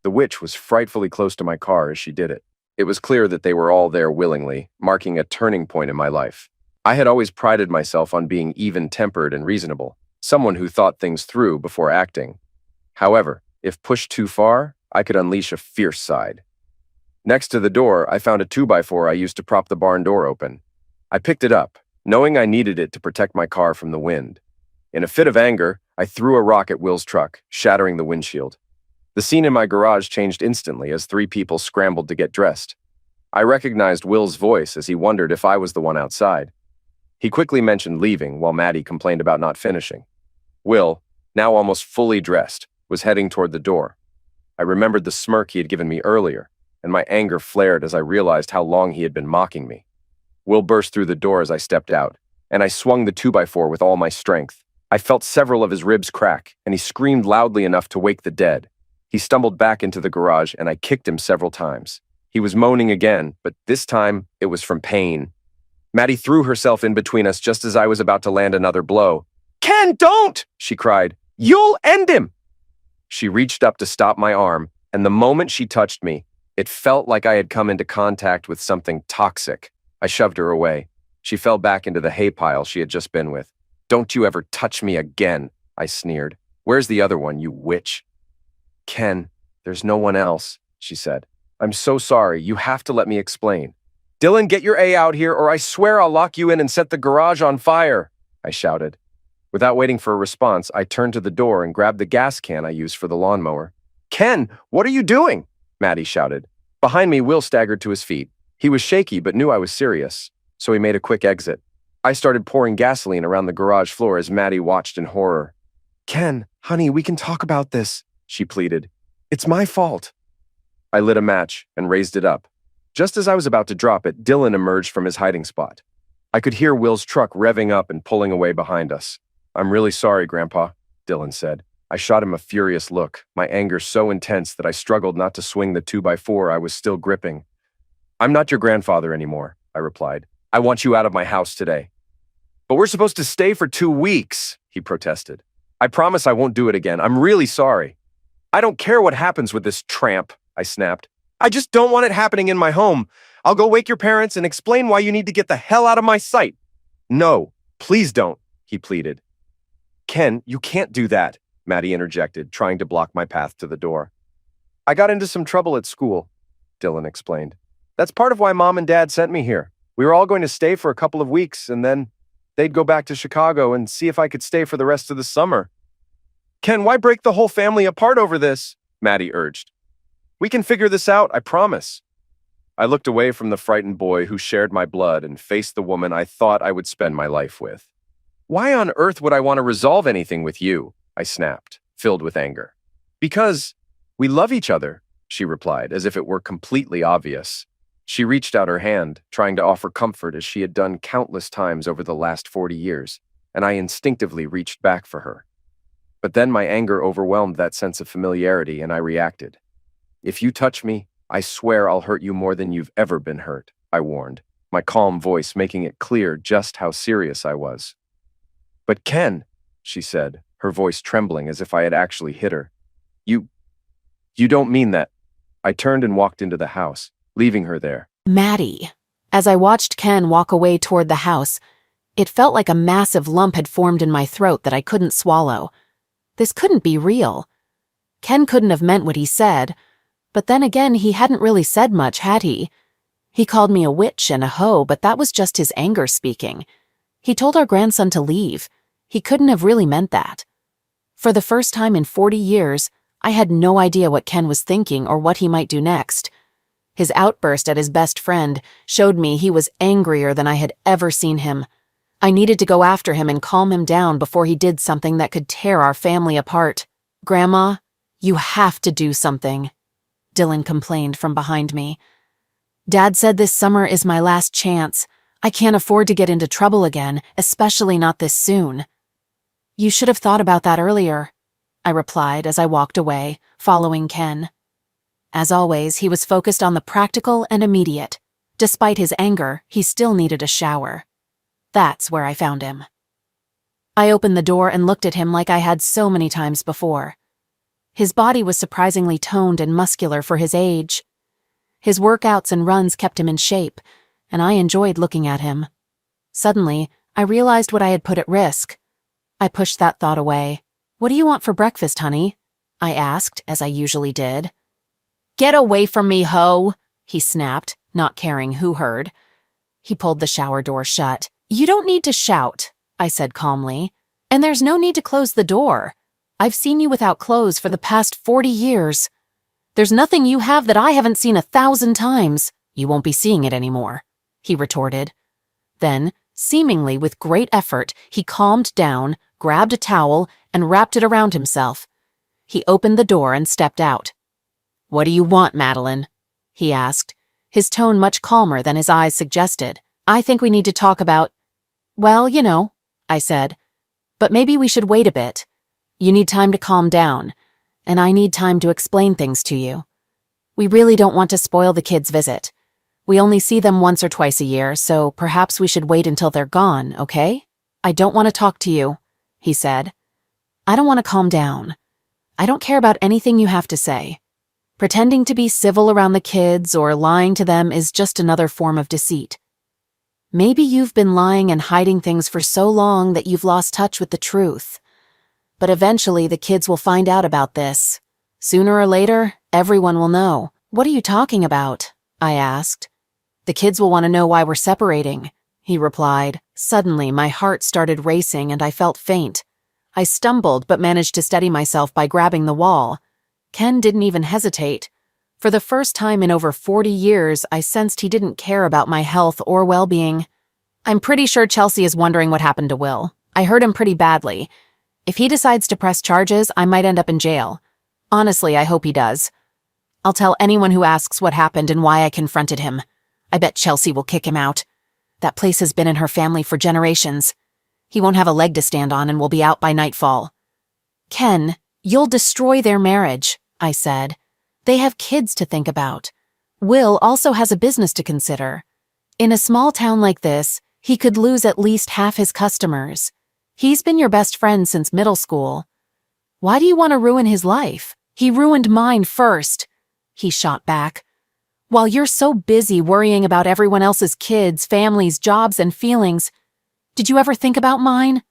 Speaker 3: The witch was frightfully close to my car as she did it. It was clear that they were all there willingly, marking a turning point in my life. I had always prided myself on being even-tempered and reasonable, someone who thought things through before acting. However, if pushed too far, I could unleash a fierce side. Next to the door, I found a 2x4 I used to prop the barn door open. I picked it up, knowing I needed it to protect my car from the wind. In a fit of anger, I threw a rock at Will's truck, shattering the windshield. The scene in my garage changed instantly as 3 people scrambled to get dressed. I recognized Will's voice as he wondered if I was the one outside. He quickly mentioned leaving while Maddie complained about not finishing. Will, now almost fully dressed, was heading toward the door. I remembered the smirk he had given me earlier, and my anger flared as I realized how long he had been mocking me. Will burst through the door as I stepped out, and I swung the 2x4 with all my strength. I felt several of his ribs crack, and he screamed loudly enough to wake the dead. He stumbled back into the garage, and I kicked him several times. He was moaning again, but this time it was from pain. Maddie threw herself in between us just as I was about to land another blow. "Ken, don't!" she cried. "You'll end him!" She reached up to stop my arm, and the moment she touched me, it felt like I had come into contact with something toxic. I shoved her away. She fell back into the hay pile she had just been with. "Don't you ever touch me again," I sneered. "Where's the other one, you witch?" "Ken, there's no one else," she said. "I'm so sorry. You have to let me explain." "Dylan, get your A out here, or I swear I'll lock you in and set the garage on fire," I shouted. Without waiting for a response, I turned to the door and grabbed the gas can I used for the lawnmower. "Ken, what are you doing?" Maddie shouted. Behind me, Will staggered to his feet. He was shaky but knew I was serious, so he made a quick exit. I started pouring gasoline around the garage floor as Maddie watched in horror. "Ken, honey, we can talk about this," she pleaded. "It's my fault." I lit a match and raised it up. Just as I was about to drop it, Dylan emerged from his hiding spot. I could hear Will's truck revving up and pulling away behind us. "I'm really sorry, Grandpa," Dylan said. I shot him a furious look, my anger so intense that I struggled not to swing the 2x4 I was still gripping. "I'm not your grandfather anymore," I replied. "I want you out of my house today." "But we're supposed to stay for 2 weeks," he protested. "I promise I won't do it again. I'm really sorry." "I don't care what happens with this tramp," I snapped. "I just don't want it happening in my home. I'll go wake your parents and explain why you need to get the hell out of my sight." "No, please don't," he pleaded. "Ken, you can't do that," Maddie interjected, trying to block my path to the door. "I got into some trouble at school," Dylan explained. "That's part of why Mom and Dad sent me here. We were all going to stay for a couple of weeks, and then they'd go back to Chicago and see if I could stay for the rest of the summer." "Ken, why break the whole family apart over this?" Maddie urged. "We can figure this out, I promise." I looked away from the frightened boy who shared my blood and faced the woman I thought I would spend my life with. "Why on earth would I want to resolve anything with you?" I snapped, filled with anger. "Because we love each other," she replied, as if it were completely obvious. She reached out her hand, trying to offer comfort as she had done countless times over the last 40 years, and I instinctively reached back for her. But then my anger overwhelmed that sense of familiarity, and I reacted. "If you touch me, I swear I'll hurt you more than you've ever been hurt," I warned, my calm voice making it clear just how serious I was. "But Ken," she said, her voice trembling as if I had actually hit her. You don't mean that." I turned and walked into the house, leaving her there.
Speaker 4: Maddie. As I watched Ken walk away toward the house, it felt like a massive lump had formed in my throat that I couldn't swallow. This couldn't be real. Ken couldn't have meant what he said, but then again, he hadn't really said much, had he? He called me a witch and a hoe, but that was just his anger speaking. He told our grandson to leave. He couldn't have really meant that. For the first time in 40 years, I had no idea what Ken was thinking or what he might do next. His outburst at his best friend showed me he was angrier than I had ever seen him. I needed to go after him and calm him down before he did something that could tear our family apart. "Grandma, you have to do something," Dylan complained from behind me. "Dad said this summer is my last chance. I can't afford to get into trouble again, especially not this soon." "You should have thought about that earlier," I replied as I walked away, following Ken. As always, he was focused on the practical and immediate. Despite his anger, he still needed a shower. That's where I found him. I opened the door and looked at him like I had so many times before. His body was surprisingly toned and muscular for his age. His workouts and runs kept him in shape, and I enjoyed looking at him. Suddenly, I realized what I had put at risk. I pushed that thought away. "What do you want for breakfast, honey?" I asked, as I usually did. "Get away from me, ho!" he snapped, not caring who heard. He pulled the shower door shut. "You don't need to shout," I said calmly. "And there's no need to close the door. I've seen you without clothes for the past 40 years. There's nothing you have that I haven't seen 1,000 times. You won't be seeing it anymore," he retorted. Then, seemingly with great effort, he calmed down, grabbed a towel, and wrapped it around himself. He opened the door and stepped out. "What do you want, Madeline?" he asked, his tone much calmer than his eyes suggested. "I think we need to talk about—" "Well, you know," I said. "But maybe we should wait a bit. You need time to calm down, and I need time to explain things to you. We really don't want to spoil the kids' visit. We only see them once or twice a year, so perhaps we should wait until they're gone, okay? I don't want to talk to you," he said. "I don't want to calm down. I don't care about anything you have to say. Pretending to be civil around the kids or lying to them is just another form of deceit. Maybe you've been lying and hiding things for so long that you've lost touch with the truth. But eventually the kids will find out about this. Sooner or later, everyone will know." "What are you talking about?" I asked. "The kids will want to know why we're separating," he replied. Suddenly, my heart started racing and I felt faint. I stumbled but managed to steady myself by grabbing the wall. Ken didn't even hesitate. For the first time in over 40 years, I sensed he didn't care about my health or well-being. I'm pretty sure Chelsea is wondering what happened to Will. I hurt him pretty badly. If he decides to press charges, I might end up in jail. Honestly, I hope he does. I'll tell anyone who asks what happened and why I confronted him. I bet Chelsea will kick him out. That place has been in her family for generations. He won't have a leg to stand on and will be out by nightfall. Ken, you'll destroy their marriage, I said. They have kids to think about. Will also has a business to consider. In a small town like this, he could lose at least half his customers. He's been your best friend since middle school. Why do you want to ruin his life? He ruined mine first, he shot back. While you're so busy worrying about everyone else's kids, families, jobs, and feelings, did you ever think about mine?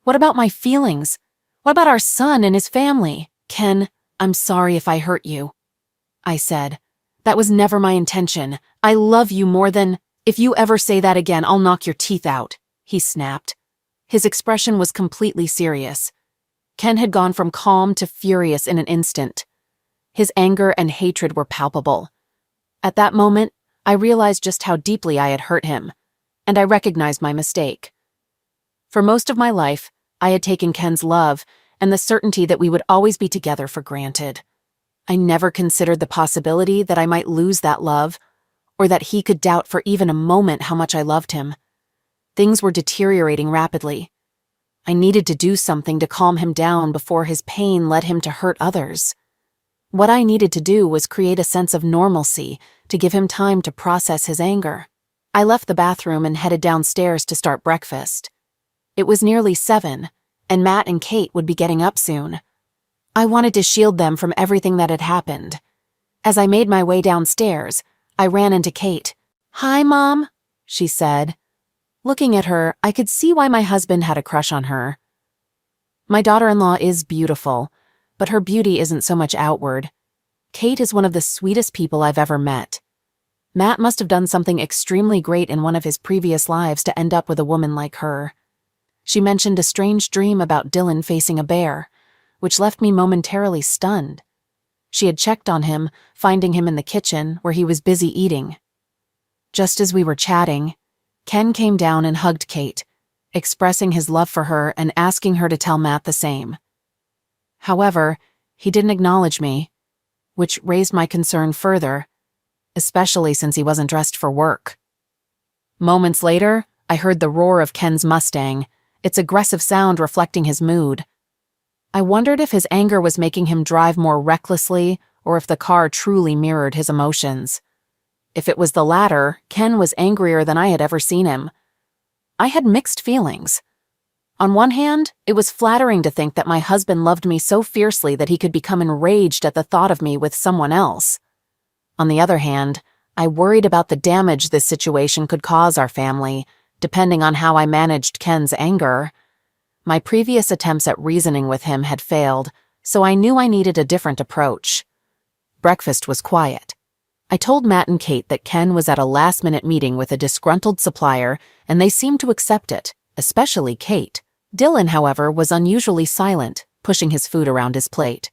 Speaker 4: What about my feelings? What about our son and his family? Ken, I'm sorry if I hurt you, I said. That was never my intention. I love you more than— If you ever say that again, I'll knock your teeth out, he snapped. His expression was completely serious. Ken had gone from calm to furious in an instant. His anger and hatred were palpable. At that moment, I realized just how deeply I had hurt him, and I recognized my mistake. For most of my life, I had taken Ken's love and the certainty that we would always be together for granted. I never considered the possibility that I might lose that love, or that he could doubt for even a moment how much I loved him. Things were deteriorating rapidly. I needed to do something to calm him down before his pain led him to hurt others. What I needed to do was create a sense of normalcy to give him time to process his anger. I left the bathroom and headed downstairs to start breakfast. It was nearly 7, and Matt and Kate would be getting up soon. I wanted to shield them from everything that had happened. As I made my way downstairs, I ran into Kate. "Hi, Mom," she said. Looking at her, I could see why my husband had a crush on her. My daughter-in-law is beautiful, but her beauty isn't so much outward. Kate is one of the sweetest people I've ever met. Matt must have done something extremely great in one of his previous lives to end up with a woman like her. She mentioned a strange dream about Dylan facing a bear, which left me momentarily stunned. She had checked on him, finding him in the kitchen where he was busy eating. Just as we were chatting, Ken came down and hugged Kate, expressing his love for her and asking her to tell Matt the same. However, he didn't acknowledge me, which raised my concern further, especially since he wasn't dressed for work. Moments later, I heard the roar of Ken's Mustang, its aggressive sound reflecting his mood. I wondered if his anger was making him drive more recklessly or if the car truly mirrored his emotions. If it was the latter, Ken was angrier than I had ever seen him. I had mixed feelings. On one hand, it was flattering to think that my husband loved me so fiercely that he could become enraged at the thought of me with someone else. On the other hand, I worried about the damage this situation could cause our family, depending on how I managed Ken's anger. My previous attempts at reasoning with him had failed, so I knew I needed a different approach. Breakfast was quiet. I told Matt and Kate that Ken was at a last-minute meeting with a disgruntled supplier, and they seemed to accept it, especially Kate. Dylan, however, was unusually silent, pushing his food around his plate.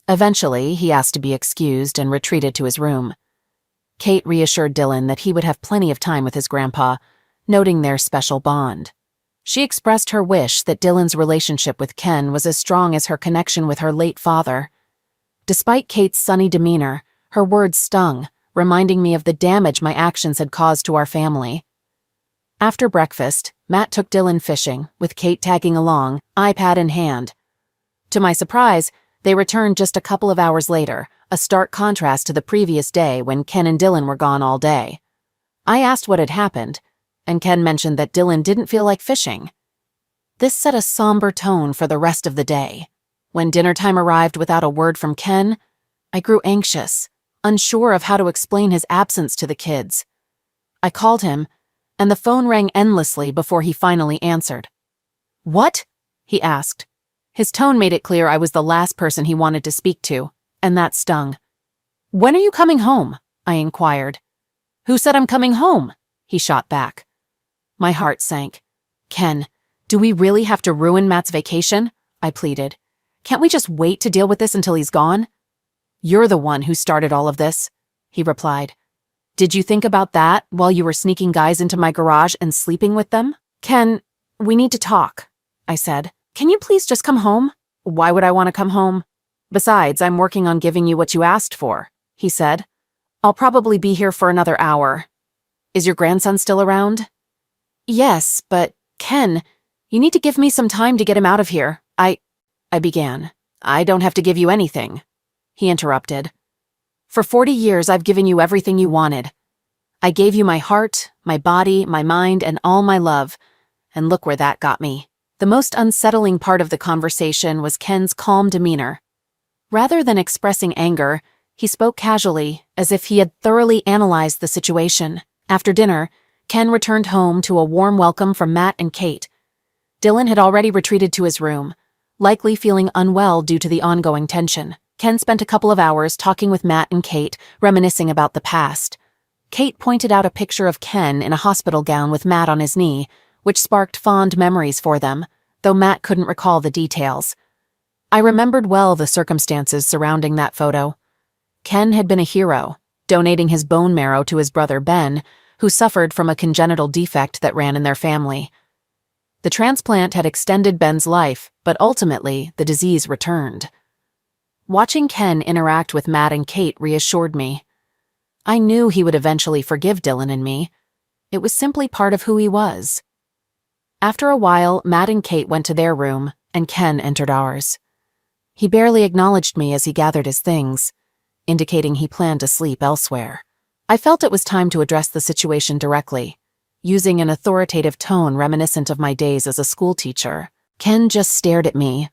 Speaker 4: Eventually, he asked to be excused and retreated to his room. Kate reassured Dylan that he would have plenty of time with his grandpa, noting their special bond. She expressed her wish that Dylan's relationship with Ken was as strong as her connection with her late father. Despite Kate's sunny demeanor, her words stung, reminding me of the damage my actions had caused to our family. After breakfast, Matt took Dylan fishing, with Kate tagging along, iPad in hand. To my surprise, they returned just a couple of hours later, a stark contrast to the previous day when Ken and Dylan were gone all day. I asked what had happened, and Ken mentioned that Dylan didn't feel like fishing. This set a somber tone for the rest of the day. When dinner time arrived without a word from Ken, I grew anxious, unsure of how to explain his absence to the kids. I called him, and the phone rang endlessly before he finally answered. "What?" he asked. His tone made it clear I was the last person he wanted to speak to, and that stung. "When are you coming home?" I inquired. "Who said I'm coming home?" he shot back. My heart sank. "Ken, do we really have to ruin Matt's vacation?" I pleaded. "Can't we just wait to deal with this until he's gone?" "You're the one who started all of this," he replied. "Did you think about that while you were sneaking guys into my garage and sleeping with them?" "Ken, we need to talk," I said. "Can you please just come home?" "Why would I want to come home? Besides, I'm working on giving you what you asked for," he said. "I'll probably be here for another hour. Is your grandson still around?" "Yes, but Ken, you need to give me some time to get him out of here. I began. "I don't have to give you anything," he interrupted. "For 40 years, I've given you everything you wanted. I gave you my heart, my body, my mind, and all my love. And look where that got me." The most unsettling part of the conversation was Ken's calm demeanor. Rather than expressing anger, he spoke casually, as if he had thoroughly analyzed the situation. After dinner, Ken returned home to a warm welcome from Matt and Kate. Dylan had already retreated to his room, likely feeling unwell due to the ongoing tension. Ken spent a couple of hours talking with Matt and Kate, reminiscing about the past. Kate pointed out a picture of Ken in a hospital gown with Matt on his knee, which sparked fond memories for them, though Matt couldn't recall the details. I remembered well the circumstances surrounding that photo. Ken had been a hero, donating his bone marrow to his brother Ben, who suffered from a congenital defect that ran in their family. The transplant had extended Ben's life, but ultimately, the disease returned. Watching Ken interact with Matt and Kate reassured me. I knew he would eventually forgive Dylan and me. It was simply part of who he was. After a while, Matt and Kate went to their room, and Ken entered ours. He barely acknowledged me as he gathered his things, indicating he planned to sleep elsewhere. I felt it was time to address the situation directly, using an authoritative tone reminiscent of my days as a schoolteacher. Ken just stared at me.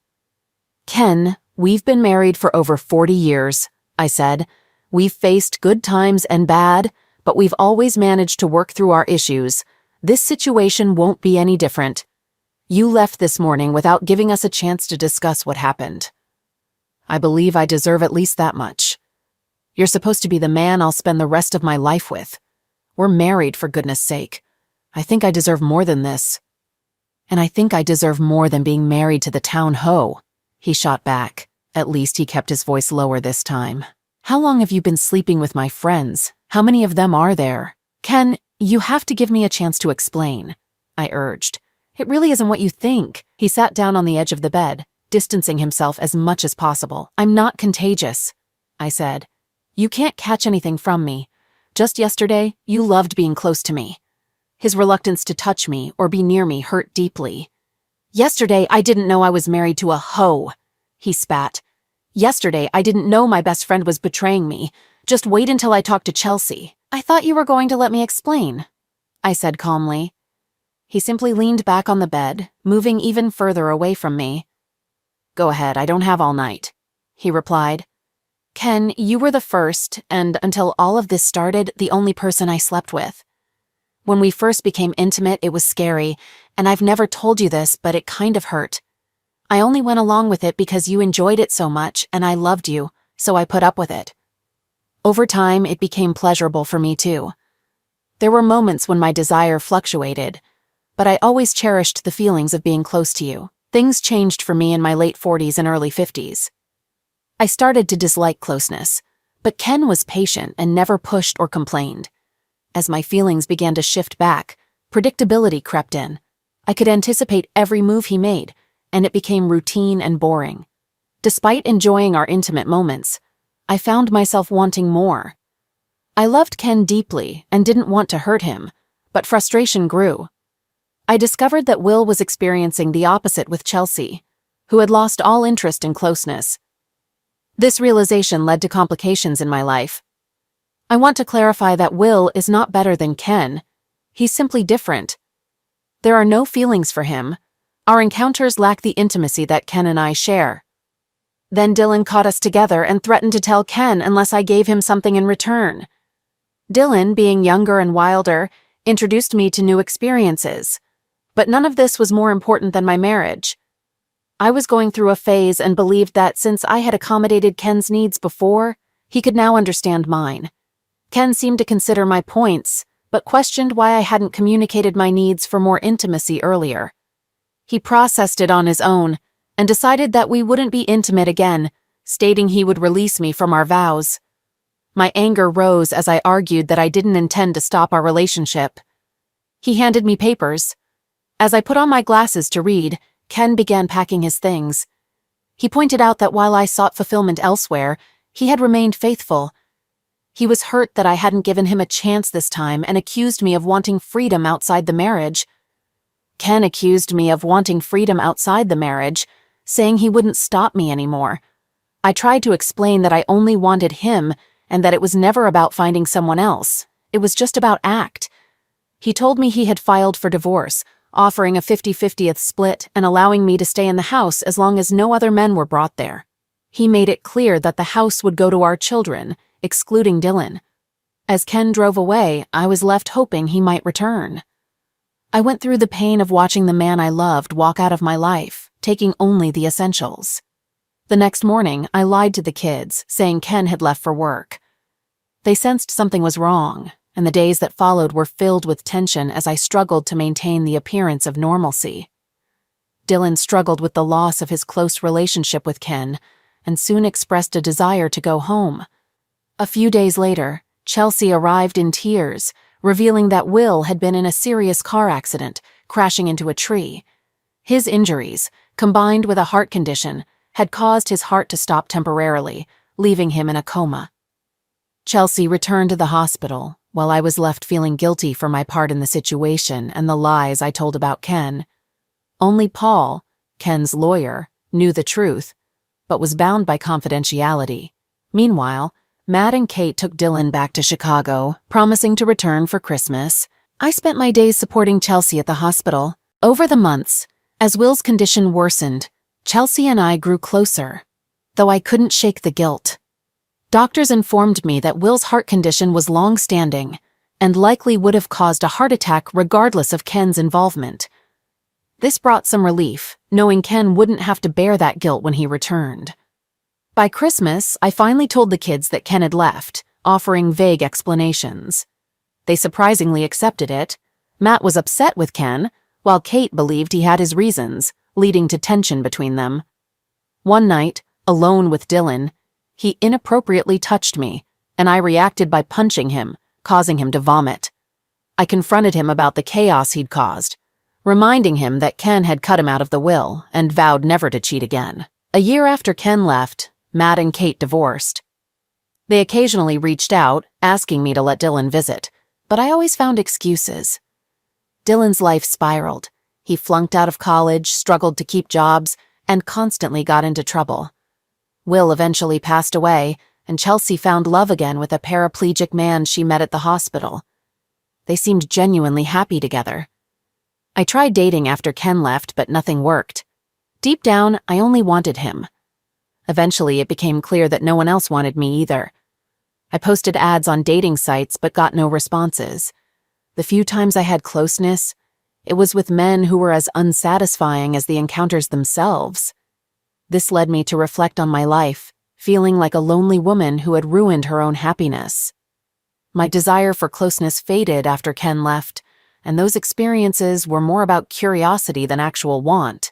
Speaker 4: "Ken, we've been married for over 40 years, I said. "We've faced good times and bad, but we've always managed to work through our issues. This situation won't be any different. You left this morning without giving us a chance to discuss what happened. I believe I deserve at least that much. You're supposed to be the man I'll spend the rest of my life with. We're married, for goodness sake. I think I deserve more than this. And I think I deserve more than being married to the town hoe," he shot back. At least he kept his voice lower this time. "How long have you been sleeping with my friends? How many of them are there?" "Ken, you have to give me a chance to explain," I urged. "It really isn't what you think." He sat down on the edge of the bed, distancing himself as much as possible. "I'm not contagious," I said. "You can't catch anything from me. Just yesterday, you loved being close to me." His reluctance to touch me or be near me hurt deeply. "Yesterday, I didn't know I was married to a hoe," he spat. "Yesterday, I didn't know my best friend was betraying me. Just wait until I talk to Chelsea." "I thought you were going to let me explain," I said calmly. He simply leaned back on the bed, moving even further away from me. "Go ahead, I don't have all night," he replied. "Ken, you were the first, and until all of this started, the only person I slept with. When we first became intimate, it was scary, and I've never told you this, but it kind of hurt. I only went along with it because you enjoyed it so much, and I loved you, so I put up with it. Over time, it became pleasurable for me too. There were moments when my desire fluctuated, but I always cherished the feelings of being close to you. Things changed for me in my late 40s and early 50s. I started to dislike closeness, but Ken was patient and never pushed or complained. As my feelings began to shift back, predictability crept in. I could anticipate every move he made, and it became routine and boring. Despite enjoying our intimate moments, I found myself wanting more. I loved Ken deeply and didn't want to hurt him, but frustration grew. I discovered that Will was experiencing the opposite with Chelsea, who had lost all interest in closeness. This realization led to complications in my life. I want to clarify that Will is not better than Ken. He's simply different. There are no feelings for him. Our encounters lack the intimacy that Ken and I share. Then Dylan caught us together and threatened to tell Ken unless I gave him something in return. Dylan, being younger and wilder, introduced me to new experiences. But none of this was more important than my marriage. I was going through a phase and believed that since I had accommodated Ken's needs before, he could now understand mine. Ken seemed to consider my points, but questioned why I hadn't communicated my needs for more intimacy earlier. He processed it on his own and decided that we wouldn't be intimate again, stating he would release me from our vows. My anger rose as I argued that I didn't intend to stop our relationship. He handed me papers. As I put on my glasses to read, Ken began packing his things. He pointed out that while I sought fulfillment elsewhere, he had remained faithful. He was hurt that I hadn't given him a chance this time and accused me of wanting freedom outside the marriage. Ken accused me of wanting freedom outside the marriage, saying he wouldn't stop me anymore. I tried to explain that I only wanted him and that it was never about finding someone else. It was just about act. He told me he had filed for divorce, offering a 50-50th split and allowing me to stay in the house as long as no other men were brought there. He made it clear that the house would go to our children, excluding Dylan. As Ken drove away, I was left hoping he might return. I went through the pain of watching the man I loved walk out of my life, taking only the essentials. The next morning, I lied to the kids, saying Ken had left for work. They sensed something was wrong, and the days that followed were filled with tension as I struggled to maintain the appearance of normalcy. Dylan struggled with the loss of his close relationship with Ken, and soon expressed a desire to go home. A few days later, Chelsea arrived in tears, revealing that Will had been in a serious car accident, crashing into a tree. His injuries, combined with a heart condition, had caused his heart to stop temporarily, leaving him in a coma. Chelsea returned to the hospital, while I was left feeling guilty for my part in the situation and the lies I told about Ken. Only Paul, Ken's lawyer, knew the truth, but was bound by confidentiality. Meanwhile, Matt and Kate took Dylan back to Chicago, promising to return for Christmas. I spent my days supporting Chelsea at the hospital. Over the months, as Will's condition worsened, Chelsea and I grew closer, though I couldn't shake the guilt. Doctors informed me that Will's heart condition was long-standing and likely would have caused a heart attack regardless of Ken's involvement. This brought some relief, knowing Ken wouldn't have to bear that guilt when he returned. By Christmas, I finally told the kids that Ken had left, offering vague explanations. They surprisingly accepted it. Matt was upset with Ken, while Kate believed he had his reasons, leading to tension between them. One night, alone with Dylan, he inappropriately touched me, and I reacted by punching him, causing him to vomit. I confronted him about the chaos he'd caused, reminding him that Ken had cut him out of the will and vowed never to cheat again. A year after Ken left, Matt and Kate divorced. They occasionally reached out, asking me to let Dylan visit, but I always found excuses. Dylan's life spiraled. He flunked out of college, struggled to keep jobs, and constantly got into trouble. Will eventually passed away, and Chelsea found love again with a paraplegic man she met at the hospital. They seemed genuinely happy together. I tried dating after Ken left, but nothing worked. Deep down, I only wanted him. Eventually, it became clear that no one else wanted me either. I posted ads on dating sites but got no responses. The few times I had closeness, it was with men who were as unsatisfying as the encounters themselves. This led me to reflect on my life, feeling like a lonely woman who had ruined her own happiness. My desire for closeness faded after Ken left, and those experiences were more about curiosity than actual want.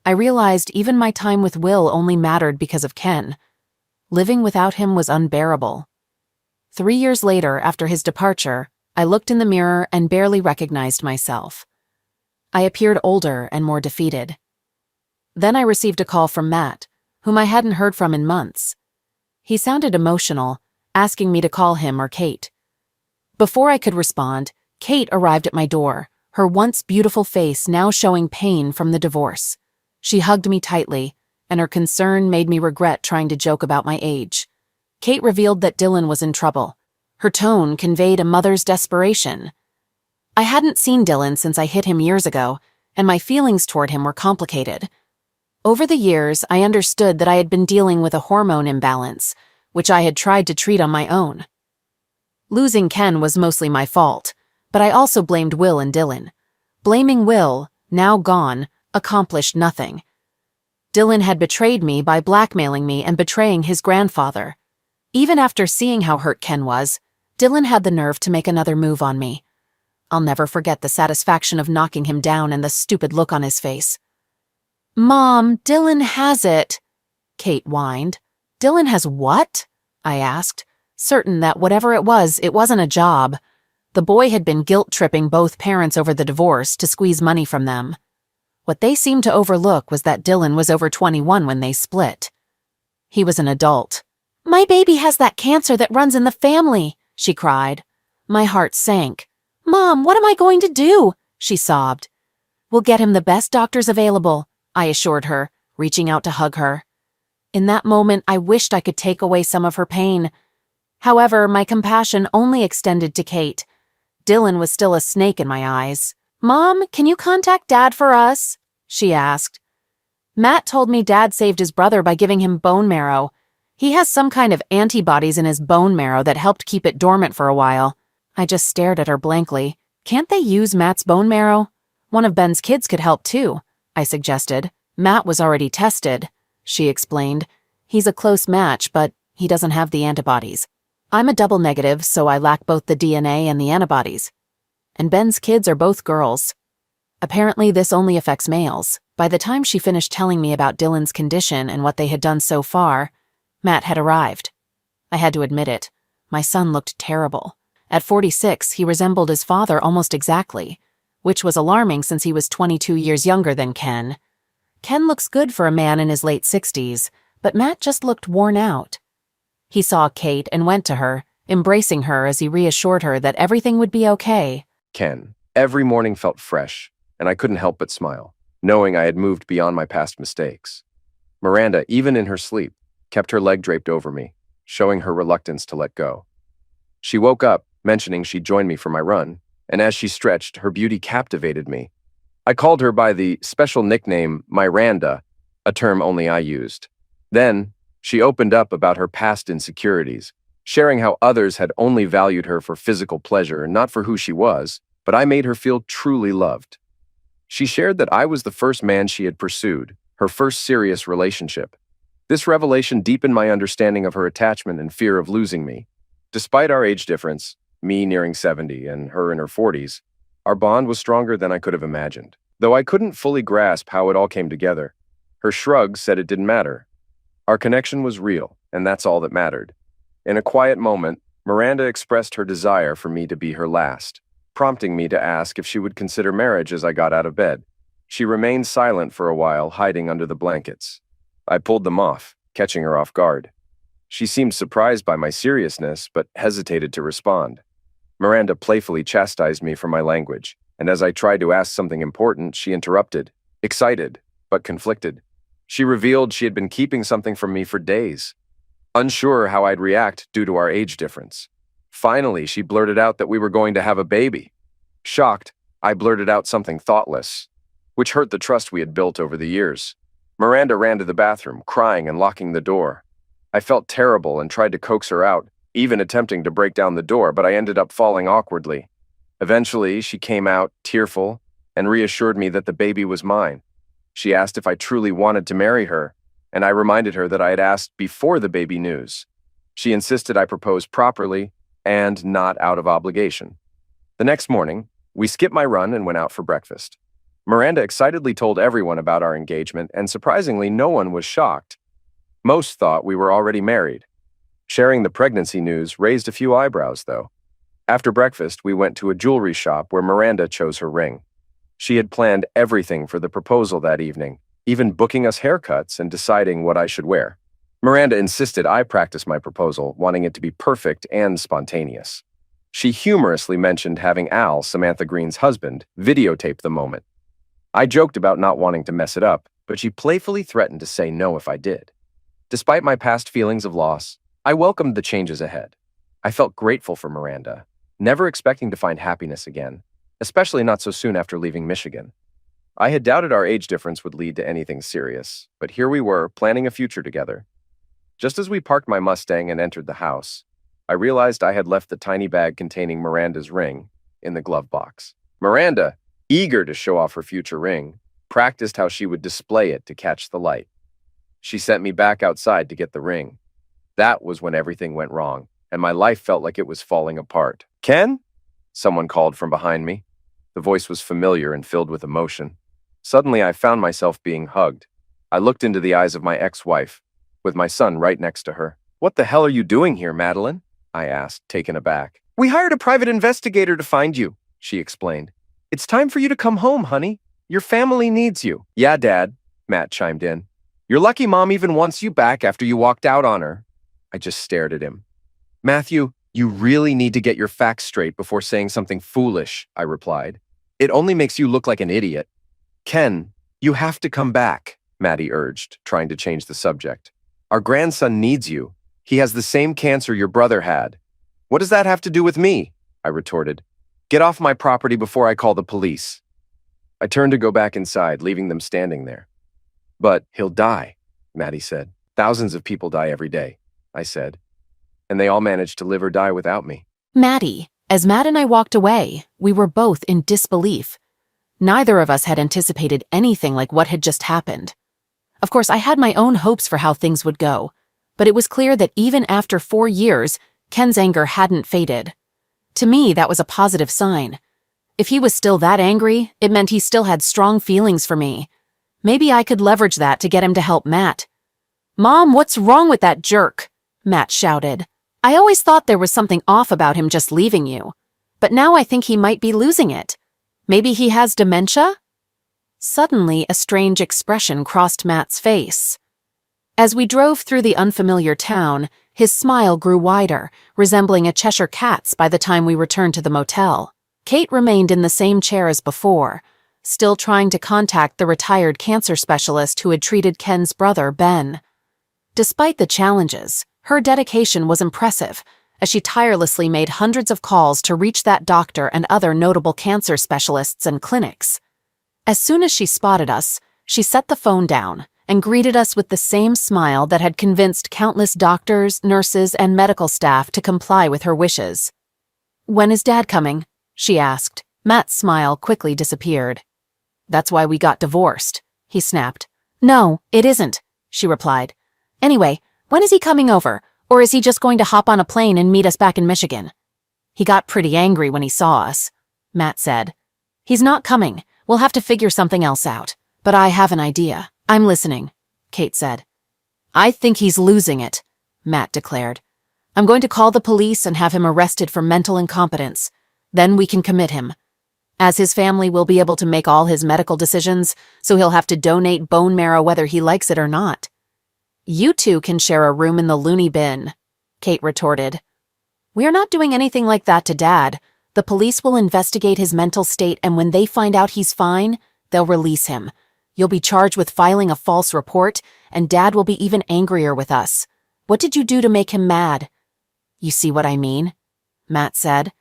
Speaker 4: I realized even my time with Will only mattered because of Ken. Living without him was unbearable. 3 years later, after his departure, I looked in the mirror and barely recognized myself. I appeared older and more defeated. Then I received a call from Matt, whom I hadn't heard from in months. He sounded emotional, asking me to call him or Kate. Before I could respond, Kate arrived at my door, her once beautiful face now showing pain from the divorce. She hugged me tightly, and her concern made me regret trying to joke about my age. Kate revealed that Dylan was in trouble. Her tone conveyed a mother's desperation. I hadn't seen Dylan since I hit him years ago, and my feelings toward him were complicated. Over the years, I understood that I had been dealing with a hormone imbalance, which I had tried to treat on my own. Losing Ken was mostly my fault, but I also blamed Will and Dylan. Blaming Will, now gone, accomplished nothing. Dylan had betrayed me by blackmailing me and betraying his grandfather. Even after seeing how hurt Ken was, Dylan had the nerve to make another move on me. I'll never forget the satisfaction of knocking him down and the stupid look on his face. "Mom, Dylan has it," Kate whined. Dylan has what? I asked, certain that whatever it wasn't a job. The boy had been guilt-tripping both parents over the divorce to squeeze money from them. What they seemed to overlook was that Dylan was over 21 when they split. He was an adult. "My baby has that cancer that runs in the family," she cried. My heart sank. "Mom, what am I going to do?" she sobbed. "We'll get him the best doctors available," I assured her, reaching out to hug her. In that moment, I wished I could take away some of her pain. However, my compassion only extended to Kate. Dylan was still a snake in my eyes. "Mom, can you contact Dad for us?" she asked. Matt told me Dad saved his brother by giving him bone marrow. He has some kind of antibodies in his bone marrow that helped keep it dormant for a while. I just stared at her blankly. "Can't they use Matt's bone marrow? One of Ben's kids could help too," I suggested. "Matt was already tested," she explained. "He's a close match, but he doesn't have the antibodies. I'm a double negative, so I lack both the DNA and the antibodies. And Ben's kids are both girls. Apparently, this only affects males." By the time she finished telling me about Dylan's condition and what they had done so far, Matt had arrived. I had to admit it. My son looked terrible. At 46, he resembled his father almost exactly, which was alarming since he was 22 years younger than Ken. Ken looks good for a man in his late 60s, but Matt just looked worn out. He saw Kate and went to her, embracing her as he reassured her that everything would be okay.
Speaker 3: Ken. Every morning felt fresh, and I couldn't help but smile, knowing I had moved beyond my past mistakes. Miranda, even in her sleep, kept her leg draped over me, showing her reluctance to let go. She woke up, mentioning she'd join me for my run, and as she stretched, her beauty captivated me. I called her by the special nickname Miranda, a term only I used. Then, she opened up about her past insecurities, sharing how others had only valued her for physical pleasure, not for who she was, but I made her feel truly loved. She shared that I was the first man she had pursued, her first serious relationship. This revelation deepened my understanding of her attachment and fear of losing me. Despite our age difference, me nearing 70 and her in her 40s, our bond was stronger than I could have imagined. Though I couldn't fully grasp how it all came together, her shrug said it didn't matter. Our connection was real, and that's all that mattered. In a quiet moment, Miranda expressed her desire for me to be her last, prompting me to ask if she would consider marriage as I got out of bed. She remained silent for a while, hiding under the blankets. I pulled them off, catching her off guard. She seemed surprised by my seriousness, but hesitated to respond. Miranda playfully chastised me for my language, and as I tried to ask something important, she interrupted, excited, but conflicted. She revealed she had been keeping something from me for days, unsure how I'd react due to our age difference. Finally, she blurted out that we were going to have a baby. Shocked, I blurted out something thoughtless, which hurt the trust we had built over the years. Miranda ran to the bathroom, crying and locking the door. I felt terrible and tried to coax her out, even attempting to break down the door, but I ended up falling awkwardly. Eventually, she came out, tearful, and reassured me that the baby was mine. She asked if I truly wanted to marry her, and I reminded her that I had asked before the baby news. She insisted I propose properly and not out of obligation. The next morning, we skipped my run and went out for breakfast. Miranda excitedly told everyone about our engagement, and surprisingly, no one was shocked. Most thought we were already married. Sharing the pregnancy news raised a few eyebrows, though. After breakfast, we went to a jewelry shop where Miranda chose her ring. She had planned everything for the proposal that evening, even booking us haircuts and deciding what I should wear. Miranda insisted I practice my proposal, wanting it to be perfect and spontaneous. She humorously mentioned having Al, Samantha Green's husband, videotape the moment. I joked about not wanting to mess it up, but she playfully threatened to say no if I did. Despite my past feelings of loss, I welcomed the changes ahead. I felt grateful for Miranda, never expecting to find happiness again, especially not so soon after leaving Michigan. I had doubted our age difference would lead to anything serious, but here we were, planning a future together. Just as we parked my Mustang and entered the house, I realized I had left the tiny bag containing Miranda's ring in the glove box. Miranda, eager to show off her future ring, practiced how she would display it to catch the light. She sent me back outside to get the ring. That was when everything went wrong, and my life felt like it was falling apart. "Ken?" Someone called from behind me. The voice was familiar and filled with emotion. Suddenly, I found myself being hugged. I looked into the eyes of my ex-wife, with my son right next to her. "What the hell are you doing here, Madeline?" I asked, taken aback. "We hired a private investigator to find you," she explained. "It's time for you to come home, honey. Your family needs you." "Yeah, Dad," Matt chimed in. "You're lucky Mom even wants you back after you walked out on her." I just stared at him. "Matthew, you really need to get your facts straight before saying something foolish," I replied. "It only makes you look like an idiot." "Ken, you have to come back," Maddie urged, trying to change the subject. "Our grandson needs you. He has the same cancer your brother had." "What does that have to do with me?" I retorted. "Get off my property before I call the police." I turned to go back inside, leaving them standing there. "But he'll die," Maddie said. "Thousands of people die every day," I said. "And they all manage to live or die without me."
Speaker 4: Maddie, as Matt and I walked away, we were both in disbelief. Neither of us had anticipated anything like what had just happened. Of course, I had my own hopes for how things would go, but it was clear that even after 4 years, Ken's anger hadn't faded. To me, that was a positive sign. If he was still that angry, it meant he still had strong feelings for me. Maybe I could leverage that to get him to help Matt. "Mom, what's wrong with that jerk?" Matt shouted. "I always thought there was something off about him just leaving you, but now I think he might be losing it. Maybe he has dementia?" Suddenly, a strange expression crossed Matt's face. As we drove through the unfamiliar town, his smile grew wider, resembling a Cheshire cat's by the time we returned to the motel. Kate remained in the same chair as before, still trying to contact the retired cancer specialist who had treated Ken's brother, Ben. Despite the challenges, her dedication was impressive, as she tirelessly made hundreds of calls to reach that doctor and other notable cancer specialists and clinics. As soon as she spotted us, she set the phone down and greeted us with the same smile that had convinced countless doctors, nurses, and medical staff to comply with her wishes. "When is Dad coming?" she asked. Matt's smile quickly disappeared. "That's why we got divorced," he snapped. "No, it isn't," she replied. "Anyway, when is he coming over? Or is he just going to hop on a plane and meet us back in Michigan?" "He got pretty angry when he saw us," Matt said. "He's not coming. We'll have to figure something else out. But I have an idea." "I'm listening," Kate said. "I think he's losing it," Matt declared. "I'm going to call the police and have him arrested for mental incompetence. Then we can commit him. As his family will be able to make all his medical decisions, so he'll have to donate bone marrow whether he likes it or not." "You two can share a room in the loony bin," Kate retorted. "We are not doing anything like that to Dad. The police will investigate his mental state, and when they find out he's fine, they'll release him. You'll be charged with filing a false report, and Dad will be even angrier with us. What did you do to make him mad?" "You see what I mean?" Matt said.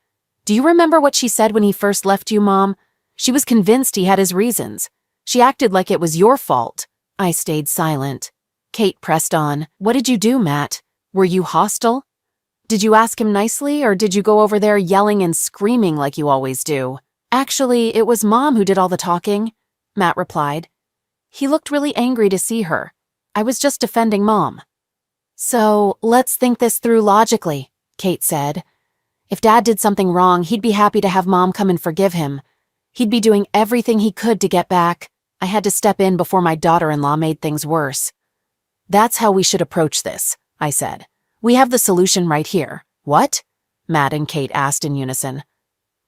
Speaker 4: "Do you remember what she said when he first left you, Mom? She was convinced he had his reasons. She acted like it was your fault." I stayed silent. Kate pressed on. "What did you do, Matt? Were you hostile? Did you ask him nicely, or did you go over there yelling and screaming like you always do?" "Actually, it was Mom who did all the talking," Matt replied. He looked really angry to see her. I was just defending Mom. "So, let's think this through logically," Kate said. "If Dad did something wrong, he'd be happy to have Mom come and forgive him. He'd be doing everything he could to get back. I had to step in before my daughter-in-law made things worse." "That's how we should approach this," I said. "We have the solution right here." "What?" Matt and Kate asked in unison.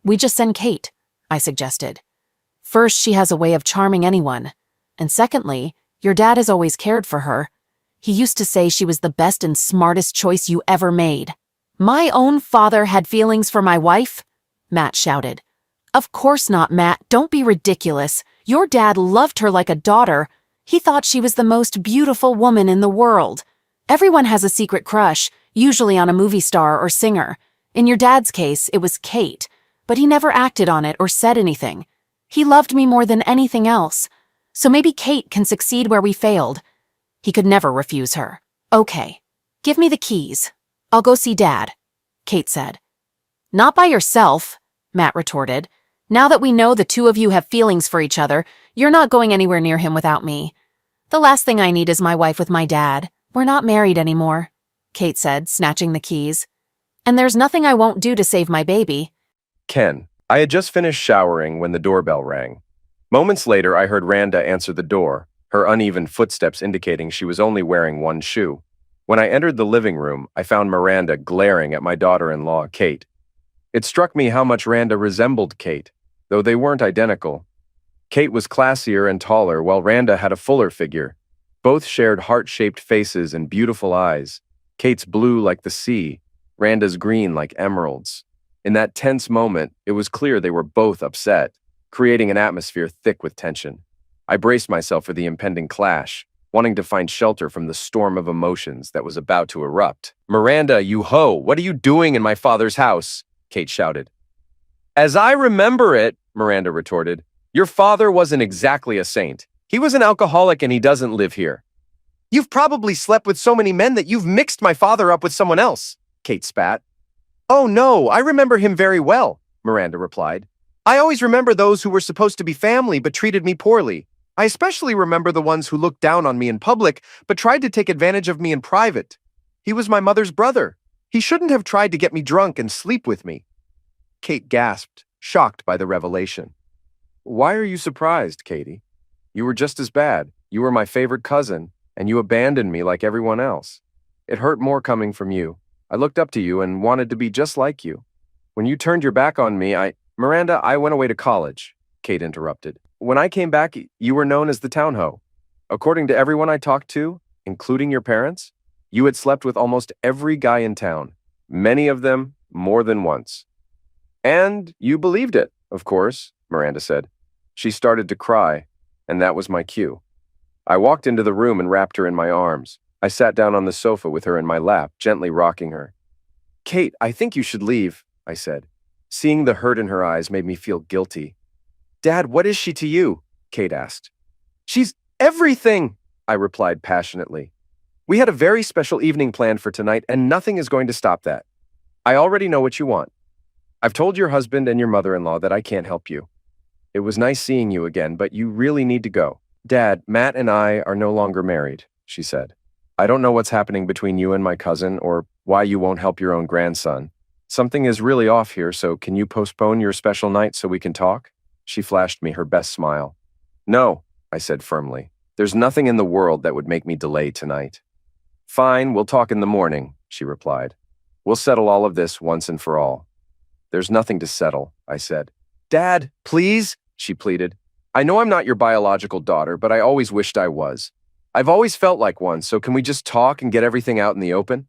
Speaker 4: "We just send Kate," I suggested. "First, she has a way of charming anyone. And secondly, your dad has always cared for her. He used to say she was the best and smartest choice you ever made." "My own father had feelings for my wife?" Matt shouted. "Of course not, Matt. Don't be ridiculous. Your dad loved her like a daughter. He thought she was the most beautiful woman in the world. Everyone has a secret crush, usually on a movie star or singer. In your dad's case, it was Kate, but he never acted on it or said anything. He loved me more than anything else. So maybe Kate can succeed where we failed. He could never refuse her." "Okay, give me the keys. I'll go see Dad," Kate said. "Not by yourself," Matt retorted. "Now that we know the two of you have feelings for each other, you're not going anywhere near him without me. The last thing I need is my wife with my dad. We're not married anymore," Kate said, snatching the keys. "And there's nothing I won't do to save my baby."
Speaker 3: Ken, I had just finished showering when the doorbell rang. Moments later, I heard Randa answer the door, her uneven footsteps indicating she was only wearing one shoe. When I entered the living room, I found Miranda glaring at my daughter-in-law, Kate. It struck me how much Miranda resembled Kate, though they weren't identical. Kate was classier and taller, while Miranda had a fuller figure. Both shared heart-shaped faces and beautiful eyes. Kate's blue like the sea, Miranda's green like emeralds. In that tense moment, it was clear they were both upset, creating an atmosphere thick with tension. I braced myself for the impending clash, wanting to find shelter from the storm of emotions that was about to erupt. "Miranda, you hoe, what are you doing in my father's house?" Kate shouted. "As I remember it," Miranda retorted, "your father wasn't exactly a saint. He was an alcoholic and he doesn't live here." "You've probably slept with so many men that you've mixed my father up with someone else," Kate spat. "Oh no, I remember him very well," Miranda replied. "I always remember those who were supposed to be family but treated me poorly. I especially remember the ones who looked down on me in public but tried to take advantage of me in private. He was my mother's brother. He shouldn't have tried to get me drunk and sleep with me." Kate gasped, shocked by the revelation. "Why are you surprised, Katie? You were just as bad. You were my favorite cousin, and you abandoned me like everyone else. It hurt more coming from you. I looked up to you and wanted to be just like you. When you turned your back on me, Miranda, I went away to college," Kate interrupted. "When I came back, you were known as the town hoe. According to everyone I talked to, including your parents, you had slept with almost every guy in town, many of them more than once. And you believed it, of course," Miranda said. She started to cry, and that was my cue. I walked into the room and wrapped her in my arms. I sat down on the sofa with her in my lap, gently rocking her. "Kate, I think you should leave," I said. Seeing the hurt in her eyes made me feel guilty. "Dad, what is she to you?" Kate asked. "She's everything," I replied passionately. "We had a very special evening planned for tonight, and nothing is going to stop that. I already know what you want. I've told your husband and your mother-in-law that I can't help you. It was nice seeing you again, but you really need to go. Dad, Matt and I are no longer married," she said. "I don't know what's happening between you and my cousin or why you won't help your own grandson. Something is really off here, so can you postpone your special night so we can talk?" She flashed me her best smile. "No," I said firmly. "There's nothing in the world that would make me delay tonight." "Fine, we'll talk in the morning," she replied. "We'll settle all of this once and for all." "There's nothing to settle," I said. "Dad, please," she pleaded. "I know I'm not your biological daughter, but I always wished I was. I've always felt like one, so can we just talk and get everything out in the open?"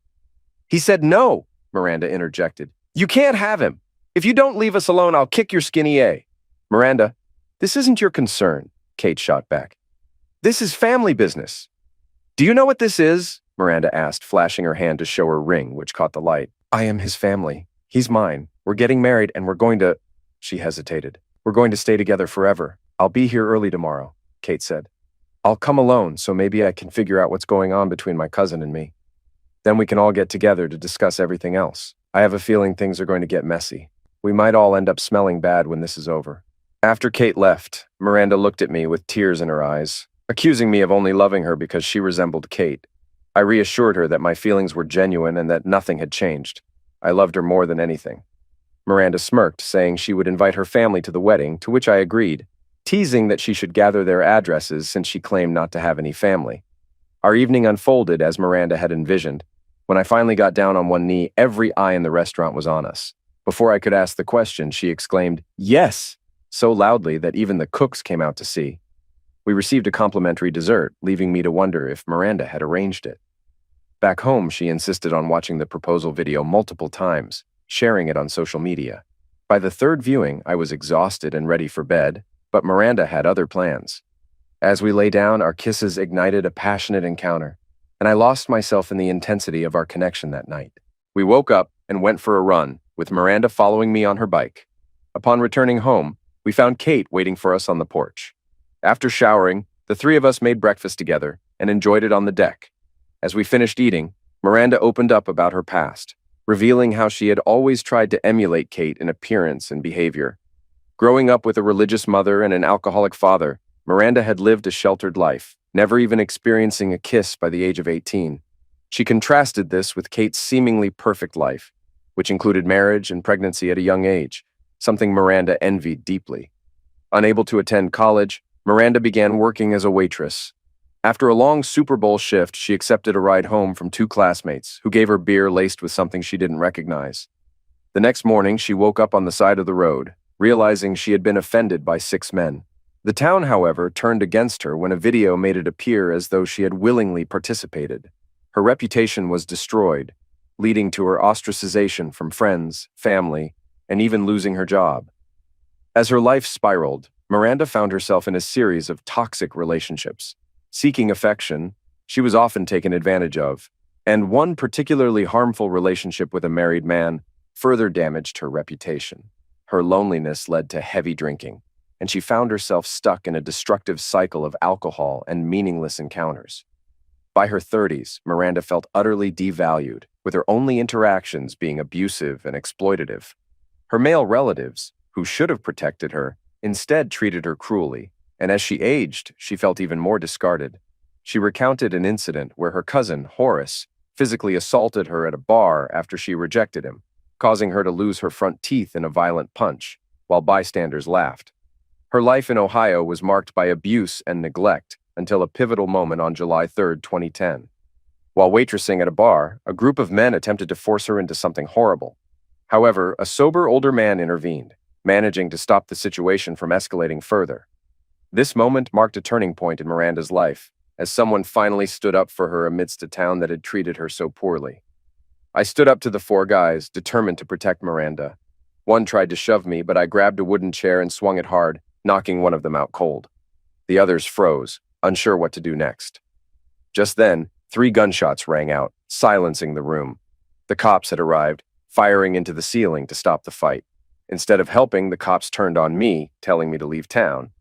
Speaker 3: "He said no," Miranda interjected. "You can't have him. If you don't leave us alone, I'll kick your skinny A." "Miranda, this isn't your concern," Kate shot back. "This is family business." "Do you know what this is?" Miranda asked, flashing her hand to show her ring, which caught the light. "I am his family. He's mine. We're getting married and we're going to—" She hesitated. "We're going to stay together forever. I'll be here early tomorrow," Kate said. "I'll come alone, so maybe I can figure out what's going on between my cousin and me. Then we can all get together to discuss everything else. I have a feeling things are going to get messy. We might all end up smelling bad when this is over." After Kate left, Miranda looked at me with tears in her eyes, accusing me of only loving her because she resembled Kate. I reassured her that my feelings were genuine and that nothing had changed. I loved her more than anything. Miranda smirked, saying she would invite her family to the wedding, to which I agreed, teasing that she should gather their addresses since she claimed not to have any family. Our evening unfolded as Miranda had envisioned. When I finally got down on one knee, every eye in the restaurant was on us. Before I could ask the question, she exclaimed, "Yes!" so loudly that even the cooks came out to see. We received a complimentary dessert, leaving me to wonder if Miranda had arranged it. Back home, she insisted on watching the proposal video multiple times, sharing it on social media. By the third viewing, I was exhausted and ready for bed, but Miranda had other plans. As we lay down, our kisses ignited a passionate encounter, and I lost myself in the intensity of our connection that night. We woke up and went for a run, with Miranda following me on her bike. Upon returning home, we found Kate waiting for us on the porch. After showering, the three of us made breakfast together and enjoyed it on the deck. As we finished eating, Miranda opened up about her past, revealing how she had always tried to emulate Kate in appearance and behavior. Growing up with a religious mother and an alcoholic father, Miranda had lived a sheltered life, never even experiencing a kiss by the age of 18. She contrasted this with Kate's seemingly perfect life, which included marriage and pregnancy at a young age, something Miranda envied deeply. Unable to attend college, Miranda began working as a waitress. After a long Super Bowl shift, she accepted a ride home from two classmates who gave her beer laced with something she didn't recognize. The next morning, she woke up on the side of the road, realizing she had been offended by 6 men. The town, however, turned against her when a video made it appear as though she had willingly participated. Her reputation was destroyed, leading to her ostracization from friends, family, and even losing her job. As her life spiraled, Miranda found herself in a series of toxic relationships. Seeking affection, she was often taken advantage of, and one particularly harmful relationship with a married man further damaged her reputation. Her loneliness led to heavy drinking, and she found herself stuck in a destructive cycle of alcohol and meaningless encounters. By her 30s, Miranda felt utterly devalued, with her only interactions being abusive and exploitative. Her male relatives, who should have protected her, instead treated her cruelly, and as she aged, she felt even more discarded. She recounted an incident where her cousin, Horace, physically assaulted her at a bar after she rejected him, causing her to lose her front teeth in a violent punch, while bystanders laughed. Her life in Ohio was marked by abuse and neglect until a pivotal moment on July 3, 2010. While waitressing at a bar, a group of men attempted to force her into something horrible. However, a sober older man intervened, managing to stop the situation from escalating further. This moment marked a turning point in Miranda's life, as someone finally stood up for her amidst a town that had treated her so poorly. I stood up to the 4 guys, determined to protect Miranda. One tried to shove me, but I grabbed a wooden chair and swung it hard, knocking one of them out cold. The others froze, unsure what to do next. Just then, 3 gunshots rang out, silencing the room. The cops had arrived, firing into the ceiling to stop the fight. Instead of helping, the cops turned on me, telling me to leave town.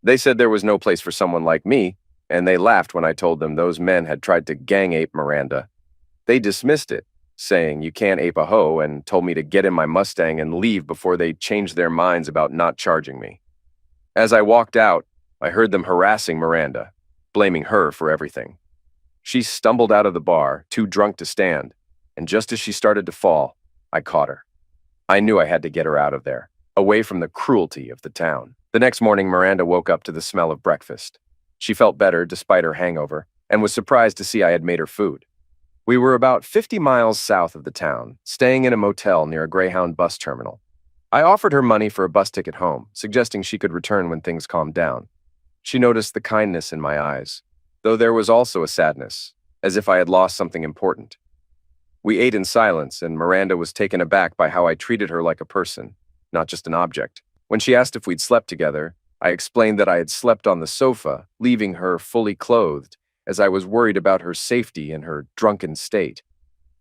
Speaker 3: They said there was no place for someone like me, and they laughed when I told them those men had tried to gang ape Miranda. They dismissed it, saying you can't ape a hoe, and told me to get in my Mustang and leave before they changed their minds about not charging me. As I walked out, I heard them harassing Miranda, blaming her for everything. She stumbled out of the bar, too drunk to stand, and just as she started to fall, I caught her. I knew I had to get her out of there, away from the cruelty of the town. The next morning, Miranda woke up to the smell of breakfast. She felt better despite her hangover, and was surprised to see I had made her food. We were about 50 miles south of the town, staying in a motel near a Greyhound bus terminal. I offered her money for a bus ticket home, suggesting she could return when things calmed down. She noticed the kindness in my eyes, though there was also a sadness, as if I had lost something important. We ate in silence, and Miranda was taken aback by how I treated her like a person, not just an object. When she asked if we'd slept together, I explained that I had slept on the sofa, leaving her fully clothed, as I was worried about her safety in her drunken state.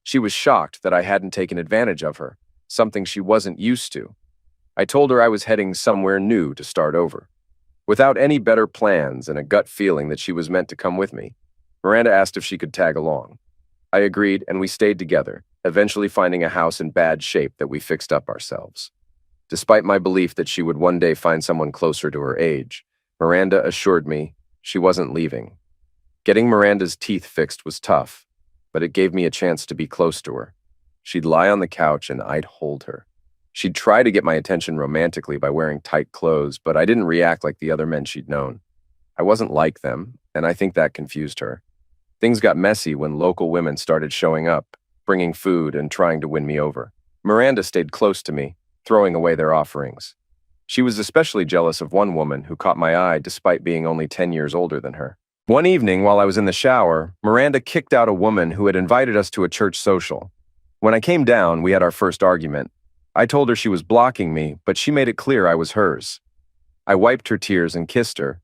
Speaker 3: She was shocked that I hadn't taken advantage of her, something she wasn't used to. I told her I was heading somewhere new to start over. Without any better plans and a gut feeling that she was meant to come with me, Miranda asked if she could tag along. I agreed, and we stayed together, eventually finding a house in bad shape that we fixed up ourselves. Despite my belief that she would one day find someone closer to her age, Miranda assured me she wasn't leaving. Getting Miranda's teeth fixed was tough, but it gave me a chance to be close to her. She'd lie on the couch and I'd hold her. She'd try to get my attention romantically by wearing tight clothes, but I didn't react like the other men she'd known. I wasn't like them, and I think that confused her. Things got messy when local women started showing up, bringing food and trying to win me over. Miranda stayed close to me, throwing away their offerings. She was especially jealous of one woman who caught my eye despite being only 10 years older than her. One evening, while I was in the shower, Miranda kicked out a woman who had invited us to a church social. When I came down, we had our first argument. I told her she was blocking me, but she made it clear I was hers. I wiped her tears and kissed her,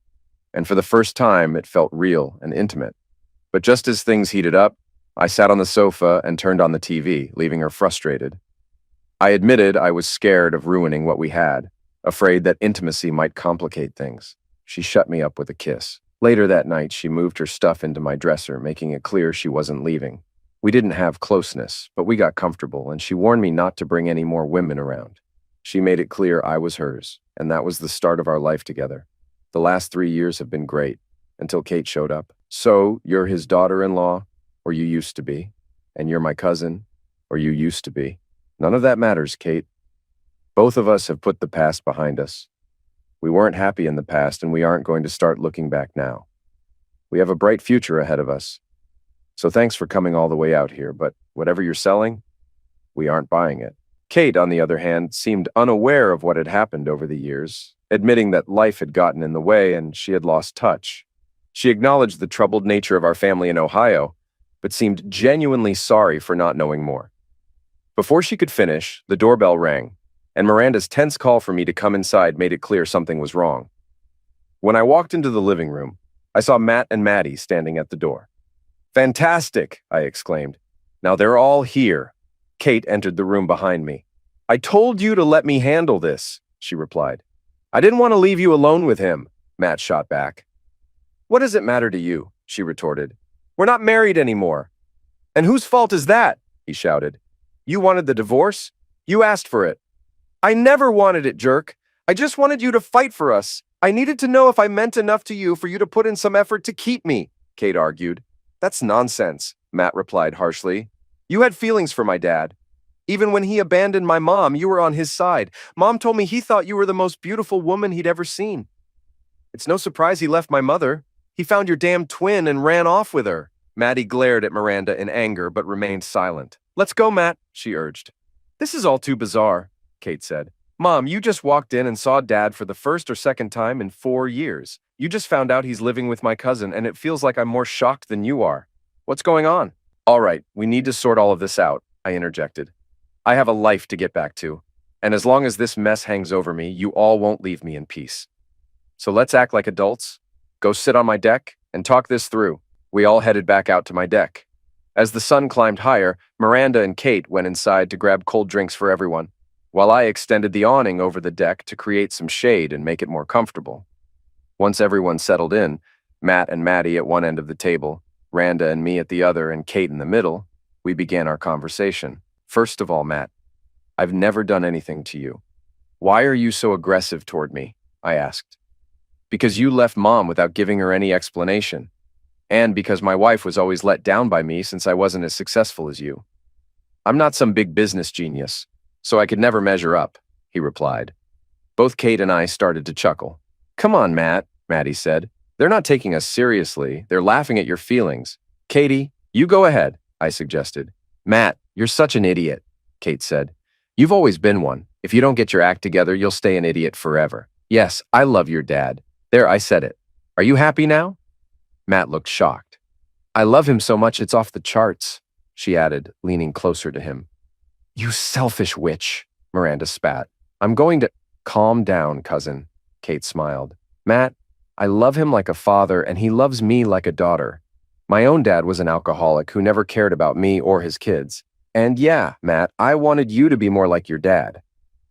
Speaker 3: and for the first time, it felt real and intimate. But just as things heated up, I sat on the sofa and turned on the TV, leaving her frustrated. I admitted I was scared of ruining what we had, afraid that intimacy might complicate things. She shut me up with a kiss. Later that night, she moved her stuff into my dresser, making it clear she wasn't leaving. We didn't have closeness, but we got comfortable, and she warned me not to bring any more women around. She made it clear I was hers, and that was the start of our life together. The last 3 years have been great, until Kate showed up. So, you're his daughter-in-law, or you used to be, and you're my cousin, or you used to be. None of that matters, Kate. Both of us have put the past behind us. We weren't happy in the past, and we aren't going to start looking back now. We have a bright future ahead of us. So thanks for coming all the way out here, but whatever you're selling, we aren't buying it. Kate, on the other hand, seemed unaware of what had happened over the years, admitting that life had gotten in the way and she had lost touch. She acknowledged the troubled nature of our family in Ohio, but seemed genuinely sorry for not knowing more. Before she could finish, the doorbell rang, and Miranda's tense call for me to come inside made it clear something was wrong. When I walked into the living room, I saw Matt and Maddie standing at the door. "Fantastic!" I exclaimed. "Now they're all here." Kate entered the room behind me. "I told you to let me handle this," she replied. "I didn't want to leave you alone with him," Matt shot back. "What does it matter to you?" she retorted. "We're not married anymore." "And whose fault is that?" he shouted. "You wanted the divorce? You asked for it." "I never wanted it, jerk. I just wanted you to fight for us. I needed to know if I meant enough to you for you to put in some effort to keep me," Kate argued. "That's nonsense," Matt replied harshly. "You had feelings for my dad. Even when he abandoned my mom, you were on his side. Mom told me he thought you were the most beautiful woman he'd ever seen. It's no surprise he left my mother. He found your damn twin and ran off with her." Maddie glared at Miranda in anger but remained silent. "Let's go, Matt," she urged. "This is all too bizarre," Kate said. "Mom, you just walked in and saw Dad for the first or second time in 4 years. You just found out he's living with my cousin, and it feels like I'm more shocked than you are. What's going on?" "All right, we need to sort all of this out," I interjected. "I have a life to get back to, and as long as this mess hangs over me, you all won't leave me in peace. So let's act like adults, go sit on my deck, and talk this through." We all headed back out to my deck. As the sun climbed higher, Miranda and Kate went inside to grab cold drinks for everyone, while I extended the awning over the deck to create some shade and make it more comfortable. Once everyone settled in, Matt and Maddie at one end of the table, Randa and me at the other, and Kate in the middle, we began our conversation. "First of all, Matt, I've never done anything to you. Why are you so aggressive toward me?" I asked. "Because you left Mom without giving her any explanation. And because my wife was always let down by me since I wasn't as successful as you. I'm not some big business genius, so I could never measure up," he replied. Both Kate and I started to chuckle. "Come on, Matt," Maddie said. "They're not taking us seriously. They're laughing at your feelings." "Katie, you go ahead," I suggested. "Matt, you're such an idiot," Kate said. "You've always been one. If you don't get your act together, you'll stay an idiot forever. Yes, I love your dad. There, I said it. Are you happy now?" Matt looked shocked. "I love him so much it's off the charts," she added, leaning closer to him. "You selfish witch," Miranda spat. "I'm going to—" "Calm down, cousin," Kate smiled. "Matt, I love him like a father and he loves me like a daughter. My own dad was an alcoholic who never cared about me or his kids. And yeah, Matt, I wanted you to be more like your dad.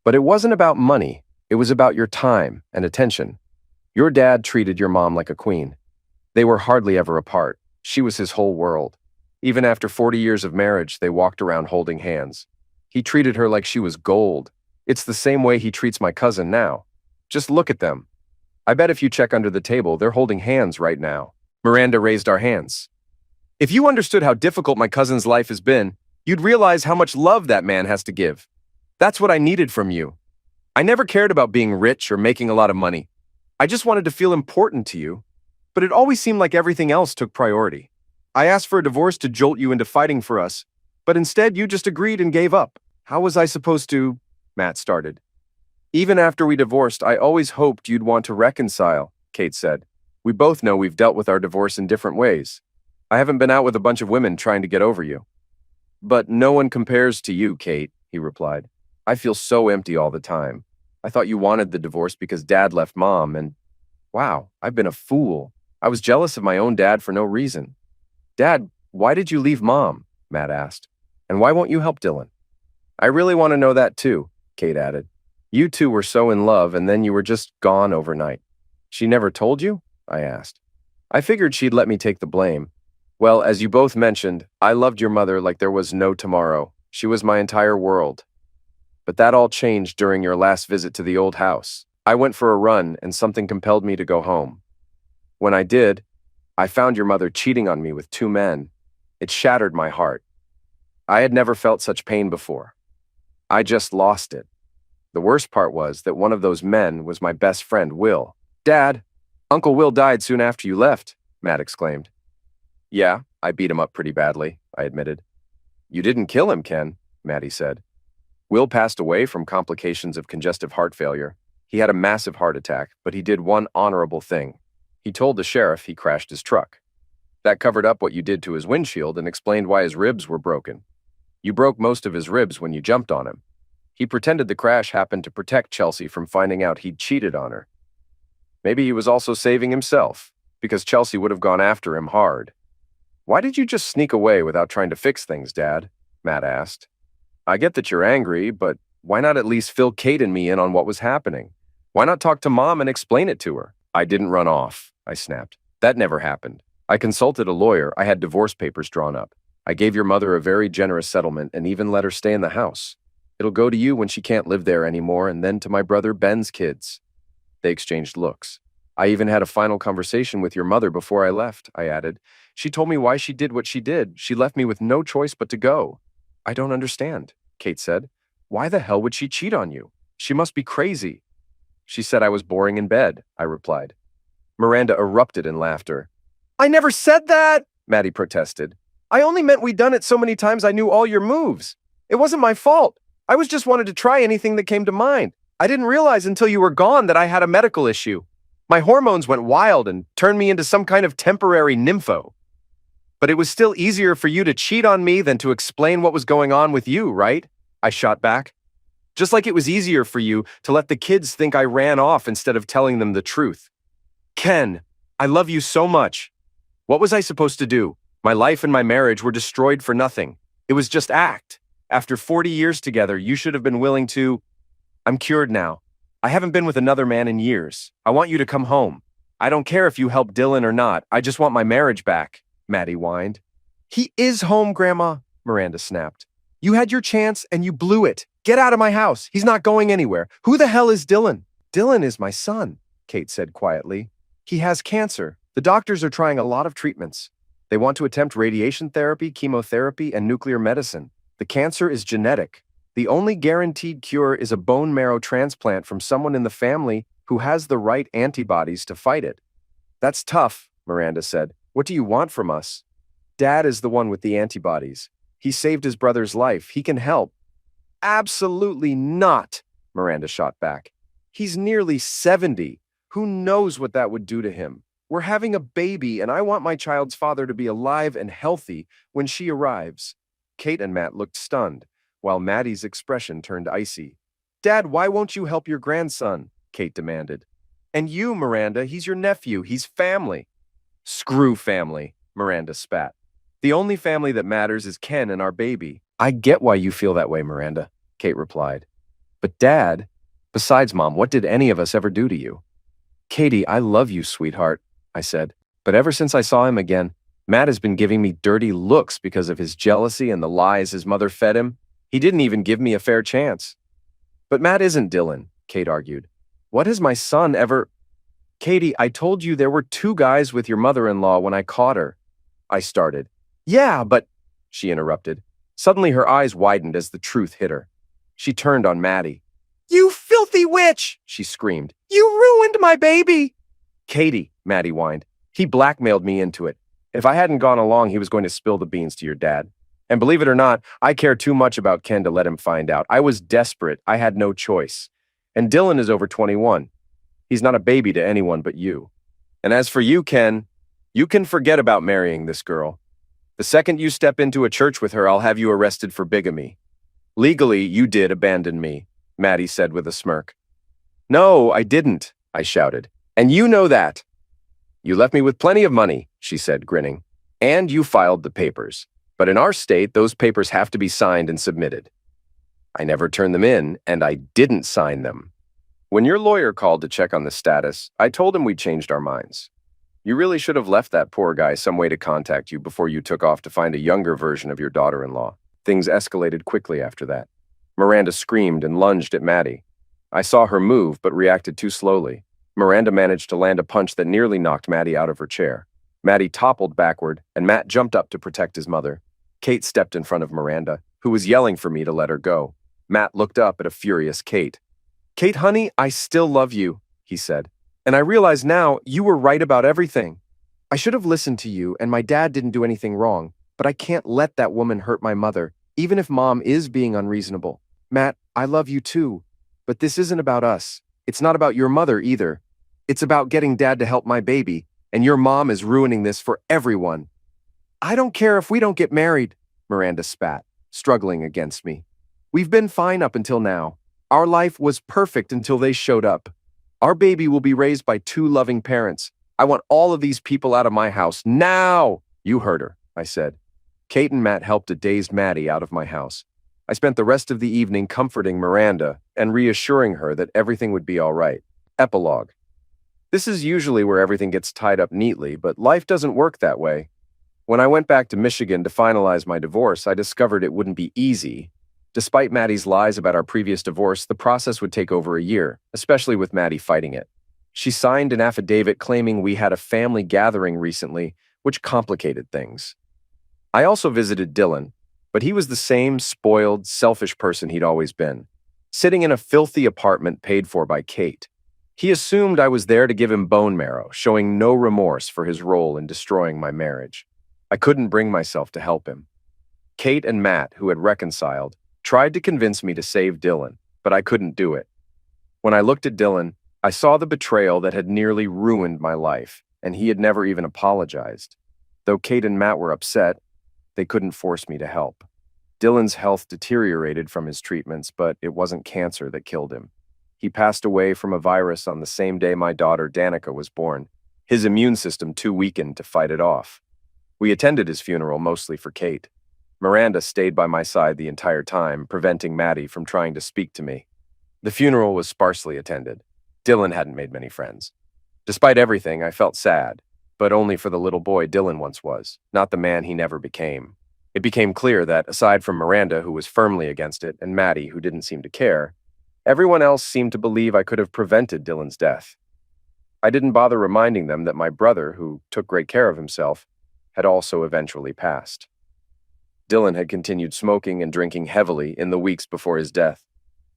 Speaker 3: But it wasn't about money. It was about your time and attention. Your dad treated your mom like a queen. They were hardly ever apart. She was his whole world. Even after 40 years of marriage, they walked around holding hands. He treated her like she was gold. It's the same way he treats my cousin now. Just look at them. I bet if you check under the table, they're holding hands right now." Miranda raised our hands. "If you understood how difficult my cousin's life has been, you'd realize how much love that man has to give. That's what I needed from you. I never cared about being rich or making a lot of money. I just wanted to feel important to you. But it always seemed like everything else took priority. I asked for a divorce to jolt you into fighting for us, but instead you just agreed and gave up. How was I supposed to—" Matt started. "Even after we divorced, I always hoped you'd want to reconcile," Kate said. "We both know we've dealt with our divorce in different ways. I haven't been out with a bunch of women trying to get over you." "But no one compares to you, Kate," he replied. "I feel so empty all the time. I thought you wanted the divorce because Dad left Mom, and wow, I've been a fool. I was jealous of my own dad for no reason." "Dad, why did you leave Mom?" Matt asked. "And why won't you help Dylan?" "I really want to know that too," Kate added. "You two were so in love and then you were just gone overnight." "She never told you?" I asked. "I figured she'd let me take the blame. Well, as you both mentioned, I loved your mother like there was no tomorrow. She was my entire world. But that all changed during your last visit to the old house. I went for a run and something compelled me to go home. When I did, I found your mother cheating on me with 2 men. It shattered my heart. I had never felt such pain before. I just lost it. The worst part was that one of those men was my best friend, Will. Dad, Uncle Will died soon after you left," Matt exclaimed. Yeah, I beat him up pretty badly, I admitted. You didn't kill him, Ken, Maddie said. Will passed away from complications of congestive heart failure. He had a massive heart attack, but he did one honorable thing. He told the sheriff he crashed his truck. That covered up what you did to his windshield and explained why his ribs were broken. You broke most of his ribs when you jumped on him. He pretended the crash happened to protect Chelsea from finding out he'd cheated on her. Maybe he was also saving himself, because Chelsea would have gone after him hard. Why did you just sneak away without trying to fix things, Dad? Matt asked. I get that you're angry, but why not at least fill Kate and me in on what was happening? Why not talk to Mom and explain it to her? I didn't run off, I snapped. That never happened. I consulted a lawyer. I had divorce papers drawn up. I gave your mother a very generous settlement and even let her stay in the house. It'll go to you when she can't live there anymore, and then to my brother Ben's kids. They exchanged looks. I even had a final conversation with your mother before I left, I added. She told me why she did what she did. She left me with no choice but to go. I don't understand, Kate said. Why the hell would she cheat on you? She must be crazy. She said I was boring in bed, I replied. Miranda erupted in laughter. I never said that, Maddie protested. I only meant we'd done it so many times I knew all your moves. It wasn't my fault. I was just wanted to try anything that came to mind. I didn't realize until you were gone that I had a medical issue. My hormones went wild and turned me into some kind of temporary nympho. But it was still easier for you to cheat on me than to explain what was going on with you, right? I shot back. Just like it was easier for you to let the kids think I ran off instead of telling them the truth. Ken, I love you so much. What was I supposed to do? My life and my marriage were destroyed for nothing. It was just act. After 40 years together, you should have been willing to... I'm cured now. I haven't been with another man in years. I want you to come home. I don't care if you help Dylan or not. I just want my marriage back, Maddie whined. He is home, Grandma, Miranda snapped. You had your chance and you blew it. Get out of my house. He's not going anywhere. Who the hell is Dylan? Dylan is my son, Kate said quietly. He has cancer. The doctors are trying a lot of treatments. They want to attempt radiation therapy, chemotherapy, and nuclear medicine. The cancer is genetic. The only guaranteed cure is a bone marrow transplant from someone in the family who has the right antibodies to fight it. That's tough, Miranda said. What do you want from us? Dad is the one with the antibodies. He saved his brother's life. He can help. Absolutely not, Miranda shot back. He's nearly 70. Who knows what that would do to him? We're having a baby, and I want my child's father to be alive and healthy when she arrives. Kate and Matt looked stunned, while Maddie's expression turned icy. Dad, why won't you help your grandson? Kate demanded. And you, Miranda, he's your nephew. He's family. Screw family, Miranda spat. The only family that matters is Ken and our baby. I get why you feel that way, Miranda, Kate replied. But Dad, besides Mom, what did any of us ever do to you? Katie, I love you, sweetheart, I said. But ever since I saw him again, Matt has been giving me dirty looks because of his jealousy and the lies his mother fed him. He didn't even give me a fair chance. But Matt isn't Dylan, Kate argued. What has my son ever... Katie, I told you there were 2 guys with your mother-in-law when I caught her. I started. Yeah, but... She interrupted. Suddenly her eyes widened as the truth hit her. She turned on Maddie. You filthy witch, she screamed. You ruined my baby. Katie, Maddie whined. He blackmailed me into it. If I hadn't gone along, he was going to spill the beans to your dad. And believe it or not, I care too much about Ken to let him find out. I was desperate. I had no choice. And Dylan is over 21. He's not a baby to anyone but you. And as for you, Ken, you can forget about marrying this girl. The second you step into a church with her, I'll have you arrested for bigamy. Legally, you did abandon me, Maddie said with a smirk. No, I didn't, I shouted. And you know that. You left me with plenty of money, she said, grinning. And you filed the papers. But in our state, those papers have to be signed and submitted. I never turned them in, and I didn't sign them. When your lawyer called to check on the status, I told him we'd changed our minds. You really should have left that poor guy some way to contact you before you took off to find a younger version of your daughter-in-law. Things escalated quickly after that. Miranda screamed and lunged at Maddie. I saw her move, but reacted too slowly. Miranda managed to land a punch that nearly knocked Maddie out of her chair. Maddie toppled backward, and Matt jumped up to protect his mother. Kate stepped in front of Miranda, who was yelling for me to let her go. Matt looked up at a furious Kate. Kate, honey, I still love you, he said. And I realize now you were right about everything. I should have listened to you, and my dad didn't do anything wrong, but I can't let that woman hurt my mother, even if Mom is being unreasonable. Matt, I love you too, but this isn't about us. It's not about your mother either. It's about getting Dad to help my baby, and your mom is ruining this for everyone. I don't care if we don't get married, Miranda spat, struggling against me. We've been fine up until now. Our life was perfect until they showed up. Our baby will be raised by two loving parents. I want all of these people out of my house now. You heard her, I said. Kate and Matt helped a dazed Maddie out of my house. I spent the rest of the evening comforting Miranda and reassuring her that everything would be all right. Epilogue. This is usually where everything gets tied up neatly, but life doesn't work that way. When I went back to Michigan to finalize my divorce, I discovered it wouldn't be easy. Despite Maddie's lies about our previous divorce, the process would take over a year, especially with Maddie fighting it. She signed an affidavit claiming we had a family gathering recently, which complicated things. I also visited Dylan, but he was the same spoiled, selfish person he'd always been, sitting in a filthy apartment paid for by Kate. He assumed I was there to give him bone marrow, showing no remorse for his role in destroying my marriage. I couldn't bring myself to help him. Kate and Matt, who had reconciled, tried to convince me to save Dylan, but I couldn't do it. When I looked at Dylan, I saw the betrayal that had nearly ruined my life, and he had never even apologized. Though Kate and Matt were upset, they couldn't force me to help. Dylan's health deteriorated from his treatments, but it wasn't cancer that killed him. He passed away from a virus on the same day my daughter Danica was born, his immune system too weakened to fight it off. We attended his funeral mostly for Kate. Miranda stayed by my side the entire time, preventing Maddie from trying to speak to me. The funeral was sparsely attended. Dylan hadn't made many friends. Despite everything, I felt sad, but only for the little boy Dylan once was, not the man he never became. It became clear that, aside from Miranda, who was firmly against it, and Maddie, who didn't seem to care, everyone else seemed to believe I could have prevented Dylan's death. I didn't bother reminding them that my brother, who took great care of himself, had also eventually passed. Dylan had continued smoking and drinking heavily in the weeks before his death.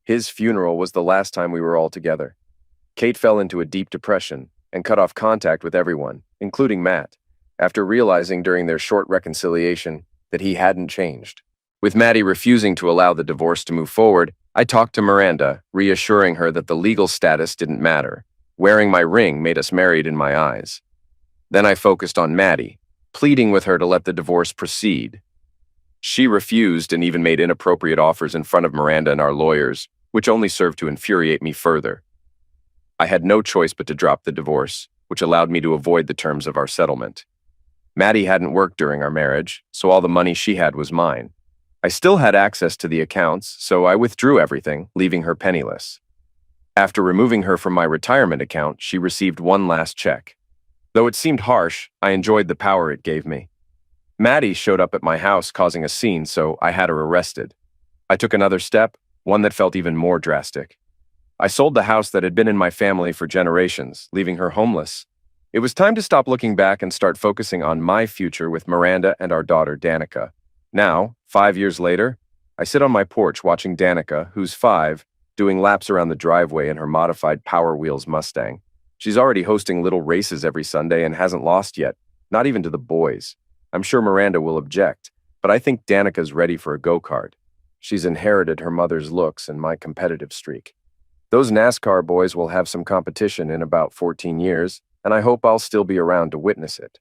Speaker 3: His funeral was the last time we were all together. Kate fell into a deep depression and cut off contact with everyone, including Matt, after realizing during their short reconciliation that he hadn't changed. With Maddie refusing to allow the divorce to move forward, I talked to Miranda, reassuring her that the legal status didn't matter. Wearing my ring made us married in my eyes. Then I focused on Maddie, pleading with her to let the divorce proceed. She refused and even made inappropriate offers in front of Miranda and our lawyers, which only served to infuriate me further. I had no choice but to drop the divorce, which allowed me to avoid the terms of our settlement. Maddie hadn't worked during our marriage, so all the money she had was mine. I still had access to the accounts, so I withdrew everything, leaving her penniless. After removing her from my retirement account, she received one last check. Though it seemed harsh, I enjoyed the power it gave me. Maddie showed up at my house causing a scene, so I had her arrested. I took another step, one that felt even more drastic. I sold the house that had been in my family for generations, leaving her homeless. It was time to stop looking back and start focusing on my future with Miranda and our daughter Danica. Now, 5 years later, I sit on my porch watching Danica, who's 5, doing laps around the driveway in her modified Power Wheels Mustang. She's already hosting little races every Sunday and hasn't lost yet, not even to the boys. I'm sure Miranda will object, but I think Danica's ready for a go-kart. She's inherited her mother's looks and my competitive streak. Those NASCAR boys will have some competition in about 14 years, and I hope I'll still be around to witness it.